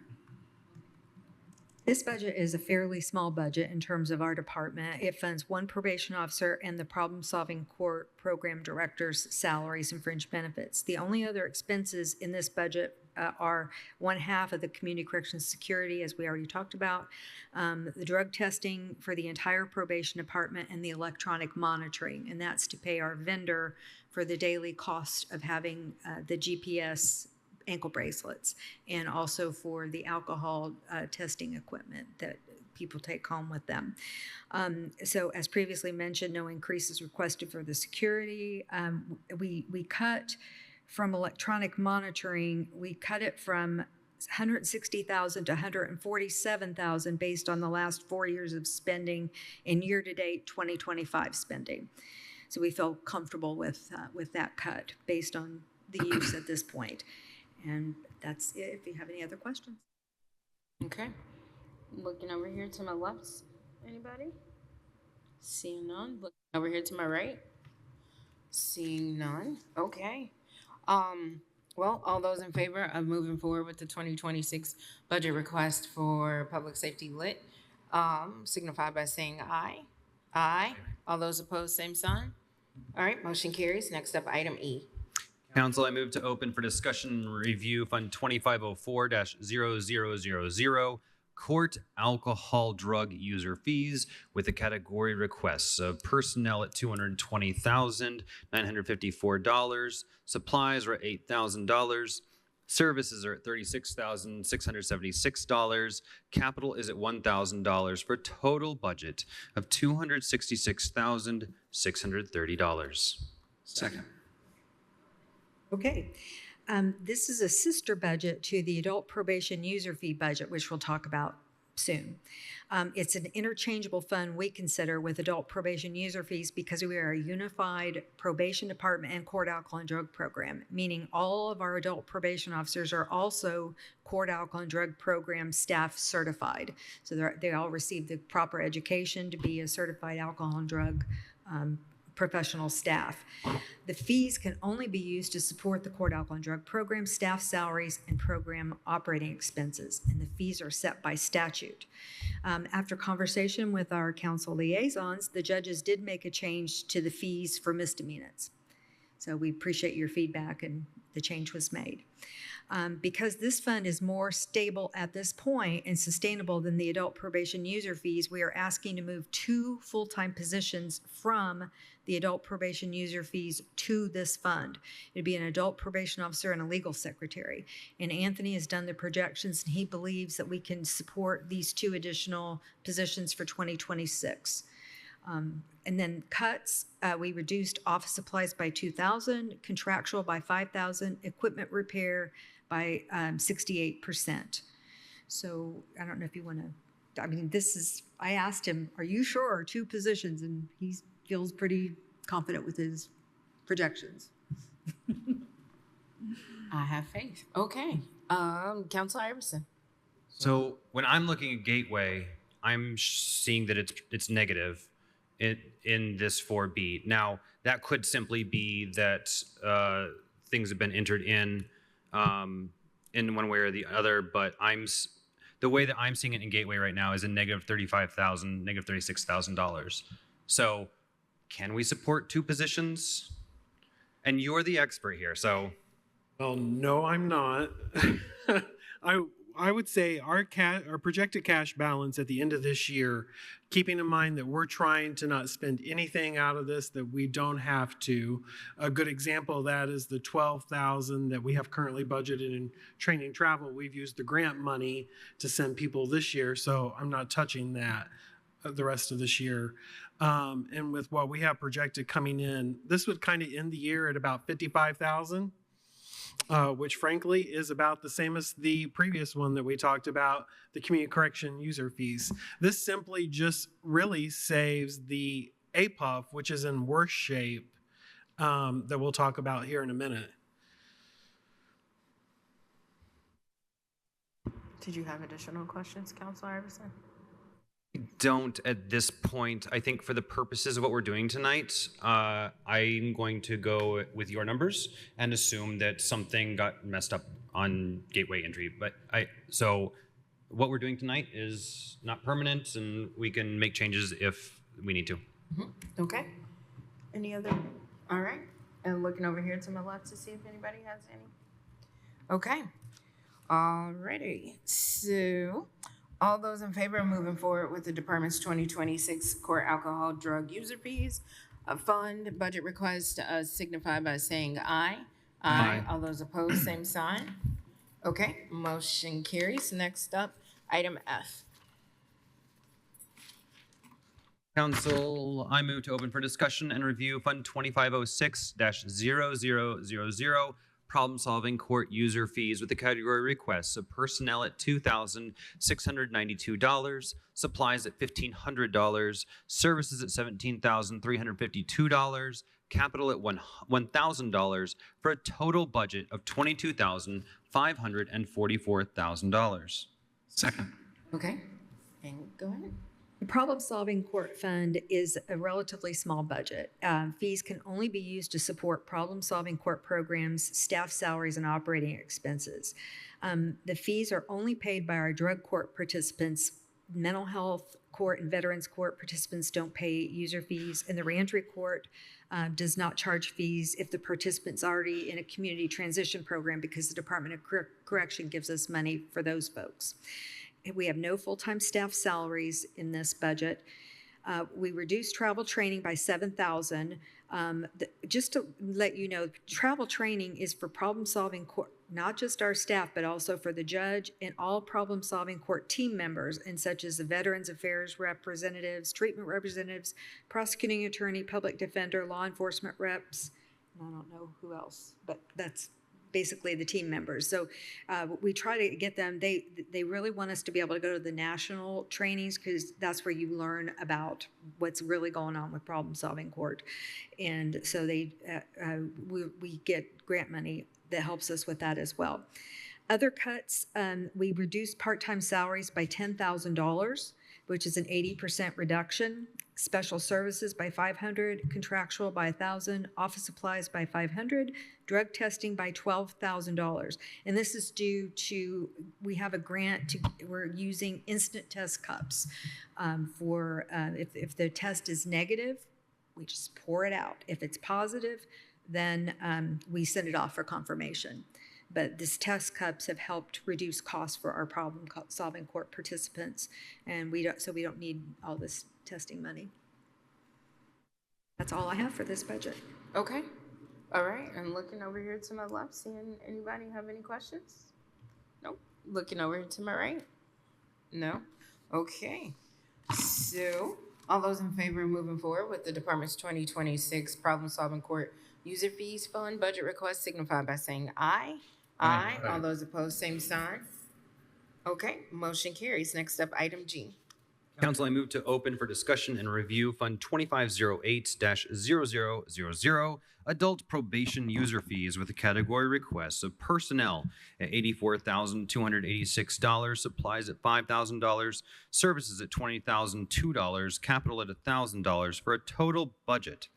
This budget is a fairly small budget in terms of our department. It funds 1 probation officer and the problem-solving court program director's salaries and fringe benefits. The only other expenses in this budget are 1/2 of the community corrections security, as we already talked about, the drug testing for the entire probation department, and the electronic monitoring. And that's to pay our vendor for the daily cost of having the GPS ankle bracelets, and also for the alcohol testing equipment that people take home with them. So as previously mentioned, no increases requested for the security. We cut from electronic monitoring, we cut it from $160,000 to $147,000 based on the last 4 years of spending in year-to-date 2025 spending. So we feel comfortable with that cut based on the use at this point. And that's it, if you have any other questions. Okay. Looking over here to my left, Anybody? Seeing none. Look over here to my right. Seeing none. Okay. Well, all those in favor of moving forward with the 2026 budget request for public safety lit, signify by saying aye. Aye. All those opposed, same sign. All right, motion carries. Next up, item E. Council, I move to open for discussion and review Fund 2504-0000, court alcohol drug user fees with the category requests of personnel at $220,954, supplies are at $8,000, services are at $36,676, capital is at $1,000 for a total budget of $266,630. Second. Okay. This is a sister budget to the adult probation user fee budget, which we'll talk about soon. It's an interchangeable fund we consider with adult probation user fees because we are a unified probation department and court alcohol and drug program, meaning all of our adult probation officers are also court alcohol and drug program staff certified. So they all receive the proper education to be a certified alcohol and drug professional staff. The fees can only be used to support the court alcohol and drug program, staff salaries, and program operating expenses, and the fees are set by statute. After conversation with our council liaisons, the judges did make a change to the fees for misdemeanors. So we appreciate your feedback, and the change was made. Because this fund is more stable at this point and sustainable than the adult probation user fees, we are asking to move 2 full-time positions from the adult probation user fees to this fund. It'd be an adult probation officer and a legal secretary. And Anthony has done the projections, and he believes that we can support these 2 additional positions for 2026. And then cuts, we reduced office supplies by $2,000, contractual by $5,000, equipment repair by 68%. So I don't know if you want to, I mean, I asked him, are you sure, or 2 positions? And he feels pretty confident with his projections. I have faith. Okay. Councilor Iverson. So when I'm looking at Gateway, I'm seeing that it's negative in this 4B. Now, that could simply be that things have been entered in one way or the other, but the way that I'm seeing it in Gateway right now is a negative $35,000, negative $36,000. So can we support 2 positions? And you're the expert here, so. Well, no, I'm not. I would say our projected cash balance at the end of this year, keeping in mind that we're trying to not spend anything out of this that we don't have to. A good example of that is the $12,000 that we have currently budgeted in training travel. We've used the grant money to send people this year, so I'm not touching that the rest of this year. And with what we have projected coming in, this would kind of end the year at about $55,000. Which frankly is about the same as the previous one that we talked about, the community correction user fees. This simply just really saves the APUF, which is in worse shape, that we'll talk about here in a minute. Did you have additional questions, Councilor Iverson? Don't at this point. I think for the purposes of what we're doing tonight, I'm going to go with your numbers and assume that something got messed up on Gateway entry. So what we're doing tonight is not permanent, and we can make changes if we need to. Okay. Any other? All right. And looking over here to my left to see if anybody has any. Okay. Alrighty. So all those in favor of moving forward with the department's 2026 court alcohol drug user fees fund budget request signify by saying aye. Aye. All those opposed, same sign. Okay, motion carries. Next up, item F. Council, I move to open for discussion and review Fund 2506-0000, problem-solving court user fees with the category requests of personnel at $2,692, supplies at $1,500, services at $17,352, capital at $1,000 for a total budget of $22,544,000. Second. Okay, and go ahead. The problem-solving court fund is a relatively small budget. Fees can only be used to support problem-solving court programs, staff salaries, and operating expenses. The fees are only paid by our drug court participants. Mental health court and veterans court participants don't pay user fees, and the reentry court does not charge fees if the participant's already in a community transition program, because the Department of Correction gives us money for those folks. We have no full-time staff salaries in this budget. We reduced travel training by $7,000. Just to let you know, travel training is for problem-solving court, not just our staff, but also for the judge and all problem-solving court team members, and such as the Veterans Affairs representatives, treatment representatives, prosecuting attorney, public defender, law enforcement reps. I don't know who else, but that's basically the team members. So we try to get them, they really want us to be able to go to the national trainings, because that's where you learn about what's really going on with problem solving court. And so we get grant money that helps us with that as well. Other cuts, we reduced part-time salaries by $10,000, which is an 80% reduction. Special services by $500, contractual by $1,000, office supplies by $500, drug testing by $12,000. And this is due to, we have a grant we're using instant test cups for, if the test is negative, we just pour it out. If it's positive, then we send it off for confirmation. But these test cups have helped reduce costs for our problem-solving court participants, and we don't need all this testing money. That's all I have for this budget. Okay. All right. I'm looking over here to my left, seeing anybody have any questions? Nope. Looking over here to my right? No? Okay. So, all those in favor of moving forward with the department's 2026 problem-solving court user fees fund budget request signify by saying aye. Aye. All those opposed, same sign. Okay, motion carries. Next up, item G. Council, I move to open for discussion and review Fund 2508-0000, Adult Probation User Fees, with the category requests of personnel at $84,286, supplies at $5,000, services at $20,002, capital at $1,000, for a total budget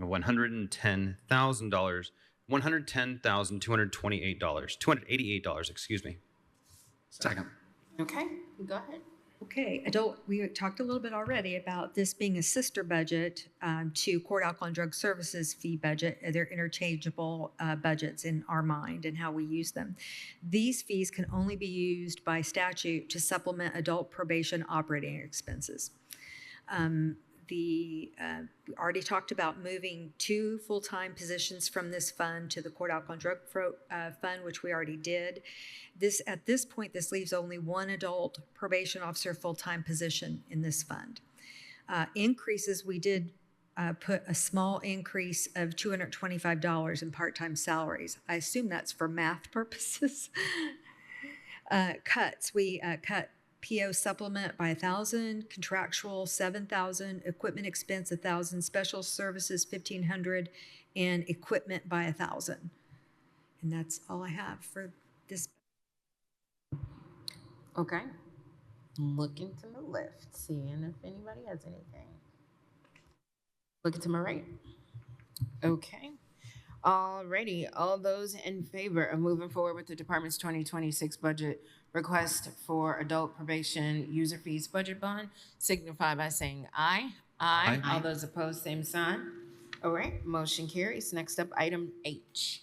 of $288, excuse me. Second. Okay, go ahead. Okay, we talked a little bit already about this being a sister budget to Court Alcohol and Drug Services fee budget. They're interchangeable budgets in our mind and how we use them. These fees can only be used by statute to supplement adult probation operating expenses. We already talked about moving 2 full-time positions from this fund to the Court Alcohol and Drug Fund, which we already did. At this point, this leaves only 1 adult probation officer full-time position in this fund. Increases, we did put a small increase of $225 in part-time salaries. I assume that's for math purposes. Cuts, we cut PO supplement by $1,000, contractual $7,000, equipment expense $1,000, special services $1,500, and equipment by $1,000. And that's all I have for this. Okay. Looking to my left, seeing if anybody has anything. Looking to my right. Okay. Alrighty, all those in favor of moving forward with the department's 2026 budget request for adult probation user fees budget bond signify by saying aye. Aye. All those opposed, same sign. All right, motion carries. Next up, item H.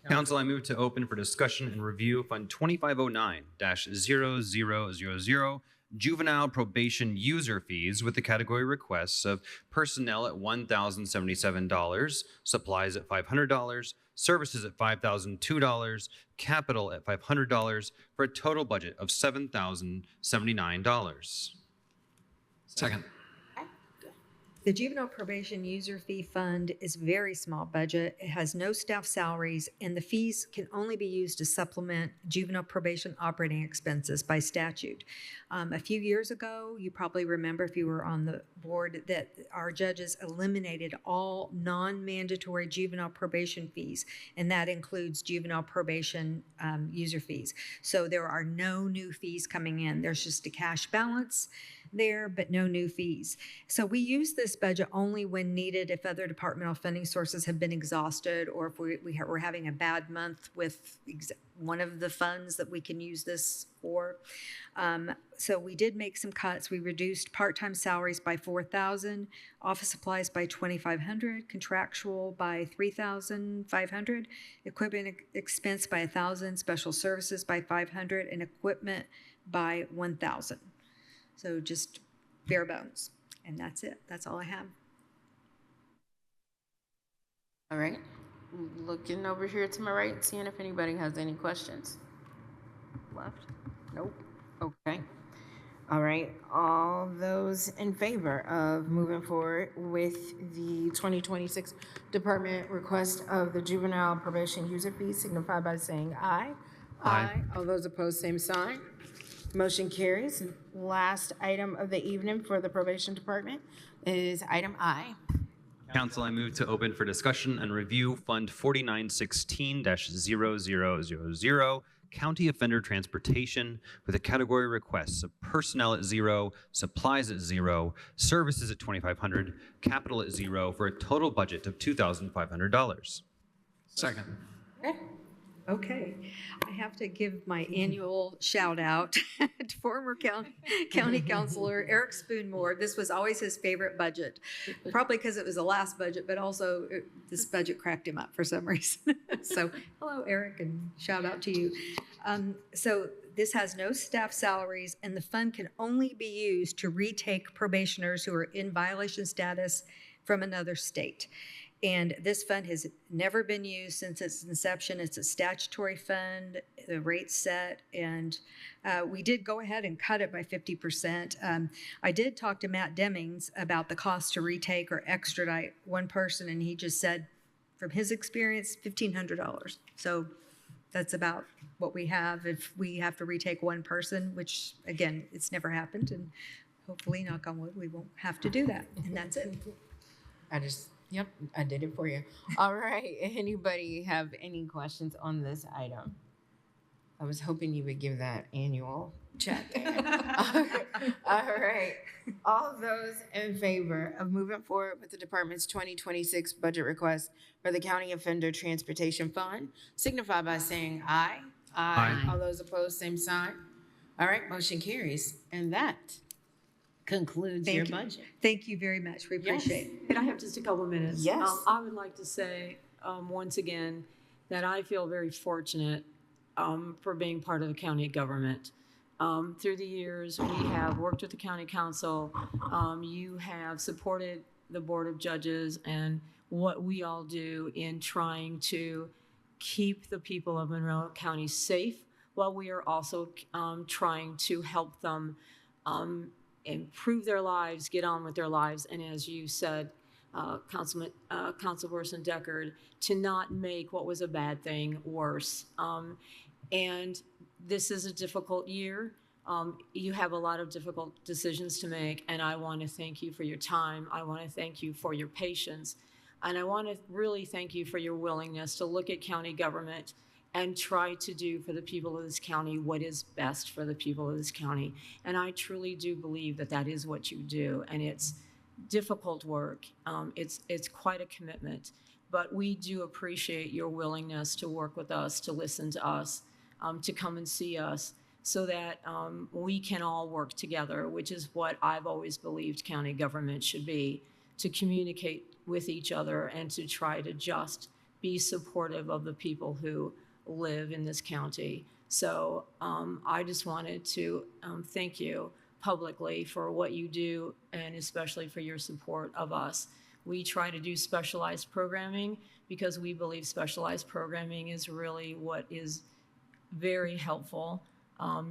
Council, I move to open for discussion and review Fund 2509-0000, Juvenile Probation User Fees, with the category requests of personnel at $1,077, supplies at $500, services at $5,002, capital at $500, for a total budget of $7,079. Second. The Juvenile Probation User Fee Fund is a very small budget. It has no staff salaries, and the fees can only be used to supplement juvenile probation operating expenses by statute. A few years ago, you probably remember if you were on the board, that our judges eliminated all non-mandatory juvenile probation fees, and that includes juvenile probation user fees. So there are no new fees coming in. There's just a cash balance there, but no new fees. So we use this budget only when needed if other departmental funding sources have been exhausted, or if we're having a bad month with one of the funds that we can use this for. So we did make some cuts. We reduced part-time salaries by $4,000, office supplies by $2,500, contractual by $3,500, equipment expense by $1,000, special services by $500, and equipment by $1,000. So just bare bones. And that's it. That's all I have. All right. Looking over here to my right, seeing if anybody has any questions. Left? Nope. Okay. All right. All those in favor of moving forward with the 2026 department request of the juvenile probation user fee signify by saying aye. Aye. All those opposed, same sign. Motion carries. Last item of the evening for the probation department is item I. Council, I move to open for discussion and review Fund 4916-0000, County Offender Transportation, with a category requests of personnel at 0, supplies at 0, services at $2,500, capital at 0, for a total budget of $2,500. Second. Okay, I have to give my annual shout out to former county councilor Eric Spoonmore. This was always his favorite budget, probably because it was the last budget, but also this budget cracked him up for some reason. So hello, Eric, and shout out to you. So this has no staff salaries, and the fund can only be used to retake probationers who are in violation status from another state. And this fund has never been used since its inception. It's a statutory fund, the rate's set, and we did go ahead and cut it by 50%. I did talk to Matt Demings about the cost to retake or extradite one person, and he just said, from his experience, $1,500. So that's about what we have if we have to retake one person, which, again, it's never happened, and hopefully, knock on wood, we won't have to do that, and that's it. Yep, I did it for you. All right. Anybody have any questions on this item? I was hoping you would give that annual check. All right. All those in favor of moving forward with the department's 2026 budget request for the County Offender Transportation Fund signify by saying aye. Aye. All those opposed, same sign. All right, motion carries. And that concludes your budget. Thank you very much. We appreciate it. Can I have just a couple of minutes? Yes. I would like to say once again that I feel very fortunate for being part of the county government. Through the years, we have worked with the county council. You have supported the board of judges and what we all do in trying to keep the people of Monroe County safe, while we are also trying to help them improve their lives, get on with their lives, and as you said, Councilperson Deckard, to not make what was a bad thing worse. And this is a difficult year. You have a lot of difficult decisions to make, and I want to thank you for your time. I want to thank you for your patience, and I want to really thank you for your willingness to look at county government and try to do for the people of this county what is best for the people of this county. And I truly do believe that that is what you do, and it's difficult work. It's quite a commitment, but we do appreciate your willingness to work with us, to listen to us, to come and see us, so that we can all work together, which is what I've always believed county government should be, to communicate with each other and to try to just be supportive of the people who live in this county. So I just wanted to thank you publicly for what you do, and especially for your support of us. We try to do specialized programming because we believe specialized programming is really what is very helpful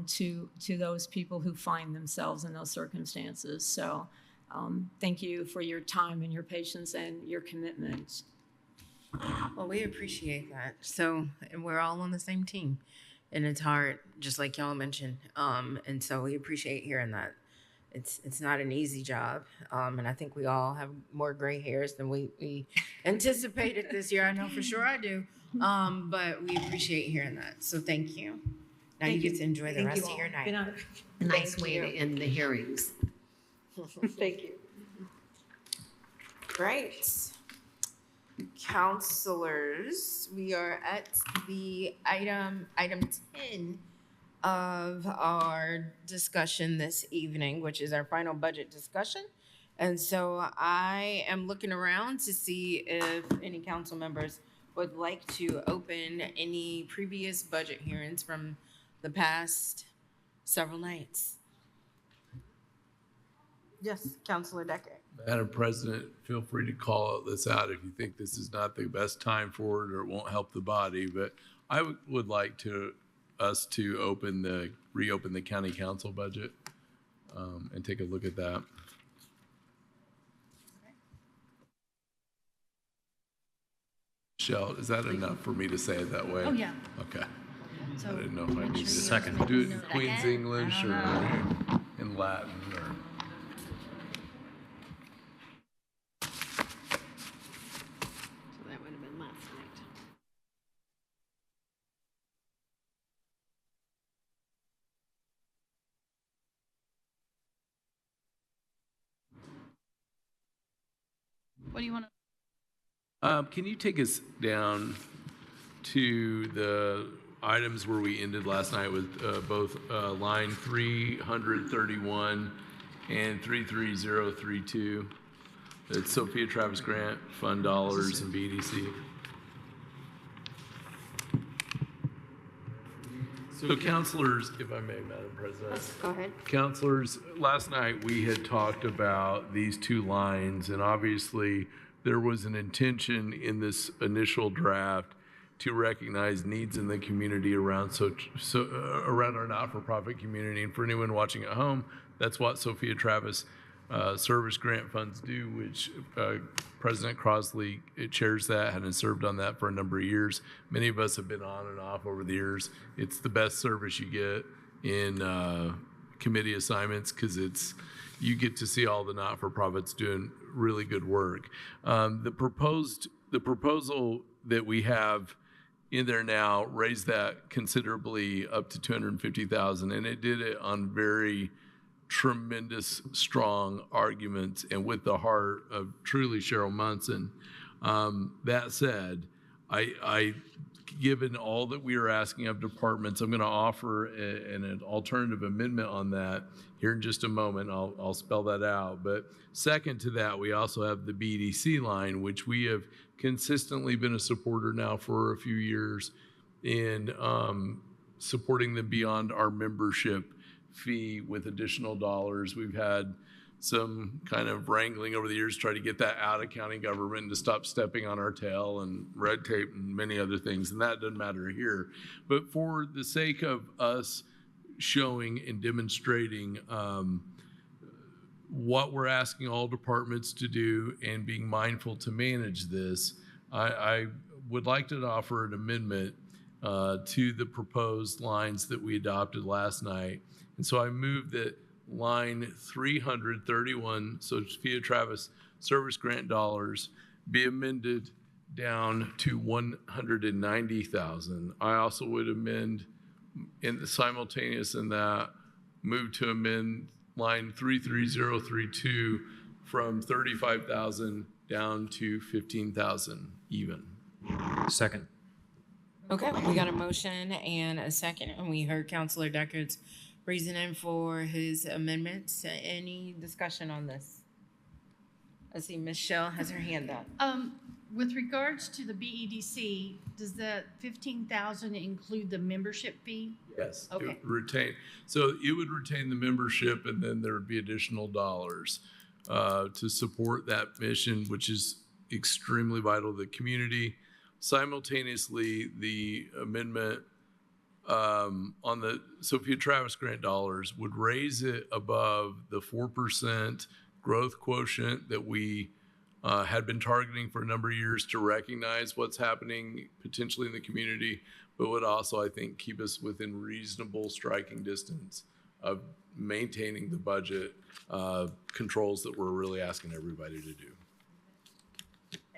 to those people who find themselves in those circumstances. So thank you for your time and your patience and your commitment. Well, we appreciate that. So, and we're all on the same team, and it's hard, just like y'all mentioned. And so we appreciate hearing that. It's not an easy job, and I think we all have more gray hairs than we anticipated this year. I know for sure I do. But we appreciate hearing that. So thank you. Now you get to enjoy the rest of your night. A nice way to end the hearings. Thank you. Right. Counselors, we are at the item 10 of our discussion this evening, which is our final budget discussion. And so I am looking around to see if any council members would like to open any previous budget hearings from the past several nights. Yes, Councilor Decker. Madam President, feel free to call this out if you think this is not the best time for it or it won't help the body. But I would like us to reopen the county council budget and take a look at that. Michelle, is that enough for me to say it that way? Oh, yeah. Okay. So I didn't know if I needed to Second. do it in Queen's English or in Latin or. So that would have been last night. What do you want to? Can you take us down to the items where we ended last night with both line 331 and 33032? It's Sophia Travis Grant, Fund Dollars, and BDC. So councilors, if I may, Madam President. Go ahead. Councilors, last night we had talked about these two lines, and obviously there was an intention in this initial draft to recognize needs in the community around around our not-for-profit community. And for anyone watching at home, that's what Sophia Travis service grant funds do, which President Crosley chairs that and has served on that for a number of years. Many of us have been on and off over the years. It's the best service you get in committee assignments because you get to see all the not-for-profits doing really good work. The proposal that we have in there now raised that considerably up to $250,000, and it did it on very tremendous, strong arguments and with the heart of truly Cheryl Munson. That said, I given all that we are asking of departments, I'm going to offer an alternative amendment on that here in just a moment. I'll spell that out. But second to that, we also have the BDC line, which we have consistently been a supporter now for a few years in supporting them beyond our membership fee with additional dollars. We've had some kind of wrangling over the years to try to get that out of county government to stop stepping on our tail and red tape and many other things, and that doesn't matter here. But for the sake of us showing and demonstrating what we're asking all departments to do and being mindful to manage this, I would like to offer an amendment to the proposed lines that we adopted last night. And so I move that line 331, so Sophia Travis service grant dollars, be amended down to 190,000. I also would amend in the simultaneous in that move to amend line 33032 from 35,000 down to 15,000 even. Second. Okay, we got a motion and a second, and we heard Councilor Decker's reasoning for his amendments. Any discussion on this? I see Michelle has her hand up. With regards to the BEDC, does that 15,000 include the membership fee? Yes. Okay. It would retain. So it would retain the membership, and then there would be additional dollars to support that mission, which is extremely vital to the community. Simultaneously, the amendment on the Sophia Travis grant dollars would raise it above the 4% growth quotient that we had been targeting for a number of years to recognize what's happening potentially in the community, but would also, I think, keep us within reasonable striking distance of maintaining the budget controls that we're really asking everybody to do.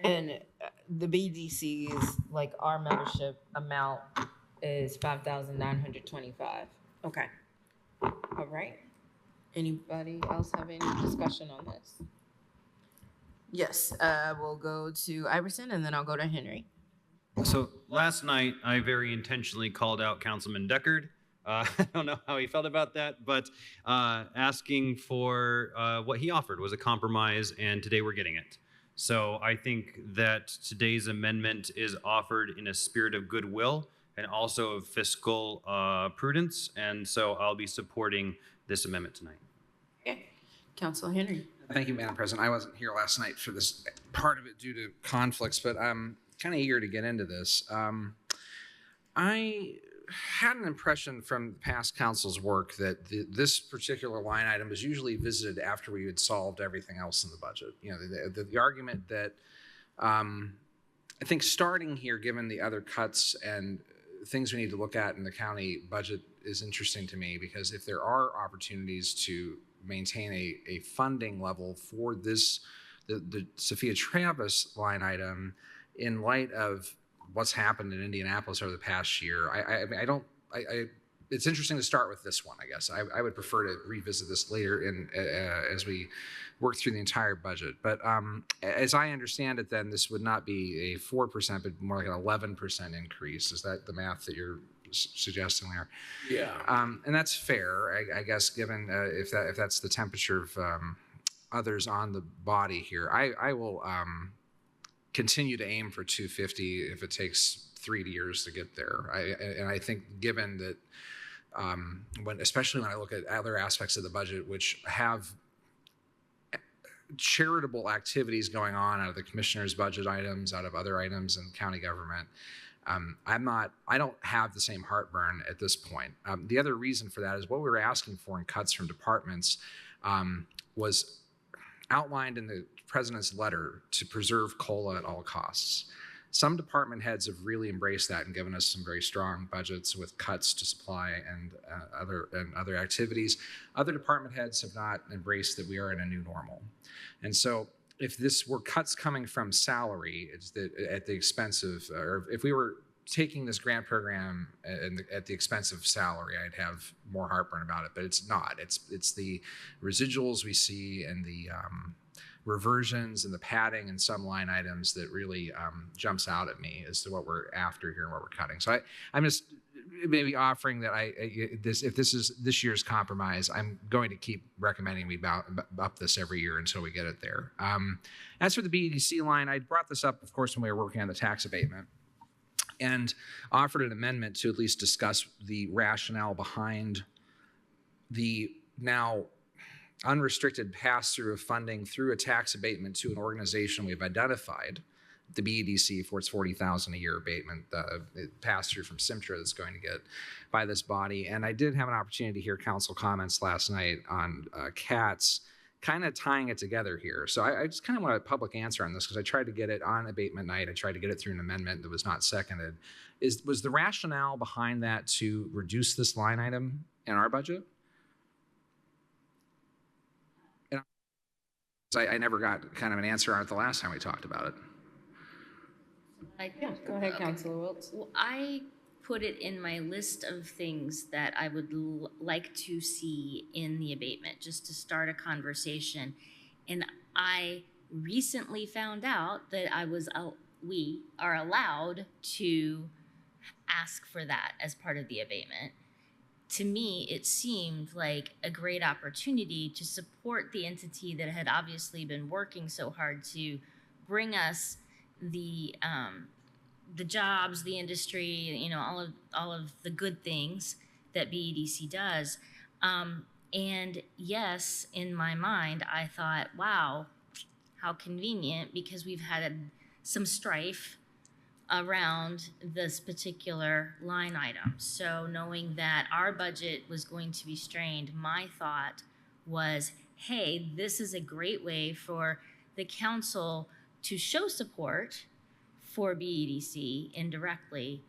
And the BDC is like our membership amount is $5,925. Okay. All right. Anybody else have any discussion on this? Yes, we'll go to Iverson and then I'll go to Henry. So last night, I very intentionally called out Councilman Deckard. I don't know how he felt about that, but asking for what he offered was a compromise, and today we're getting it. So I think that today's amendment is offered in a spirit of goodwill and also of fiscal prudence, and so I'll be supporting this amendment tonight. Okay, Council Henry. Thank you, Madam President. I wasn't here last night for this part of it due to conflicts, but I'm kind of eager to get into this. I had an impression from past council's work that this particular line item was usually visited after we had solved everything else in the budget. You know, the argument that I think starting here, given the other cuts and things we need to look at in the county budget, is interesting to me, because if there are opportunities to maintain a funding level for this, the Sophia Travis line item, in light of what's happened in Indianapolis over the past year, it's interesting to start with this one, I guess. I would prefer to revisit this later as we work through the entire budget. But as I understand it, then this would not be a 4%, but more like an 11% increase. Is that the math that you're suggesting there? Yeah. And that's fair, I guess, given if that's the temperature of others on the body here. I will continue to aim for 250 if it takes 3 years to get there. And I think, given that, especially when I look at other aspects of the budget which have charitable activities going on out of the commissioner's budget items, out of other items in county government, I don't have the same heartburn at this point. The other reason for that is what we were asking for in cuts from departments was outlined in the president's letter to preserve COLA at all costs. Some department heads have really embraced that and given us some very strong budgets with cuts to supply and other activities. Other department heads have not embraced that we are in a new normal. And so if this were cuts coming from salary, it's at the expense of, or if we were taking this grant program at the expense of salary, I'd have more heartburn about it, but it's not. It's the residuals we see and the reversions and the padding in some line items that really jumps out at me as to what we're after here and what we're cutting. So I'm just maybe offering that if this is this year's compromise, I'm going to keep recommending we up this every year until we get it there. As for the BEDC line, I brought this up, of course, when we were working on the tax abatement, and offered an amendment to at least discuss the rationale behind the now unrestricted pass-through of funding through a tax abatement to an organization we've identified, the BEDC, for its $40,000 a year abatement pass-through from Simtra that's going to get by this body. And I did have an opportunity to hear council comments last night on CATS, kind of tying it together here. So I just kind of want a public answer on this, because I tried to get it on abatement night. I tried to get it through an amendment that was not seconded. Was the rationale behind that to reduce this line item in our budget? I never got kind of an answer on it the last time we talked about it. Go ahead, Councilor Wiltz. Well, I put it in my list of things that I would like to see in the abatement, just to start a conversation. And I recently found out that we are allowed to ask for that as part of the abatement. To me, it seemed like a great opportunity to support the entity that had obviously been working so hard to bring us the jobs, the industry, you know, all of the good things that BEDC does. And yes, in my mind, I thought, wow, how convenient, because we've had some strife around this particular line item. So knowing that our budget was going to be strained, my thought was, hey, this is a great way for the council to show support for BEDC indirectly.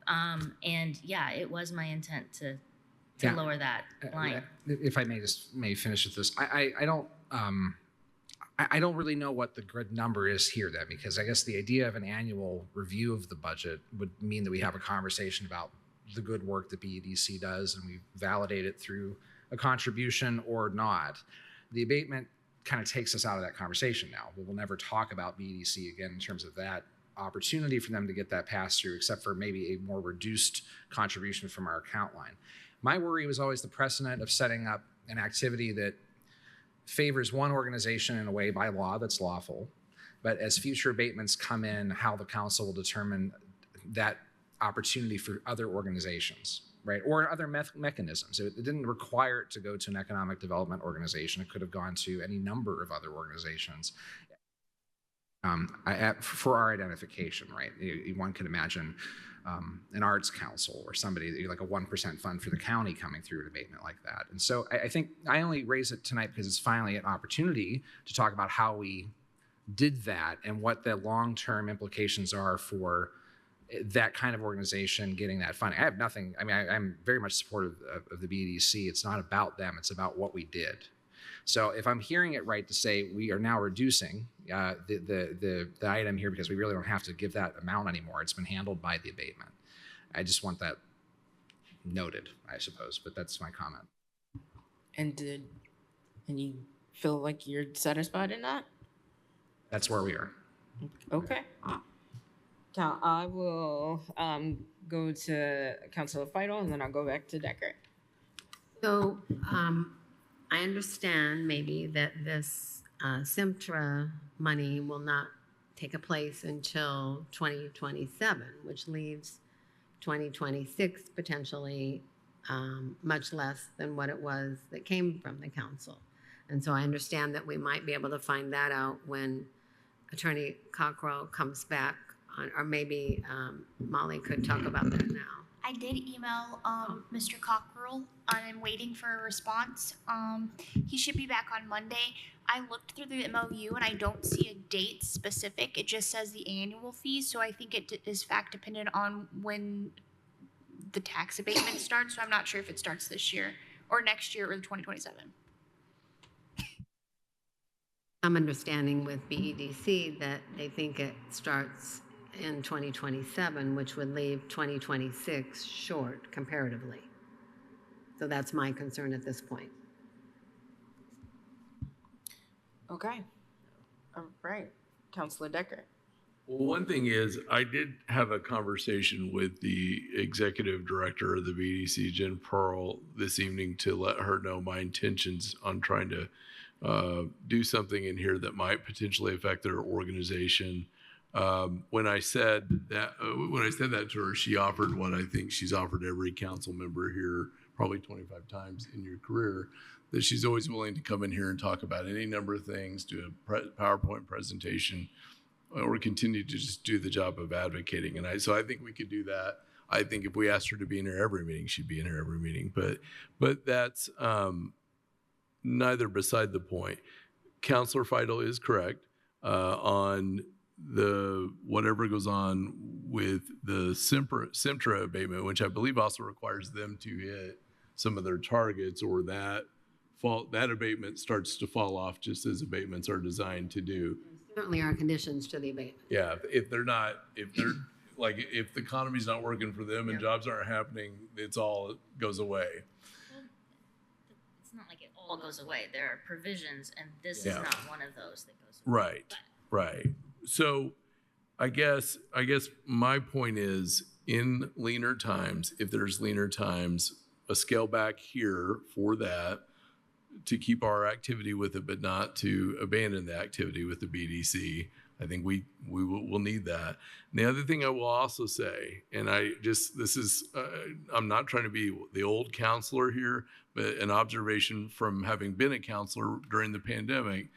And yeah, it was my intent to lower that line. If I may finish with this, I don't really know what the good number is here then, because I guess the idea of an annual review of the budget would mean that we have a conversation about the good work that BEDC does, and we validate it through a contribution or not. The abatement kind of takes us out of that conversation now. We will never talk about BEDC again in terms of that opportunity for them to get that pass through, except for maybe a more reduced contribution from our account line. My worry was always the precedent of setting up an activity that favors one organization in a way by law that's lawful, but as future abatements come in, how the council will determine that opportunity for other organizations, right? Or other mechanisms. It didn't require it to go to an economic development organization. It could have gone to any number of other organizations for our identification, right? One could imagine an arts council or somebody, like a 1% fund for the county coming through an abatement like that. And so I think I only raise it tonight because it's finally an opportunity to talk about how we did that and what the long-term implications are for that kind of organization getting that funding. I have nothing, I mean, I'm very much supportive of the BEDC. It's not about them, it's about what we did. So if I'm hearing it right to say we are now reducing the item here because we really don't have to give that amount anymore. It's been handled by the abatement. I just want that noted, I suppose, but that's my comment. And you feel like you're satisfied in that? That's where we are. Okay. I will go to Councilor Feidel and then I'll go back to Decker. So I understand maybe that this SIMTRA money will not take a place until 2027, which leaves 2026 potentially much less than what it was that came from the council. And so I understand that we might be able to find that out when Attorney Cockrell comes back, or maybe Molly could talk about that now. I did email Mr. Cockrell. I'm waiting for a response. He should be back on Monday. I looked through the MOU and I don't see a date specific. It just says the annual fee, so I think it is fact dependent on when the tax abatement starts. So I'm not sure if it starts this year or next year or 2027. I'm understanding with BEDC that they think it starts in 2027, which would leave 2026 short comparatively. So that's my concern at this point. Okay. All right. Councilor Decker. Well, one thing is, I did have a conversation with the executive director of the BDC, Jen Pearl, this evening to let her know my intentions on trying to do something in here that might potentially affect their organization. When I said that to her, she offered what I think she's offered every council member here probably 25 times in your career, that she's always willing to come in here and talk about any number of things, do a PowerPoint presentation, or continue to just do the job of advocating. And so I think we could do that. I think if we asked her to be in here every meeting, she'd be in here every meeting. But that's neither beside the point. Councilor Feidel is correct on the whatever goes on with the SIMTRA abatement, which I believe also requires them to hit some of their targets, or that abatement starts to fall off just as abatements are designed to do. Certainly are conditions to the abatement. Yeah, if the economy's not working for them and jobs aren't happening, it goes away. It's not like it all goes away. There are provisions, and this is not one of those that goes away. Right. So I guess my point is, in leaner times, if there's leaner times, a scale back here for that to keep our activity with it, but not to abandon the activity with the BDC. I think we'll need that. And the other thing I will also say, and I'm not trying to be the old counselor here, but an observation from having been a counselor during the pandemic,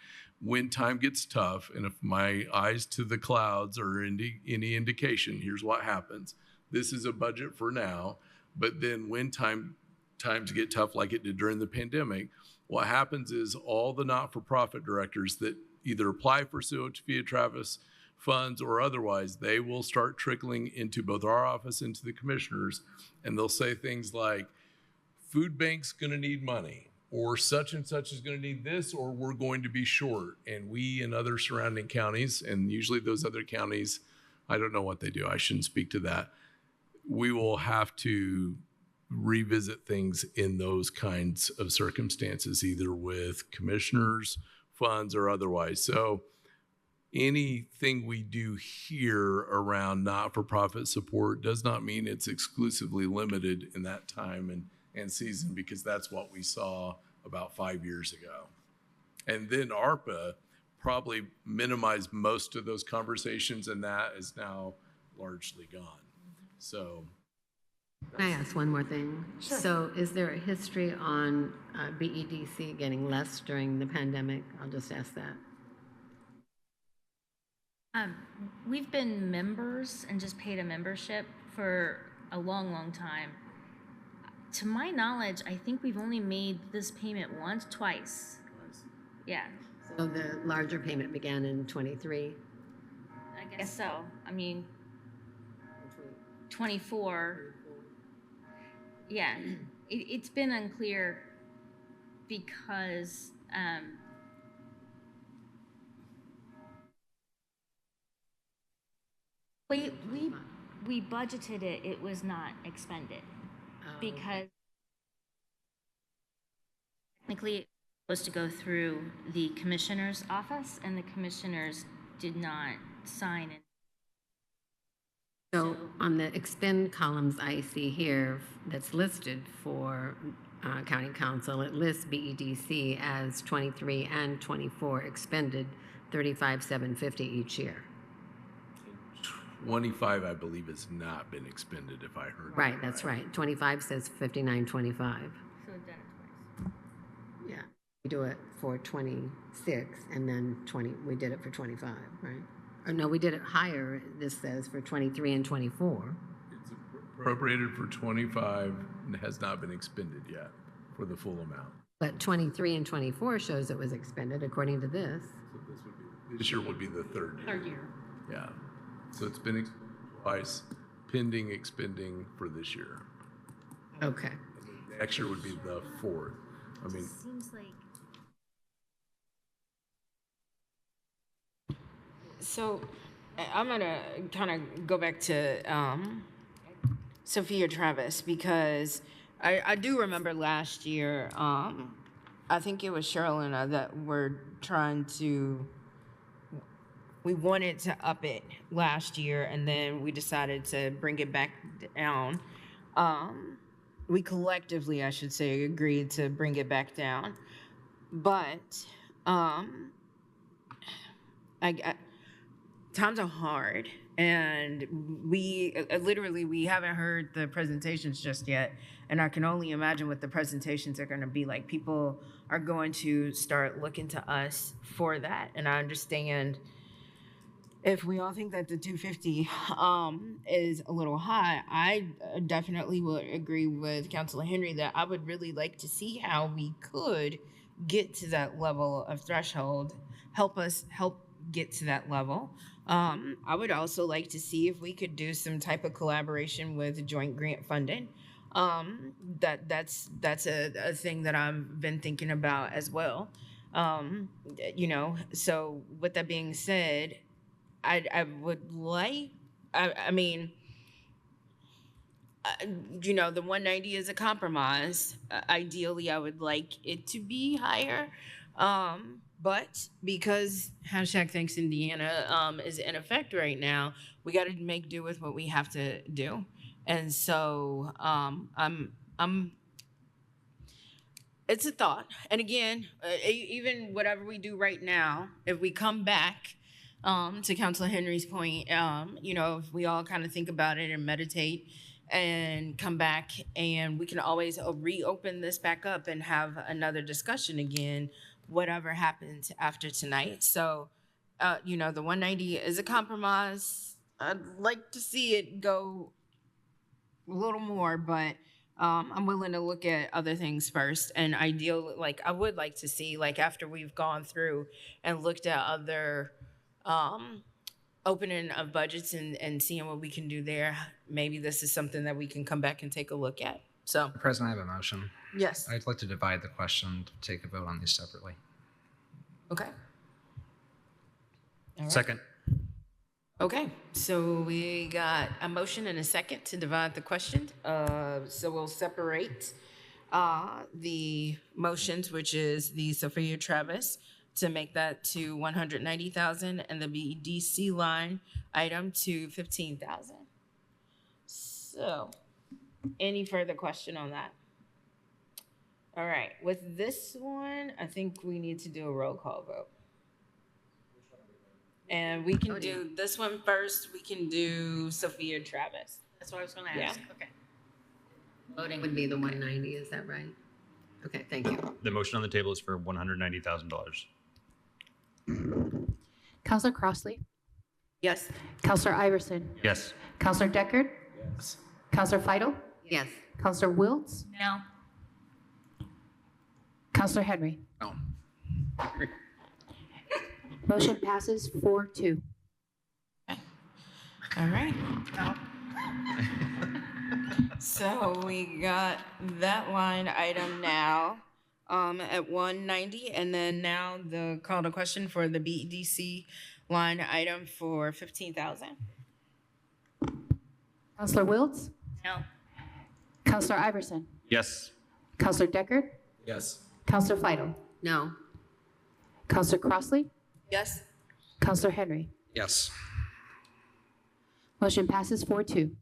when time gets tough, and if my eyes to the clouds are any indication, here's what happens. This is a budget for now, but then when times get tough like it did during the pandemic, what happens is all the not-for-profit directors that either apply for Sophia Travis funds or otherwise, they will start trickling into both our office and to the commissioners, and they'll say things like, food bank's gonna need money, or such and such is gonna need this, or we're going to be short. And we and other surrounding counties, and usually those other counties, I don't know what they do, I shouldn't speak to that. We will have to revisit things in those kinds of circumstances, either with commissioners, funds, or otherwise. So anything we do here around not-for-profit support does not mean it's exclusively limited in that time and season, because that's what we saw about 5 years ago. And then ARPA probably minimized most of those conversations, and that is now largely gone. So. Can I ask one more thing? Sure. So is there a history on BEDC getting less during the pandemic? I'll just ask that. We've been members and just paid a membership for a long, long time. To my knowledge, I think we've only made this payment twice. Yeah. So the larger payment began in 23? I guess so. I mean, 24. Yeah, it's been unclear because we budgeted it. It was not expended because technically it was supposed to go through the commissioner's office, and the commissioners did not sign it. So on the expend columns I see here that's listed for county council, it lists BEDC as 23 and 24 expended, 35,750 each year. 25, I believe, has not been expended, if I heard Right, that's right. 25 says 5925. So we've done it twice. Yeah, we do it for 26 and then 20, we did it for 25, right? Or no, we did it higher, this says, for 23 and 24. It's appropriated for 25 and has not been expended yet for the full amount. But 23 and 24 shows it was expended according to this. So this year would be the third year. Third year. Yeah. So it's been expended twice, pending expending for this year. Okay. Next year would be the fourth. I mean, Seems like. So I'm gonna kind of go back to Sophia Travis, because I do remember last year, I think it was Cheryl and I that were we wanted to up it last year, and then we decided to bring it back down. We collectively, I should say, agreed to bring it back down. But times are hard, and we haven't heard the presentations just yet, and I can only imagine what the presentations are going to be like. People are going to start looking to us for that, and I understand if we all think that the 250 is a little high. I definitely would agree with Councilor Henry that I would really like to see how we could get to that level of threshold, help get to that level. I would also like to see if we could do some type of collaboration with joint grant funding. That's a thing that I've been thinking about as well. So with that being said, I would like, I mean, the 190 is a compromise. Ideally, I would like it to be higher. But because #Thanks Indiana is in effect right now, we got to make do with what we have to do. And so it's a thought. And again, even whatever we do right now, if we come back to Councilor Henry's point, if we all kind of think about it and meditate and come back, and we can always reopen this back up and have another discussion again, whatever happens after tonight. So, the 190 is a compromise. I'd like to see it go a little more, but I'm willing to look at other things first. And I would like to see, after we've gone through and looked at other opening of budgets and seeing what we can do there, maybe this is something that we can come back and take a look at. So, President, I have a motion. Yes. I'd like to divide the question to take a vote on these separately. Okay. All right. Second. Okay, so we got a motion and a second to divide the question. So we'll separate the motions, which is the Sophia Travis, to make that to 190,000 and the BDC line item to 15,000. So, any further question on that? All right, with this one, I think we need to do a roll call vote. And we can do this one first. We can do Sophia Travis. That's what I was gonna Yeah. ask. Okay. Voting would be the 190, is that right? Okay, thank you. The motion on the table is for $190,000. Counselor Crossley? Yes. Counselor Iverson? Yes. Counselor Deckard? Yes. Counselor Feidel? Yes. Counselor Wiltz? No. Counselor Henry? No. Motion passes 4-2. All right. So we got that line item now at 190, and then now the call to question for the BDC line item for 15,000. Counselor Wiltz? No. Counselor Iverson? Yes. Counselor Deckard? Yes. Counselor Feidel? No. Counselor Crossley? Yes. Counselor Henry? Yes. Motion passes 4-2.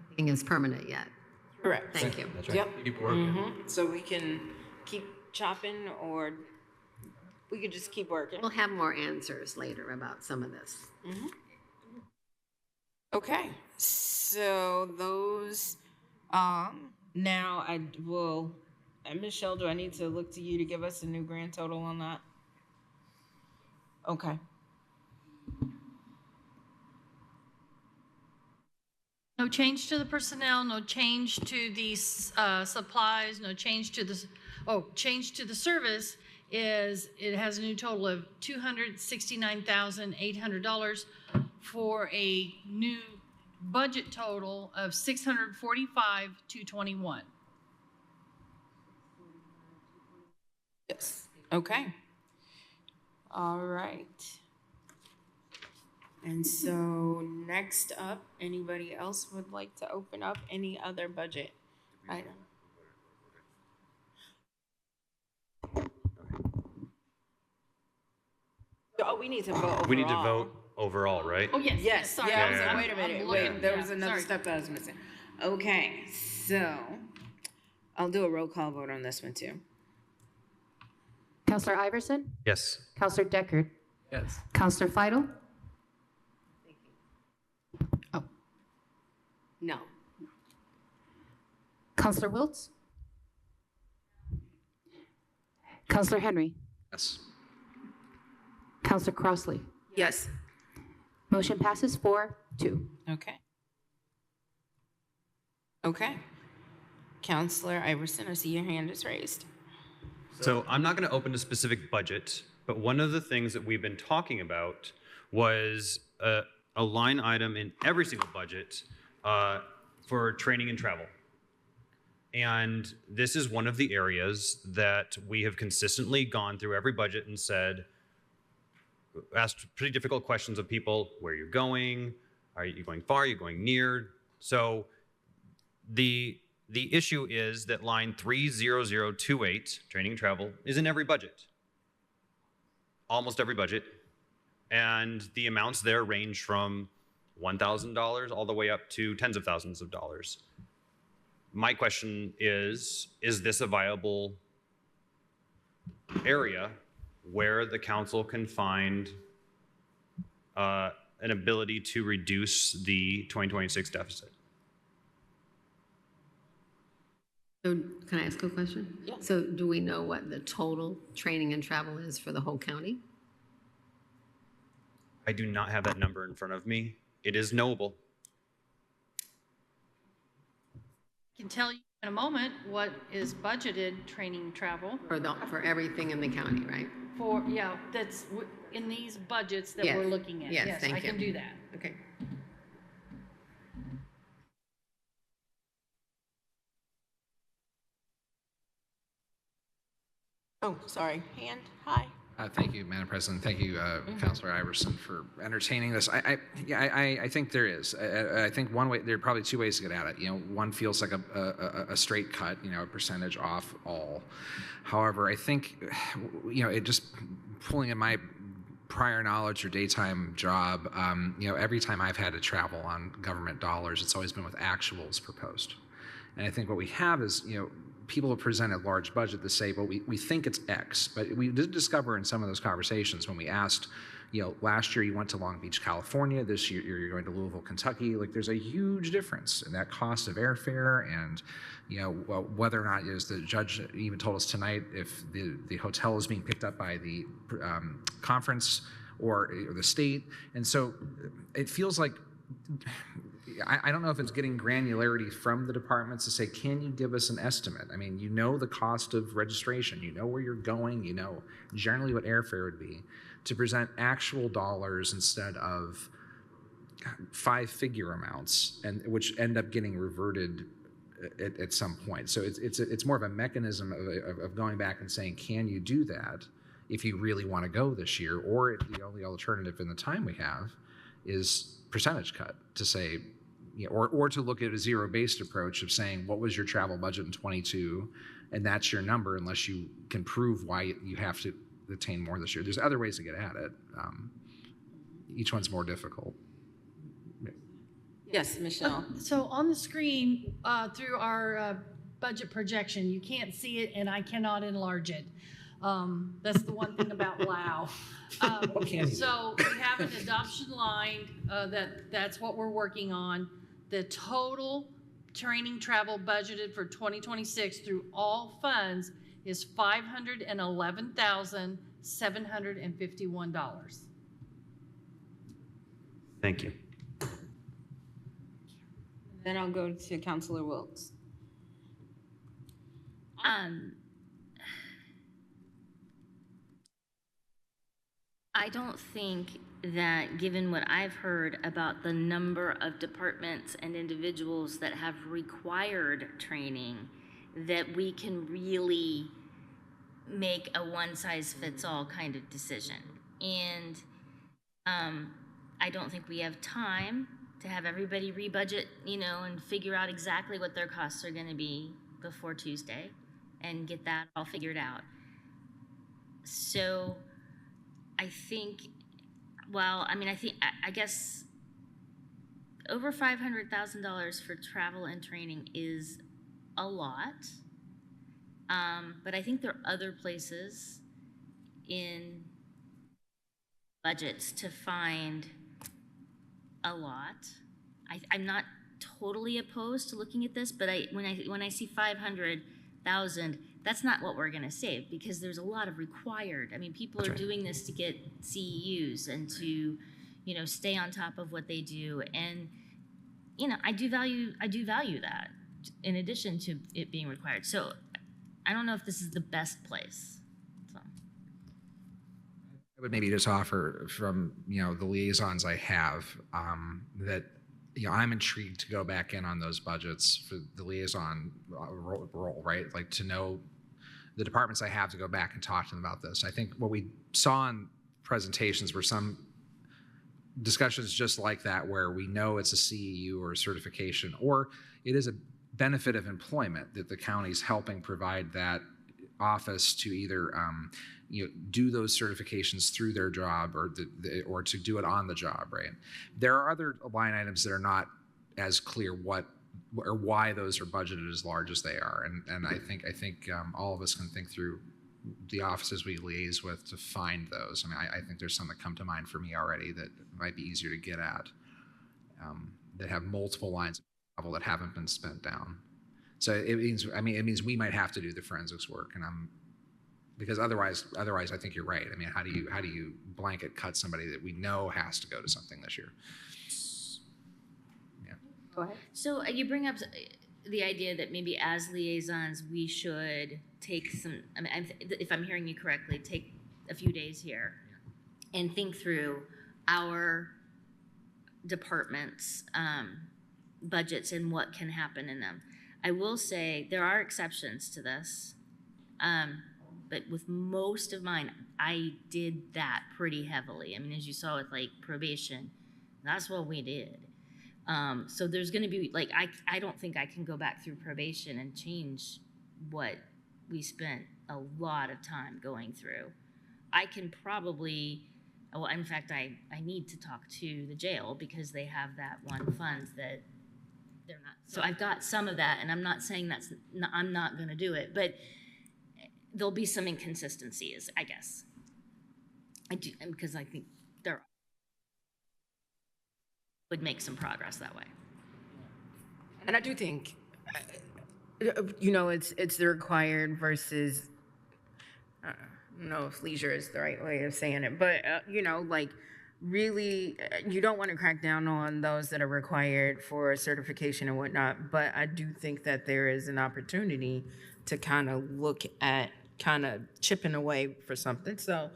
Nothing is permanent yet. Correct. Thank you. That's right. Yep. Keep working. So we can keep chopping, or we could just keep working. We'll have more answers later about some of this. Okay, so those, now I will, Michelle, do I need to look to you to give us a new grand total on that? Okay. No change to the personnel, no change to the supplies, no change to the, change to the service is, it has a new total of $269,800 for a new budget total of $645,221. Yes, okay. All right. And so next up, anybody else would like to open up any other budget item? Oh, we need to vote overall. We need to vote overall, right? Oh, yes. Yes, Sorry. yeah, Yeah. wait a minute, I'm wait, looking. there Yeah, was another sorry. step that I was missing. Okay, so I'll do a roll call vote on this one too. Counselor Iverson? Yes. Counselor Deckard? Yes. Counselor Feidel? No. Counselor Wiltz? Counselor Henry? Yes. Counselor Crossley? Yes. Motion passes 4-2. Okay. Okay. Counselor Iverson, I see your hand is raised. So I'm not going to open a specific budget, but one of the things that we've been talking about was a line item in every single budget for training and travel. And this is one of the areas that we have consistently gone through every budget and said, asked pretty difficult questions of people: where you're going, are you going far, are you going near? So the issue is that line 30028, training and travel, is in every budget, almost every budget, and the amounts there range from $1,000 all the way up to tens of thousands of dollars. My question is this a viable area where the council can find an ability to reduce the 2026 deficit? So can I ask a question? Yeah. So do we know what the total training and travel is for the whole county? I do not have that number in front of me. It is knowable. I can tell you in a moment what is budgeted training travel For everything in the county, right? for, that's in these budgets that Yes. we're looking at. Yes, thank I can you. do that. Okay. Oh, sorry, hand, hi. Thank you, Madam President. Thank you, Councilor Iverson, for entertaining this. I think there is. I think one way, there are probably two ways to get at it. One feels like a straight cut, a percentage off all. However, I think, it just pulling in my prior knowledge or daytime job, every time I've had to travel on government dollars, it's always been with actuals proposed. And I think what we have is, people have presented large budget to say, well, we think it's X, but we did discover in some of those conversations when we asked, last year you went to Long Beach, California, this year you're going to Louisville, Kentucky, like there's a huge difference in that cost of airfare and, whether or not, as the judge even told us tonight, if the hotel is being picked up by the conference or the state. And so it feels like, I don't know if it's getting granularity from the departments to say, can you give us an estimate? I mean, the cost of registration, where you're going, generally what airfare would be, to present actual dollars instead of 5-figure amounts, and which end up getting reverted at some point. So it's more of a mechanism of going back and saying, can you do that if you really want to go this year? Or the only alternative in the time we have is percentage cut to say, or to look at a zero-based approach of saying, what was your travel budget in 22, and that's your number unless you can prove why you have to attain more this year. There's other ways to get at it. Each one's more difficult. Yes, Michelle. So on the screen, through our budget projection, you can't see it and I cannot enlarge it. That's the one thing about LAO. So we have an adoption line that's what we're working on. The total training travel budgeted for 2026 through all funds is $511,751. Thank you. Then I'll go to Councilor Wilkes. I don't think that, given what I've heard about the number of departments and individuals that have required training, that we can really make a one-size-fits-all kind of decision. And I don't think we have time to have everybody rebudget, and figure out exactly what their costs are going to be before Tuesday and get that all figured out. So I think, I guess over $500,000 for travel and training is a lot. But I think there are other places in budgets to find a lot. I'm not totally opposed to looking at this, but when I see 500,000, that's not what we're going to save, because there's a lot of required. People are doing this to get CEUs and to, stay on top of what they do, and I do value that in addition to it being required. So I don't know if this is the best place. So I would maybe just offer from, the liaisons I have, that, I'm intrigued to go back in on those budgets for the liaison role, right? Like to know the departments I have to go back and talk to them about this. I think what we saw in presentations were some discussions just like that, where we know it's a CEU or a certification, or it is a benefit of employment that the county's helping provide that office to either do those certifications through their job or to do it on the job, right? There are other line items that are not as clear what or why those are budgeted as large as they are, and I think all of us can think through the offices we liaise with to find those. I think there's some that come to mind for me already that might be easier to get at, that have multiple lines of travel that haven't been spent down. So it means we might have to do the forensics work, and because otherwise I think you're right. How do you blanket cut somebody that we know has to go to something this year? Yeah. Go ahead. So you bring up the idea that maybe as liaisons we should take some. If I'm hearing you correctly, take a few days here and think through our departments' budgets and what can happen in them. I will say there are exceptions to this. but with most of mine, I did that pretty heavily. I mean, as you saw with like probation, that's what we did. So there's going to be like, I don't think I can go back through probation and change what we spent a lot of time going through. I can probably, well, in fact, I need to talk to the jail because they have that one funds that they're not. So I've got some of that, and I'm not saying I'm not going to do it, but there'll be some inconsistencies, I guess. I do, because I think there would make some progress that way. And I do think, it's the required versus, I don't know if leisure is the right way of saying it, but, really, you don't want to crack down on those that are required for certification and whatnot, but I do think that there is an opportunity to kind of look at kind of chipping away for something. So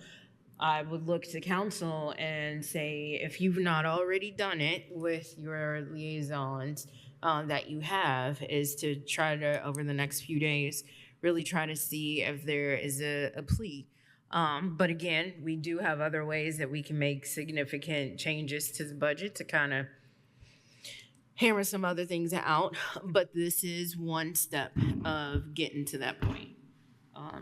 I would look to council and say, if you've not already done it with your liaisons that you have, is to try to, over the next few days, really try to see if there is a plea. But again, we do have other ways that we can make significant changes to the budget to kind of hammer some other things out. But this is one step of getting to that point.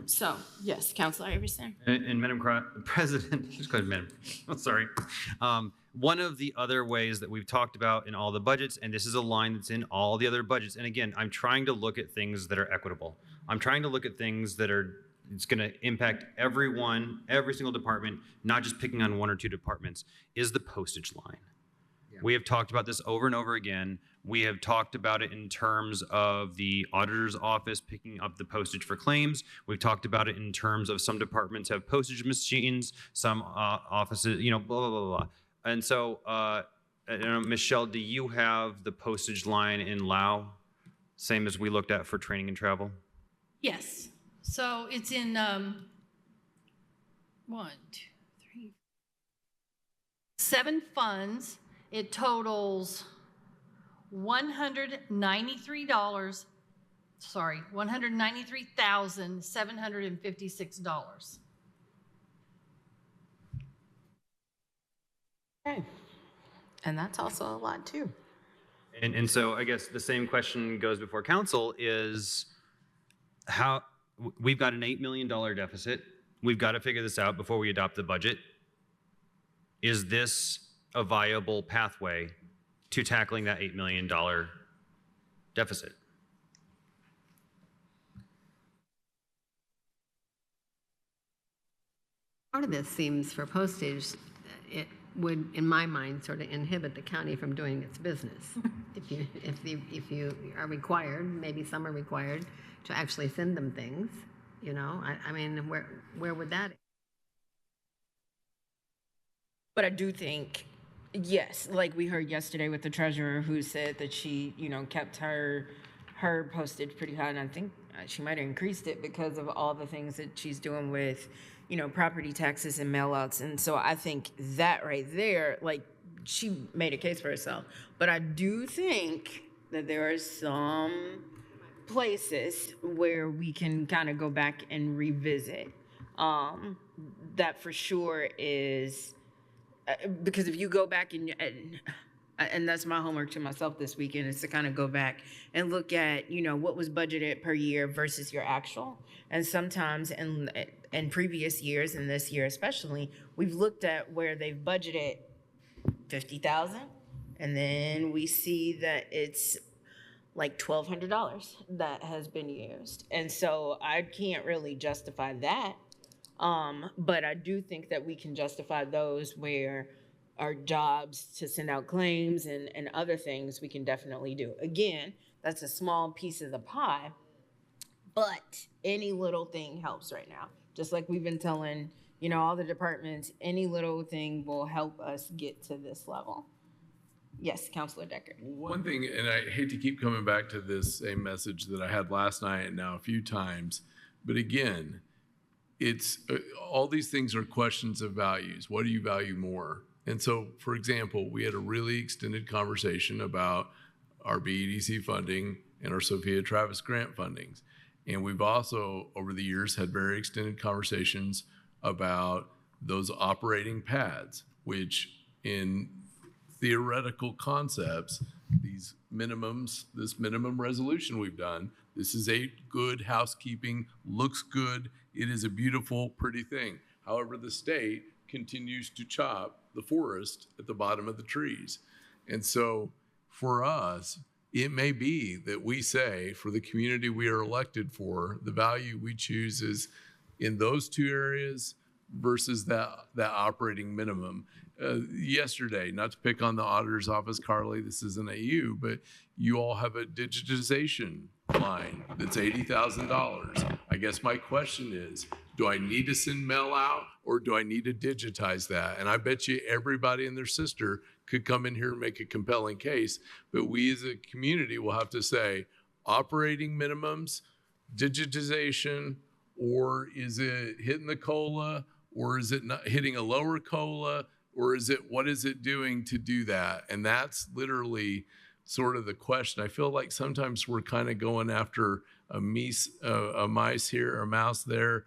So, yes, Councilor Iverson. And Madam President, just call it Madam, sorry. One of the other ways that we've talked about in all the budgets, and this is a line that's in all the other budgets, and again, I'm trying to look at things that are equitable. I'm trying to look at things that it's going to impact everyone, every single department, not just picking on one or two departments, is the postage line. Yeah. We have talked about this over and over again. We have talked about it in terms of the auditor's office picking up the postage for claims. We've talked about it in terms of some departments have postage machines, some offices, blah, blah, blah, blah. And so, Michelle, do you have the postage line in Lao, same as we looked at for training and travel? Yes. So it's in 7 funds. It totals $193,756. Okay. And that's also a lot too. And so I guess the same question goes before council is how we've got an $8 million deficit. We've got to figure this out before we adopt the budget. Is this a viable pathway to tackling that $8 million deficit? Part of this seems for postage, it would, in my mind, sort of inhibit the county from doing its business. If you are required, maybe some are required, to actually send them things, I mean, where would that? But I do think, yes, like we heard yesterday with the treasurer who said that she, kept her postage pretty high, and I think she might have increased it because of all the things that she's doing with, property taxes and mail-outs. And so I think that right there, like, she made a case for herself. But I do think that there are some places where we can kind of go back and revisit. That for sure is, because if you go back and that's my homework to myself this weekend, is to kind of go back and look at, what was budgeted per year versus your actual. And sometimes in previous years, and this year especially, we've looked at where they've budgeted $50,000, and then we see that it's like $1,200 that has been used. And so I can't really justify that. But I do think that we can justify those where our jobs to send out claims and other things we can definitely do. Again, that's a small piece of the pie, but any little thing helps right now. Just like we've been telling, all the departments, any little thing will help us get to this level. Yes, Councilor Decker. One thing, and I hate to keep coming back to this same message that I had last night and now a few times, but again, it's all these things are questions of values. What do you value more? And so, for example, we had a really extended conversation about our BEDC funding and our Sophia Travis grant fundings. And we've also, over the years, had very extended conversations about those operating pads, which in theoretical concepts, these minimums, this minimum resolution we've done, this is a good housekeeping, looks good. It is a beautiful, pretty thing. However, the state continues to chop the forest at the bottom of the trees. And so for us, it may be that we say for the community we are elected for, the value we choose is in those two areas versus that operating minimum. Yesterday, not to pick on the auditor's office, Carly, this isn't at you, but you all have a digitization line that's $80,000. I guess my question is, do I need to send mail out or do I need to digitize that? And I bet you everybody and their sister could come in here and make a compelling case, but we as a community will have to say operating minimums, digitization, or is it hitting the COLA, or is it not hitting a lower COLA, or is it, what is it doing to do that? And that's literally sort of the question. I feel like sometimes we're kind of going after a mice here, a mouse there,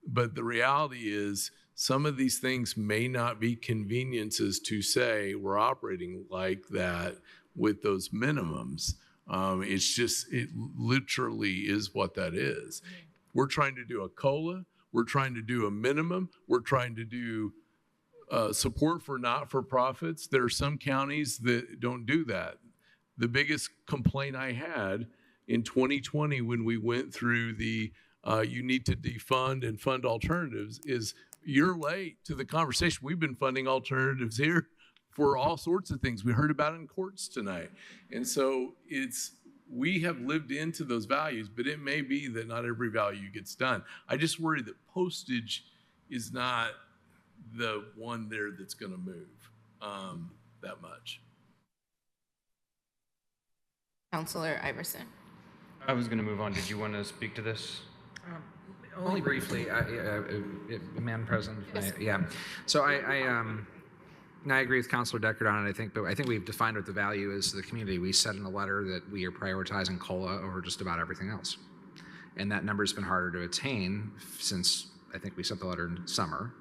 but the reality is some of these things may not be conveniences to say we're operating like that with those minimums. It's just, it literally is what that is. We're trying to do a COLA, we're trying to do a minimum, we're trying to do support for not-for-profits. There are some counties that don't do that. The biggest complaint I had in 2020 when we went through the you need to defund and fund alternatives is you're late to the conversation. We've been funding alternatives here for all sorts of things. We heard about it in courts tonight. And so we have lived into those values, but it may be that not every value gets done. I just worry that postage is not the one there that's going to move that much. Councilor Iverson. I was going to move on. Did you want to speak to this? Only briefly, Madam President. Yes. Yeah. So I agree with Councilor Deckard on it. But I think we've defined what the value is to the community. We said in the letter that we are prioritizing COLA over just about everything else, and that number has been harder to attain since I think we sent the letter in summer.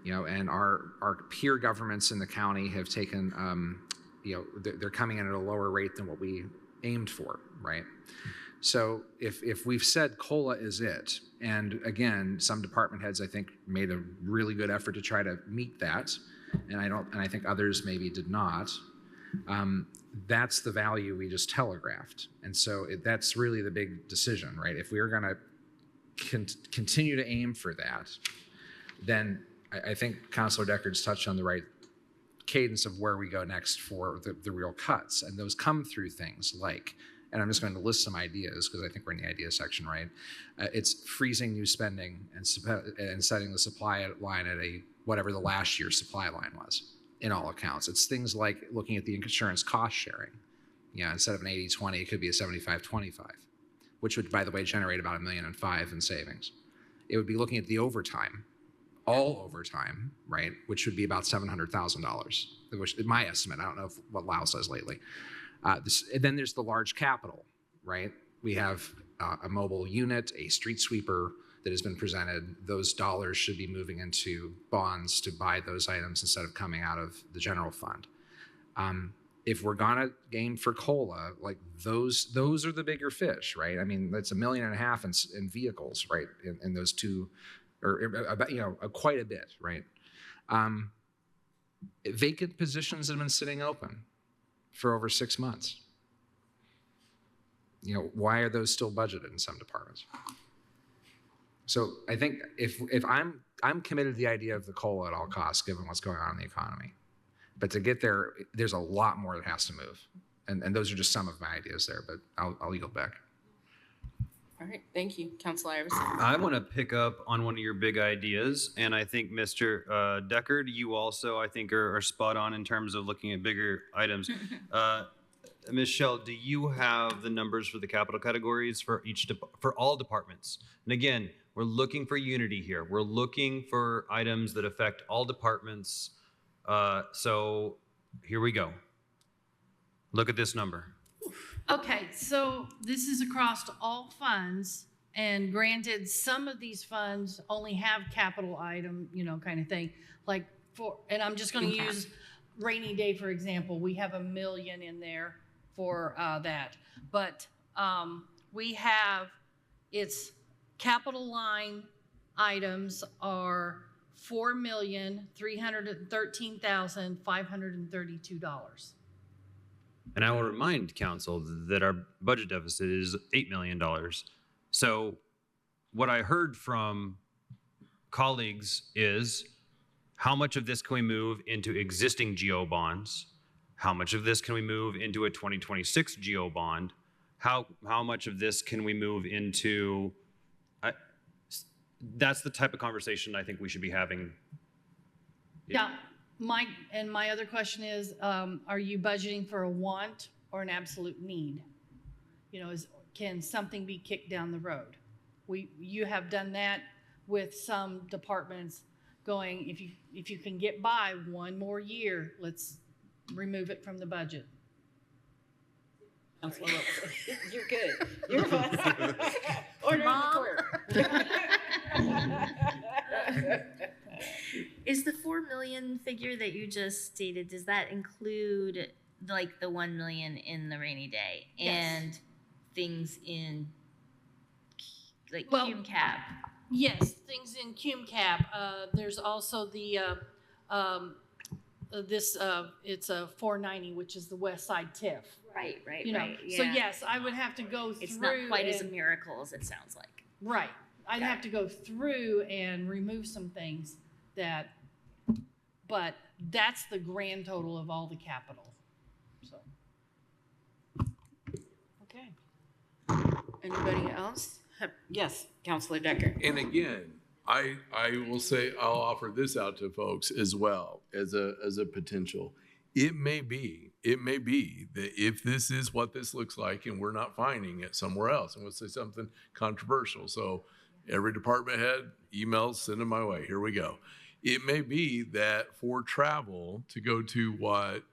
And our peer governments in the county have taken, they're coming in at a lower rate than what we aimed for, right? So if we've said COLA is it, and again, some department heads I think made a really good effort to try to meet that, and I think others maybe did not. That's the value we just telegraphed, and so that's really the big decision, right? If we're going to continue to aim for that, then I think Councilor Deckard's touched on the right cadence of where we go next for the real cuts, and those come through things like, and I'm just going to list some ideas because I think we're in the idea section, right? It's freezing new spending and setting the supply line at whatever the last year's supply line was in all accounts. It's things like looking at the insurance cost sharing. Instead of an 80-20, it could be a 75-25, which would, by the way, generate about $1.5 million in savings. It would be looking at the overtime, all overtime, right, which would be about $700,000, which is my estimate. I don't know what Lao says lately. And then there's the large capital, right? We have a mobile unit, a street sweeper that has been presented. Those dollars should be moving into bonds to buy those items instead of coming out of the general fund. If we're gonna aim for COLA, like those are the bigger fish, right? I mean, that's $1.5 million in vehicles, right? In those two, or about, quite a bit, right? Vacant positions have been sitting open for over 6 months. Why are those still budgeted in some departments? So I think if I'm committed to the idea of the COLA at all costs, given what's going on in the economy. But to get there, there's a lot more that has to move. And those are just some of my ideas there, but I'll yield back. All right, thank you, Councilor Iverson. I want to pick up on one of your big ideas, and I think Mr. Deckard, you also, I think, are spot on in terms of looking at bigger items. Ms. Shell, do you have the numbers for the capital categories for for all departments? And again, we're looking for unity here. We're looking for items that affect all departments. So here we go. Look at this number. Okay, so this is across all funds, And granted, some of these funds only have capital item, kind of thing. Like and I'm just going to use rainy day, for example. We have $1 million in there for that. But it's capital line items are $4,313,532. And I will remind council that our budget deficit is $8 million. So what I heard from colleagues is, how much of this can we move into existing GO bonds? How much of this can we move into a 2026 GO bond? How much of this can we move into? That's the type of conversation I think we should be having. Yeah. My other question is, are you budgeting for a want or an absolute need? Can something be kicked down the road? You have done that with some departments, going, if you can get by one more year, let's remove it from the budget. You're good. You're fine. Order in the court. Is the 4 million figure that you just stated, does that include like the 1 million in the rainy day and things in like cum cap? Yes, things in cum cap. There's also the it's a 490, which is the West Side TIF. Right. So yes, I would have to go through. It's not quite as a miracle as it sounds like. Right. I'd have to go through and remove some things but that's the grand total of all the capital. So. Okay. Anybody else? Yes, Councilor Decker. And again, I will say, I'll offer this out to folks as well as a potential. It may be that if this is what this looks like and we're not finding it somewhere else, and we'll say something controversial. So every department head, emails, send them my way. Here we go. It may be that for travel, to go to what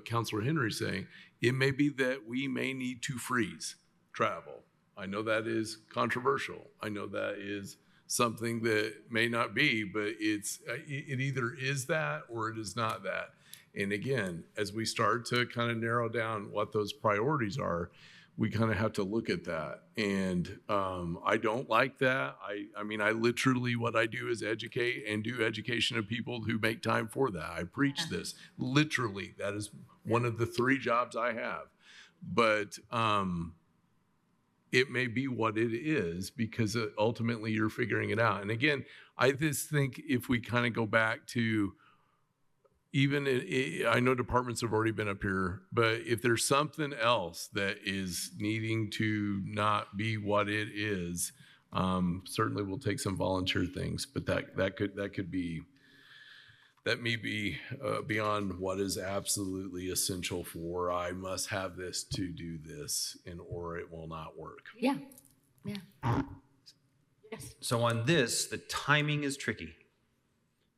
Councilor Henry's saying, it may be that we may need to freeze travel. I know that is controversial. I know that is something that may not be, but it either is that or it is not that. And again, as we start to kind of narrow down what those priorities are, we kind of have to look at that. And I don't like that. I mean, I literally, what I do is educate and do education of people who make time for that. I preach this. Literally, that is one of the 3 jobs I have. But it may be what it is, because ultimately you're figuring it out. And again, I just think if we kind of go back to, even I know departments have already been up here, but if there's something else that is needing to not be what it is, certainly we'll take some volunteer things, but that may be beyond what is absolutely essential for, I must have this to do this, or it will not work. Yeah. Yes. So on this, the timing is tricky,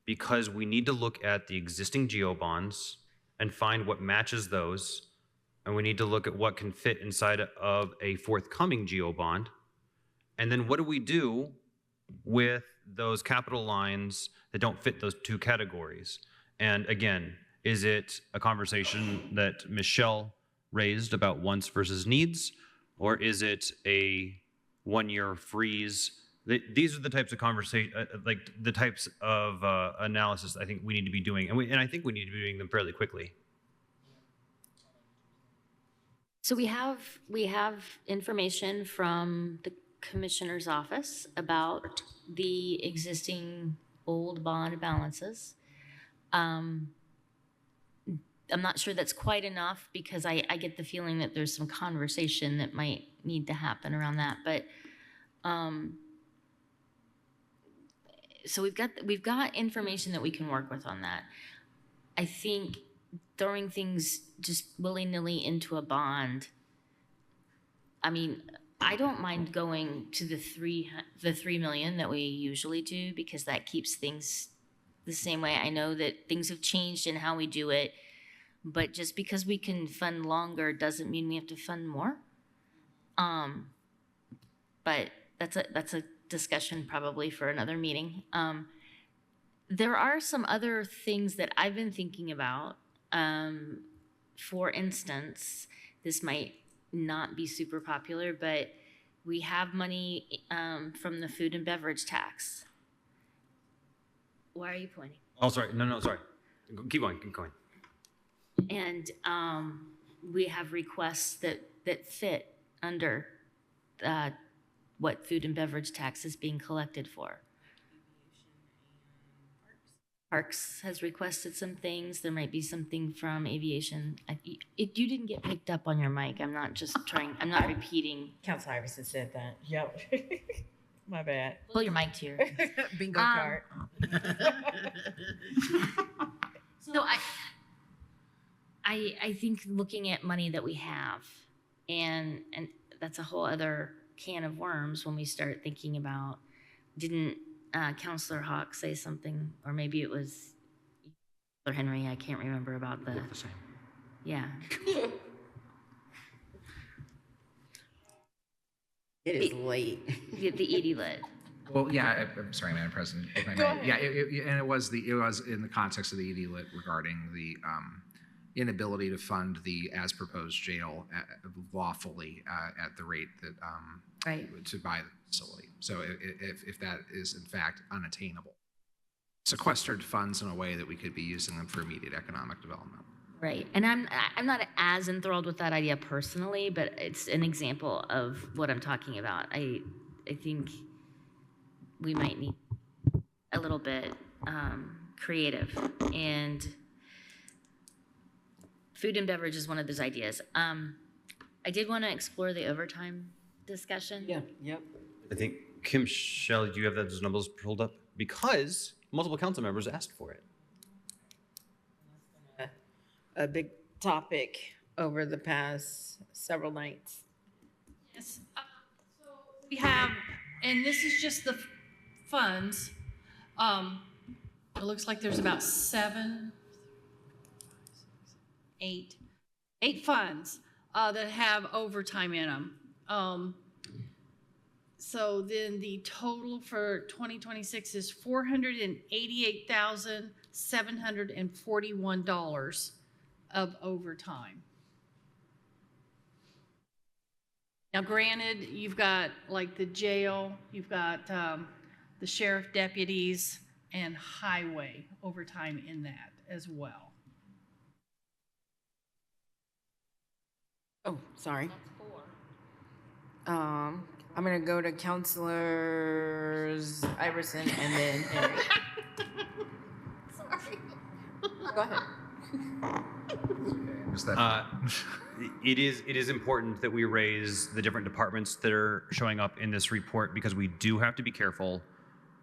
because we need to look at the existing GO bonds and find what matches those. And we need to look at what can fit inside of a forthcoming GO bond. And then what do we do with those capital lines that don't fit those 2 categories? And again, is it a conversation that Michelle raised about wants versus needs? Or is it a 1-year freeze? These are the types of conversation, like the types of analysis I think we need to be doing, and I think we need to be doing them fairly quickly. So we have information from the commissioner's office about the existing old bond balances. I'm not sure that's quite enough, because I get the feeling that there's some conversation that might need to happen around that, but. So we've got information that we can work with on that. I think throwing things just willy-nilly into a bond, I mean, I don't mind going to the 3 million that we usually do, because that keeps things the same way. I know that things have changed in how we do it, but just because we can fund longer doesn't mean we have to fund more. But that's a discussion probably for another meeting. There are some other things that I've been thinking about. For instance, this might not be super popular, but we have money from the food and beverage tax. Why are you pointing? Oh, sorry. No, sorry. Keep going. And we have requests that fit under what food and beverage tax is being collected for. Parks has requested some things. There might be something from aviation. You didn't get picked up on your mic. I'm not repeating. Council Iverson said that. Yep. My bad. Pull your mic to your Bingo card. So I think looking at money that we have, and that's a whole other can of worms when we start thinking about, didn't Councilor Hawk say something, or maybe it was Councilor Henry, I can't remember about the same. Yeah. It is late. The ED lit. Well, yeah, I'm sorry, Madam President. If I may. Go ahead. Yeah, and it was in the context of the ED lit regarding the inability to fund the as proposed jail lawfully at the rate that to buy the facility. So if that is in fact unattainable, sequestered funds in a way that we could be using them for immediate economic development. Right, and I'm not as enthralled with that idea personally, but it's an example of what I'm talking about. I think we might need a little bit creative, and food and beverage is one of those ideas. I did want to explore the overtime discussion. Yeah. Yep. I think, Kim Shelley, do you have those numbers pulled up? Because multiple council members asked for it. A big topic over the past several nights. Yes. So we have, and this is just the funds. It looks like there's about eight funds that have overtime in them. So then the total for 2026 is $488,741 of overtime. Now, granted, you've got like the jail, you've got the sheriff deputies, and highway overtime in that as well. Oh, sorry. I'm gonna go to Councilors Iverson and then Henry. Sorry. Go ahead. It is important that we raise the different departments that are showing up in this report, because we do have to be careful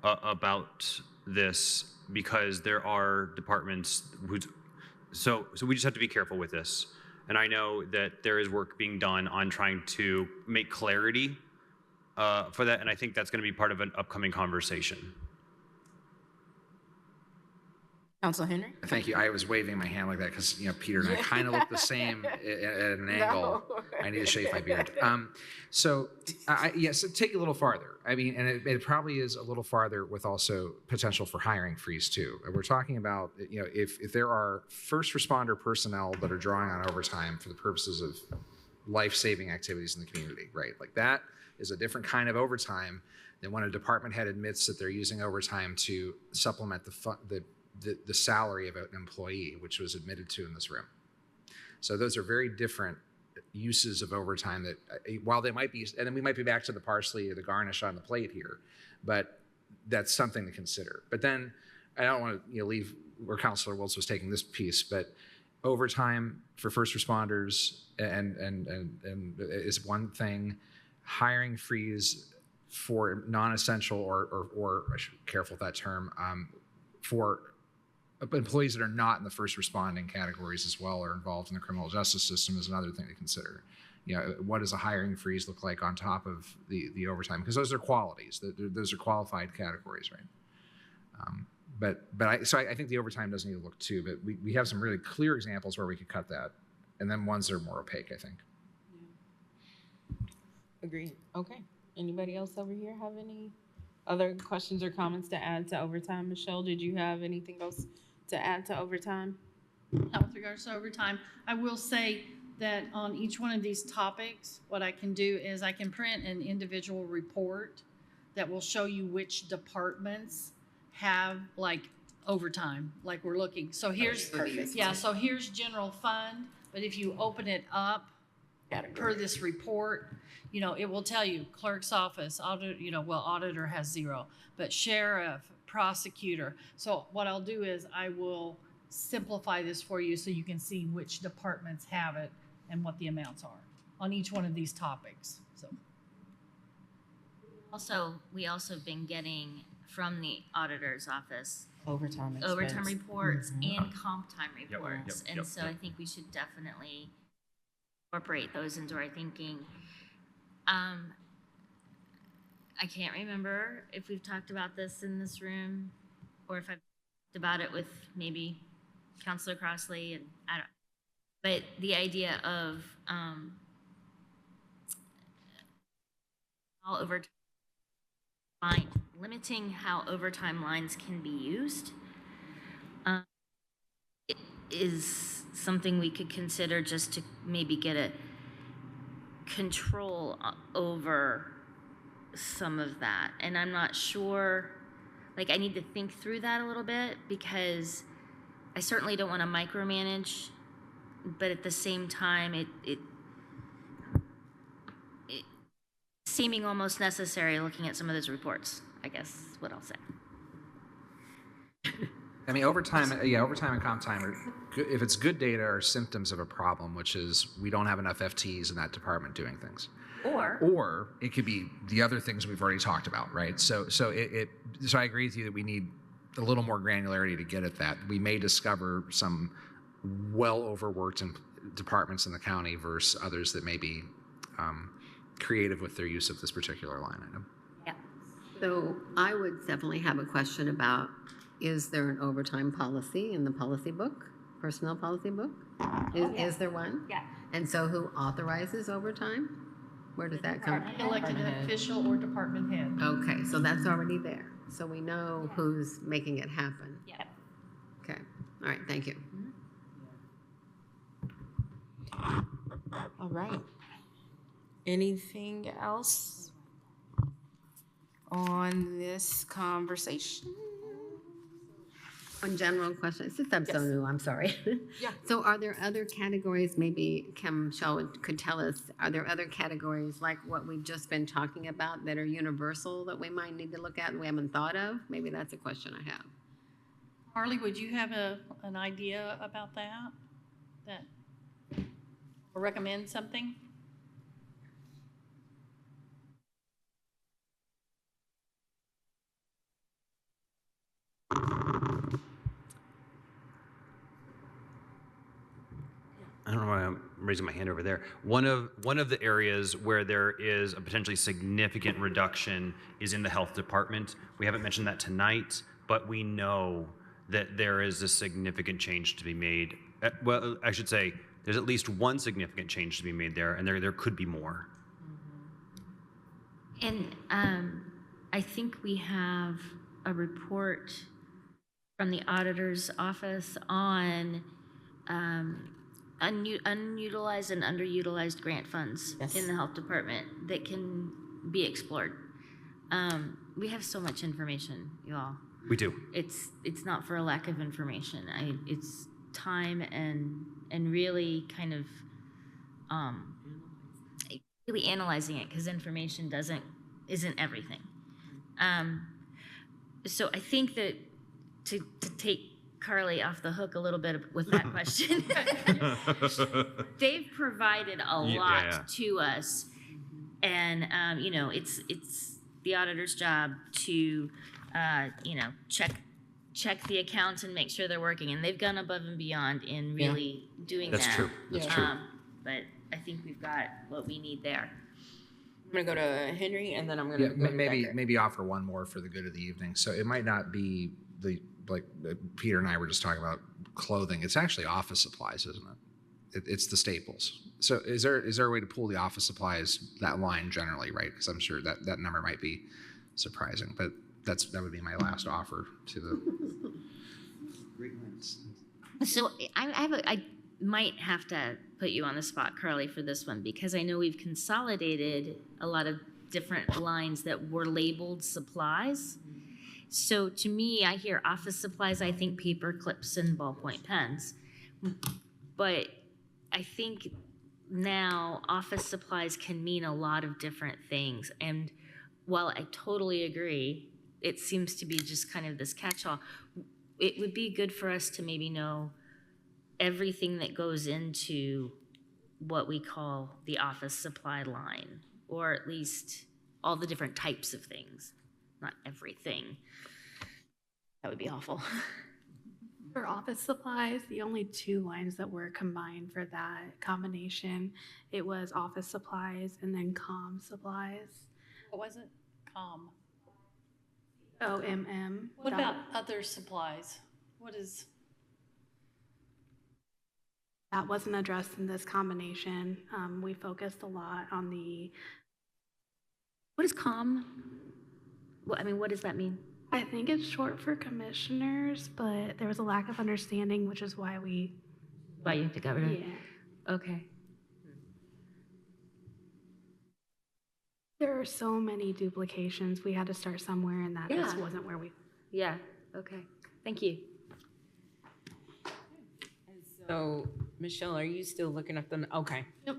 about this, because there are departments so we just have to be careful with this. And I know that there is work being done on trying to make clarity for that, and I think that's going to be part of an upcoming conversation. Council Henry? Thank you. I was waving my hand like that because Peter and I kind of look the same at an angle. I need to shave my beard. So take it a little farther. I mean, and it probably is a little farther with also potential for hiring freeze too. We're talking about if there are first responder personnel that are drawing on overtime for the purposes of life-saving activities in the community, right? Like that is a different kind of overtime than when a department head admits that they're using overtime to supplement the salary of an employee, which was admitted to in this room. So those are very different uses of overtime that, while they might be, and then we might be back to the parsley or the garnish on the plate here, but that's something to consider. But then I don't want to leave where Councilor Wiltz was taking this piece, but overtime for first responders and is one thing. Hiring freeze for non-essential or I should be careful with that term, for employees that are not in the first responding categories as well or involved in the criminal justice system is another thing to consider. What does a hiring freeze look like on top of the overtime? Because those are qualities, those are qualified categories, right? I think the overtime does need to look too, but we have some really clear examples where we could cut that, and then ones that are more opaque, I think. Agreed. Okay. Anybody else over here have any other questions or comments to add to overtime? Michelle, did you have anything else to add to overtime? With regards to overtime, I will say that on each one of these topics, what I can do is I can print an individual report that will show you which departments have like overtime, like we're looking. So here's, so here's general fund, but if you open it up per this report, you know, it will tell you clerk's office, auditor has 0, but sheriff, prosecutor. So what I'll do is I will simplify this for you so you can see which departments have it and what the amounts are on each one of these topics. So We also been getting from the auditor's office overtime reports and comp time reports. Yep. I think we should definitely incorporate those into our thinking. I can't remember if we've talked about this in this room or if I've talked about it with maybe Counselor Crossley, and I don't, but the idea of all overtime, limiting how overtime lines can be used is something we could consider, just to maybe get a control over some of that. And I'm not sure, like, I need to think through that a little bit, because I certainly don't want to micromanage, but at the same time, it seeming almost necessary looking at some of those reports, I guess is what I'll say. I mean, overtime and comp time are good, if it's good data, are symptoms of a problem, which is we don't have enough FTEs in that department doing things. Or it could be the other things we've already talked about, right? So I agree with you that we need a little more granularity to get at that. We may discover some well overworked departments in the county versus others that may be creative with their use of this particular line item. Yeah. So I would definitely have a question about, is there an overtime policy in the policy book, personnel policy book? Is there one? Yeah. And so who authorizes overtime? Where does that come from? Elected official or department head. Okay, so that's already there. So we know who's making it happen. Yeah. Okay, all right, thank you. All right. Anything else on this conversation? One general question, since I'm so new, I'm sorry. Yeah. So are there other categories, maybe Kim Shaw could tell us, are there other categories like what we've just been talking about that are universal that we might need to look at and we haven't thought of? Maybe that's a question I have. Harley, would you have an idea about that? Or recommend something? I don't know why I'm raising my hand over there. One of the areas where there is a potentially significant reduction is in the health department. We haven't mentioned that tonight, but we know that there is a significant change to be made. Well, I should say there's at least one significant change to be made there, and there could be more. And I think we have a report from the auditor's office on unutilized and underutilized grant funds in the health department that can be explored. We have so much information, you all. We do. It's not for a lack of information. It's time and really kind of really analyzing it, because information isn't everything. So I think that to take Carly off the hook a little bit with that question, they've provided a lot to us, and it's the auditor's job to check the accounts and make sure they're working, and they've gone above and beyond in really doing that. That's true. That's true. But I think we've got what we need there. I'm gonna go to Henry, and then I'm gonna go to Becker. maybe offer one more for the good of the evening. So it might not be like Peter and I were just talking about clothing. It's actually office supplies, isn't it? it's the staples. So is there a way to pull the office supplies, that line generally, right? Because I'm sure that number might be surprising, but that would be my last offer to the. Great minds. So I might have to put you on the spot, Carly, for this one, because I know we've consolidated a lot of different lines that were labeled supplies. So to me, I hear office supplies, I think paper clips and ballpoint pens. But I think now office supplies can mean a lot of different things. And while I totally agree, it seems to be just kind of this catch-all. It would be good for us to maybe know everything that goes into what we call the office supply line, or at least all the different types of things, not everything. That would be awful. For office supplies, the only two lines that were combined for that combination, it was office supplies and then comm supplies. What was it? Com. OMM. What about other supplies? What is? That wasn't addressed in this combination. We focused a lot on the. What is comm? What does that mean? I think it's short for commissioners, but there was a lack of understanding, which is why we. Why you have to get rid of it? Yeah. Okay. There are so many duplications. We had to start somewhere, and that just wasn't where we. Yeah. Okay. Thank you. So, Michelle, are you still looking at the? Okay. Yep.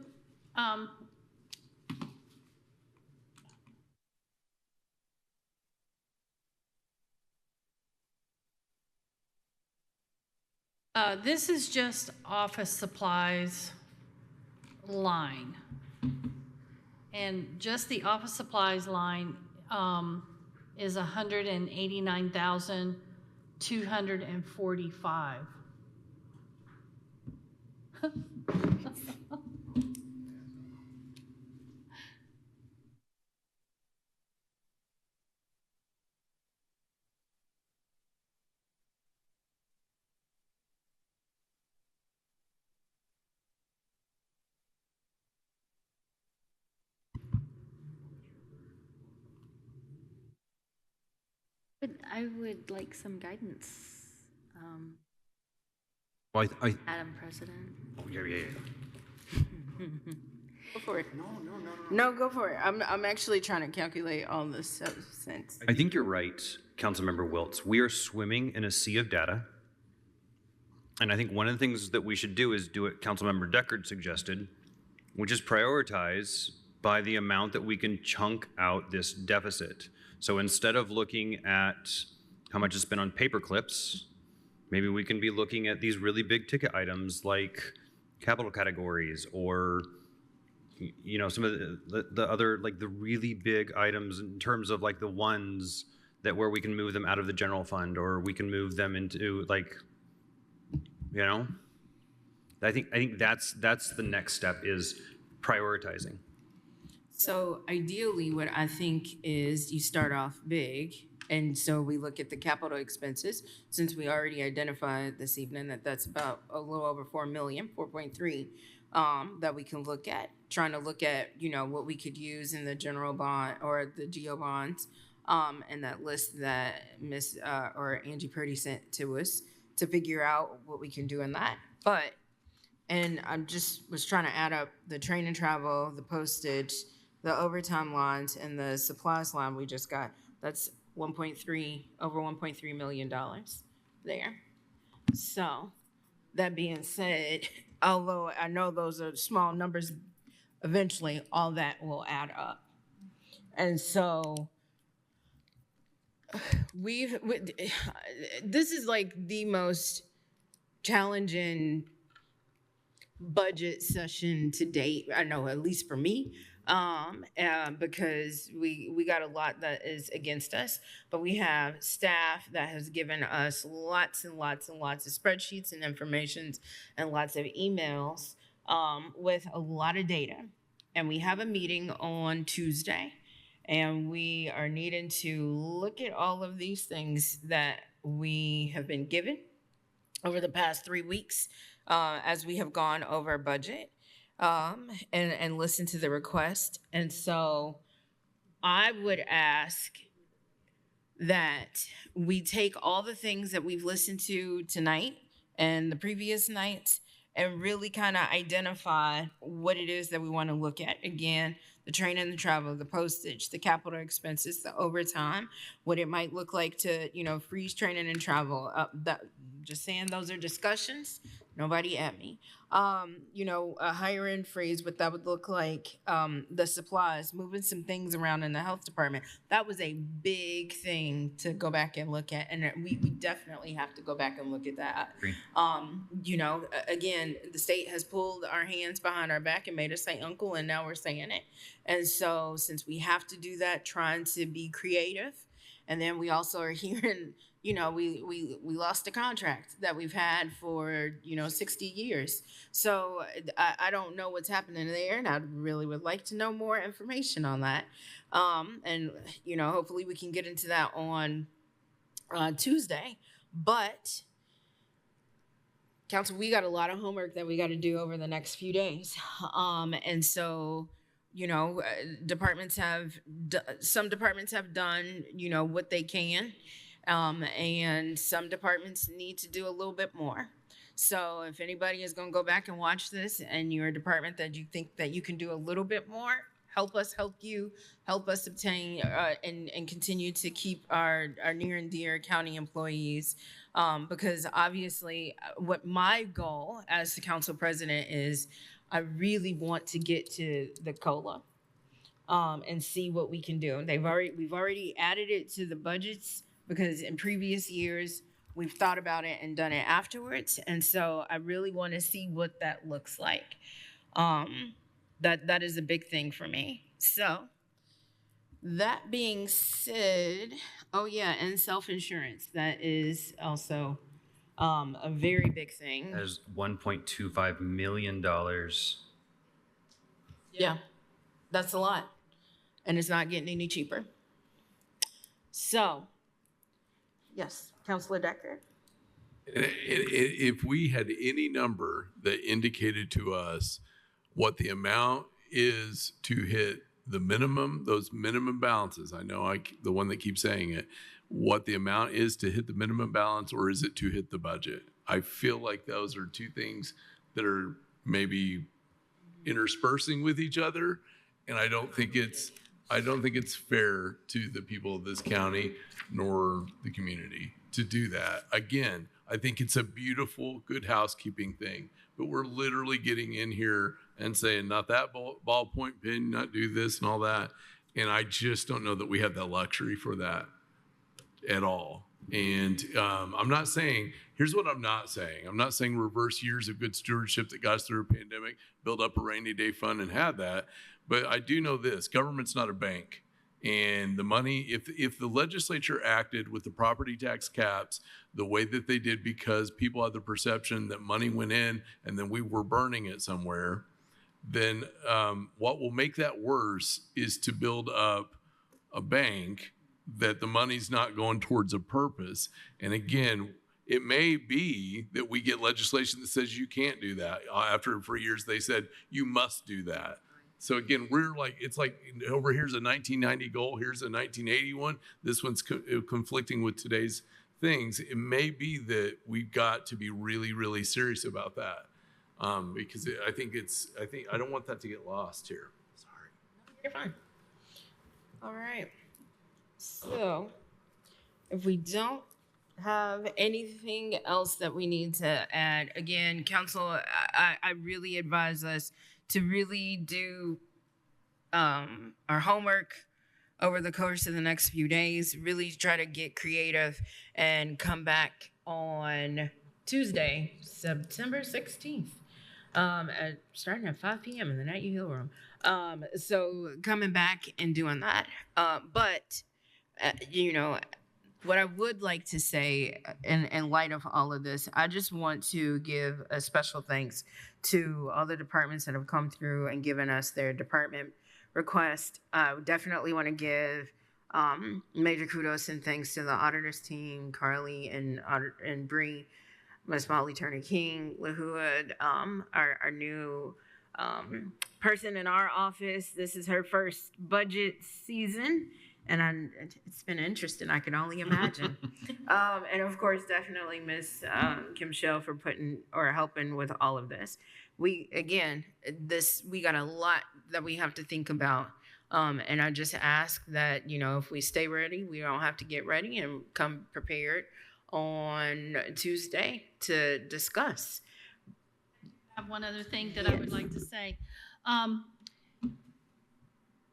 This is just office supplies line. And just the office supplies line is $189,245. But I would like some guidance, Well, Madam President. yeah. Go for it. No, go for it. I'm actually trying to calculate all the cents. I think you're right, Councilmember Wiltz. We are swimming in a sea of data. And I think one of the things that we should do is do what Councilmember Deckard suggested, which is prioritize by the amount that we can chunk out this deficit. So instead of looking at how much is spent on paper clips, maybe we can be looking at these really big ticket items like capital categories, or some of the other, like the really big items in terms of like the ones that where we can move them out of the general fund, or we can move them into I think that's the next step, is prioritizing. So ideally, what I think is you start off big, and so we look at the capital expenses, since we already identified this evening that that's about a little over 4 million, 4.3, that we can look at, trying to look at, what we could use in the general bond or the GO bonds, and that list that Miss or Angie Purdy sent to us to figure out what we can do in that. And I just was trying to add up the train and travel, the postage, the overtime lines, and the supplies line we just got. That's over $1.3 million there. So that being said, although I know those are small numbers, eventually all that will add up. And so this is like the most challenging budget session to date, I know, at least for me, because we got a lot that is against us, but we have staff that has given us lots and lots and lots of spreadsheets and informations and lots of emails with a lot of data. And we have a meeting on Tuesday, and we are needing to look at all of these things that we have been given over the past 3 weeks as we have gone over budget and listened to the request. And so I would ask that we take all the things that we've listened to tonight and the previous nights and really kind of identify what it is that we want to look at. Again, the train and the travel, the postage, the capital expenses, the overtime, what it might look like to, freeze training and travel. Just saying those are discussions. Nobody at me. A higher end phrase, what that would look like, the supplies, moving some things around in the health department. That was a big thing to go back and look at. And we definitely have to go back and look at that. Agree. Again, the state has pulled our hands behind our back and made us say uncle, and now we're saying it. And so since we have to do that, trying to be creative, and then we also are hearing, we lost a contract that we've had for, 60 years. So I don't know what's happening there, and I really would like to know more information on that. And, hopefully we can get into that on Tuesday. But, Council, we got a lot of homework that we got to do over the next few days. And so, some departments have done, what they can. And some departments need to do a little bit more. So if anybody is going to go back and watch this and you're a department that you think that you can do a little bit more, help us help you, help us obtain and continue to keep our near and dear county employees. Because obviously what my goal as the council president is, I really want to get to the COLA and see what we can do. We've already added it to the budgets because in previous years, we've thought about it and done it afterwards. And so I really want to see what that looks like. That is a big thing for me. So that being said, and self-insurance. That is also a very big thing. There's $1.25 million. Yeah, that's a lot. And it's not getting any cheaper. So, yes, Councilor Decker. If we had any number that indicated to us what the amount is to hit the minimum, those minimum balances, I know the one that keeps saying it, what the amount is to hit the minimum balance, or is it to hit the budget? I feel like those are two things that are maybe interspersing with each other, and I don't think it's fair to the people of this county nor the community to do that. Again, I think it's a beautiful, good housekeeping thing, but we're literally getting in here and saying, not that ballpoint pen, not do this and all that. And I just don't know that we have that luxury for that at all. And I'm not saying, here's what I'm not saying. I'm not saying reverse years of good stewardship that got us through a pandemic, build up a rainy day fund and have that. But I do know this, government's not a bank. And the money, if the legislature acted with the property tax caps the way that they did, because people had the perception that money went in and then we were burning it somewhere, then what will make that worse is to build up a bank that the money's not going towards a purpose. And again, it may be that we get legislation that says you can't do that. After for years they said you must do that. So again, it's like over here's a 1990 goal, here's a 1980 one. This one's conflicting with today's things. It may be that we've got to be really, really serious about that, because I don't want that to get lost here. Sorry. You're fine. All right. So if we don't have anything else that we need to add, again, council, I really advise us to really do our homework over the course of the next few days, really try to get creative and come back on Tuesday, September 16th, starting at 5 p.m. in the Night Hill Room. So coming back and doing that. But what I would like to say in light of all of this, I just want to give a special thanks to all the departments that have come through and given us their department request. I definitely want to give major kudos and thanks to the auditors team, Carly and Bree. Miss Molly Turner King, LaHood, our new person in our office. This is her first budget season, and it's been interesting. I can only imagine. And of course, definitely Miss Kim Shell for helping with all of this. We got a lot that we have to think about. And I just ask that, if we stay ready, we don't have to get ready and come prepared on Tuesday to discuss. I have one other thing that I would like to say,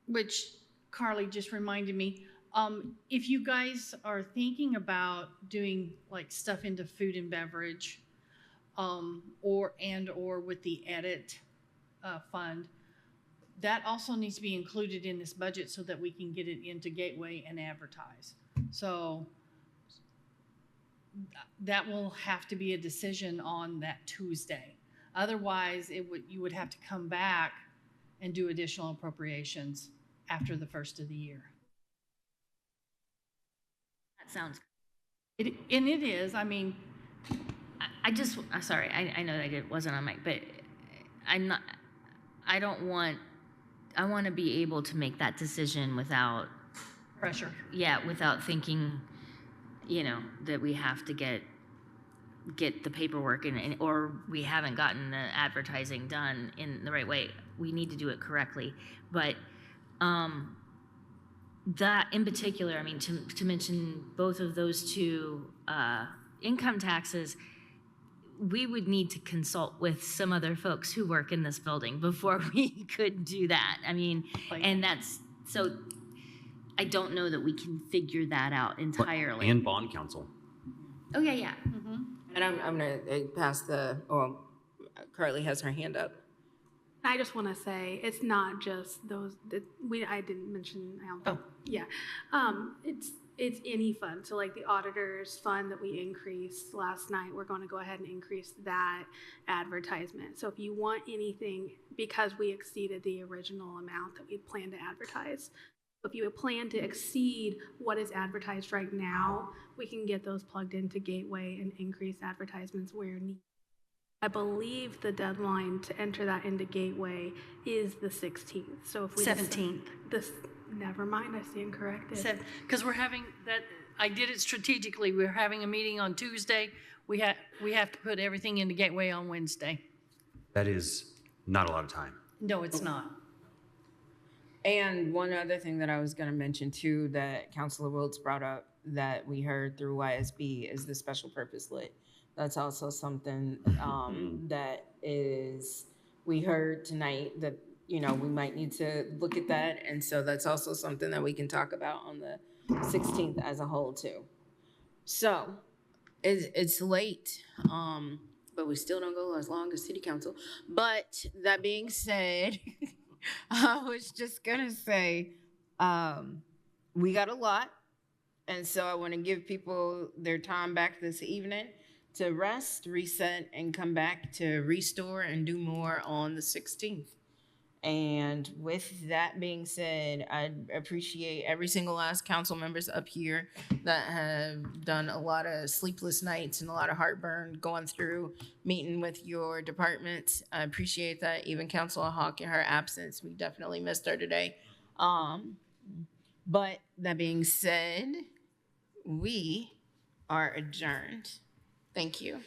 which Carly just reminded me. If you guys are thinking about doing like stuff into food and beverage, or with the edit fund, that also needs to be included in this budget so that we can get it into Gateway and advertise. So that will have to be a decision on that Tuesday. Otherwise, you would have to come back and do additional appropriations after the first of the year. That sounds. It is. I mean, sorry. I know that it wasn't on mic, but I want to be able to make that decision without pressure. Yeah, without thinking, that we have to get the paperwork or we haven't gotten the advertising done in the right way. We need to do it correctly. But that in particular, I mean, to mention both of those two income taxes, we would need to consult with some other folks who work in this building before we could do that. I mean, and so I don't know that we can figure that out entirely. And bond counsel. Oh, yeah. Mm-hmm. And I'm going to pass Carly has her hand up. I just want to say it's not just those that I didn't mention. Yeah, it's any fund. So like the auditor's fund that we increased last night, we're going to go ahead and increase that advertisement. So if you want anything, because we exceeded the original amount that we planned to advertise, if you plan to exceed what is advertised right now, we can get those plugged into Gateway and increase advertisements where needed. I believe the deadline to enter that into Gateway is the 16th. So if we 17th. Never mind, I stand corrected. Because we're having that. I did it strategically. We're having a meeting on Tuesday. We have to put everything into Gateway on Wednesday. That is not a lot of time. No, it's not. And one other thing that I was going to mention too that Councilor Wiltz brought up that we heard through YSB is the special purpose lit. That's also something that we heard tonight that, we might need to look at that. And so that's also something that we can talk about on the 16th as a whole too. So it's late, but we still don't go as long as city council. But that being said, I was just going to say, we got a lot. And so I want to give people their time back this evening to rest, reset, and come back to restore and do more on the 16th. And with that being said, I appreciate every single last council members up here that have done a lot of sleepless nights and a lot of heartburn going through meeting with your departments. I appreciate that. Even Councilor Hawk in her absence, we definitely missed her today. But that being said, we are adjourned. Thank you.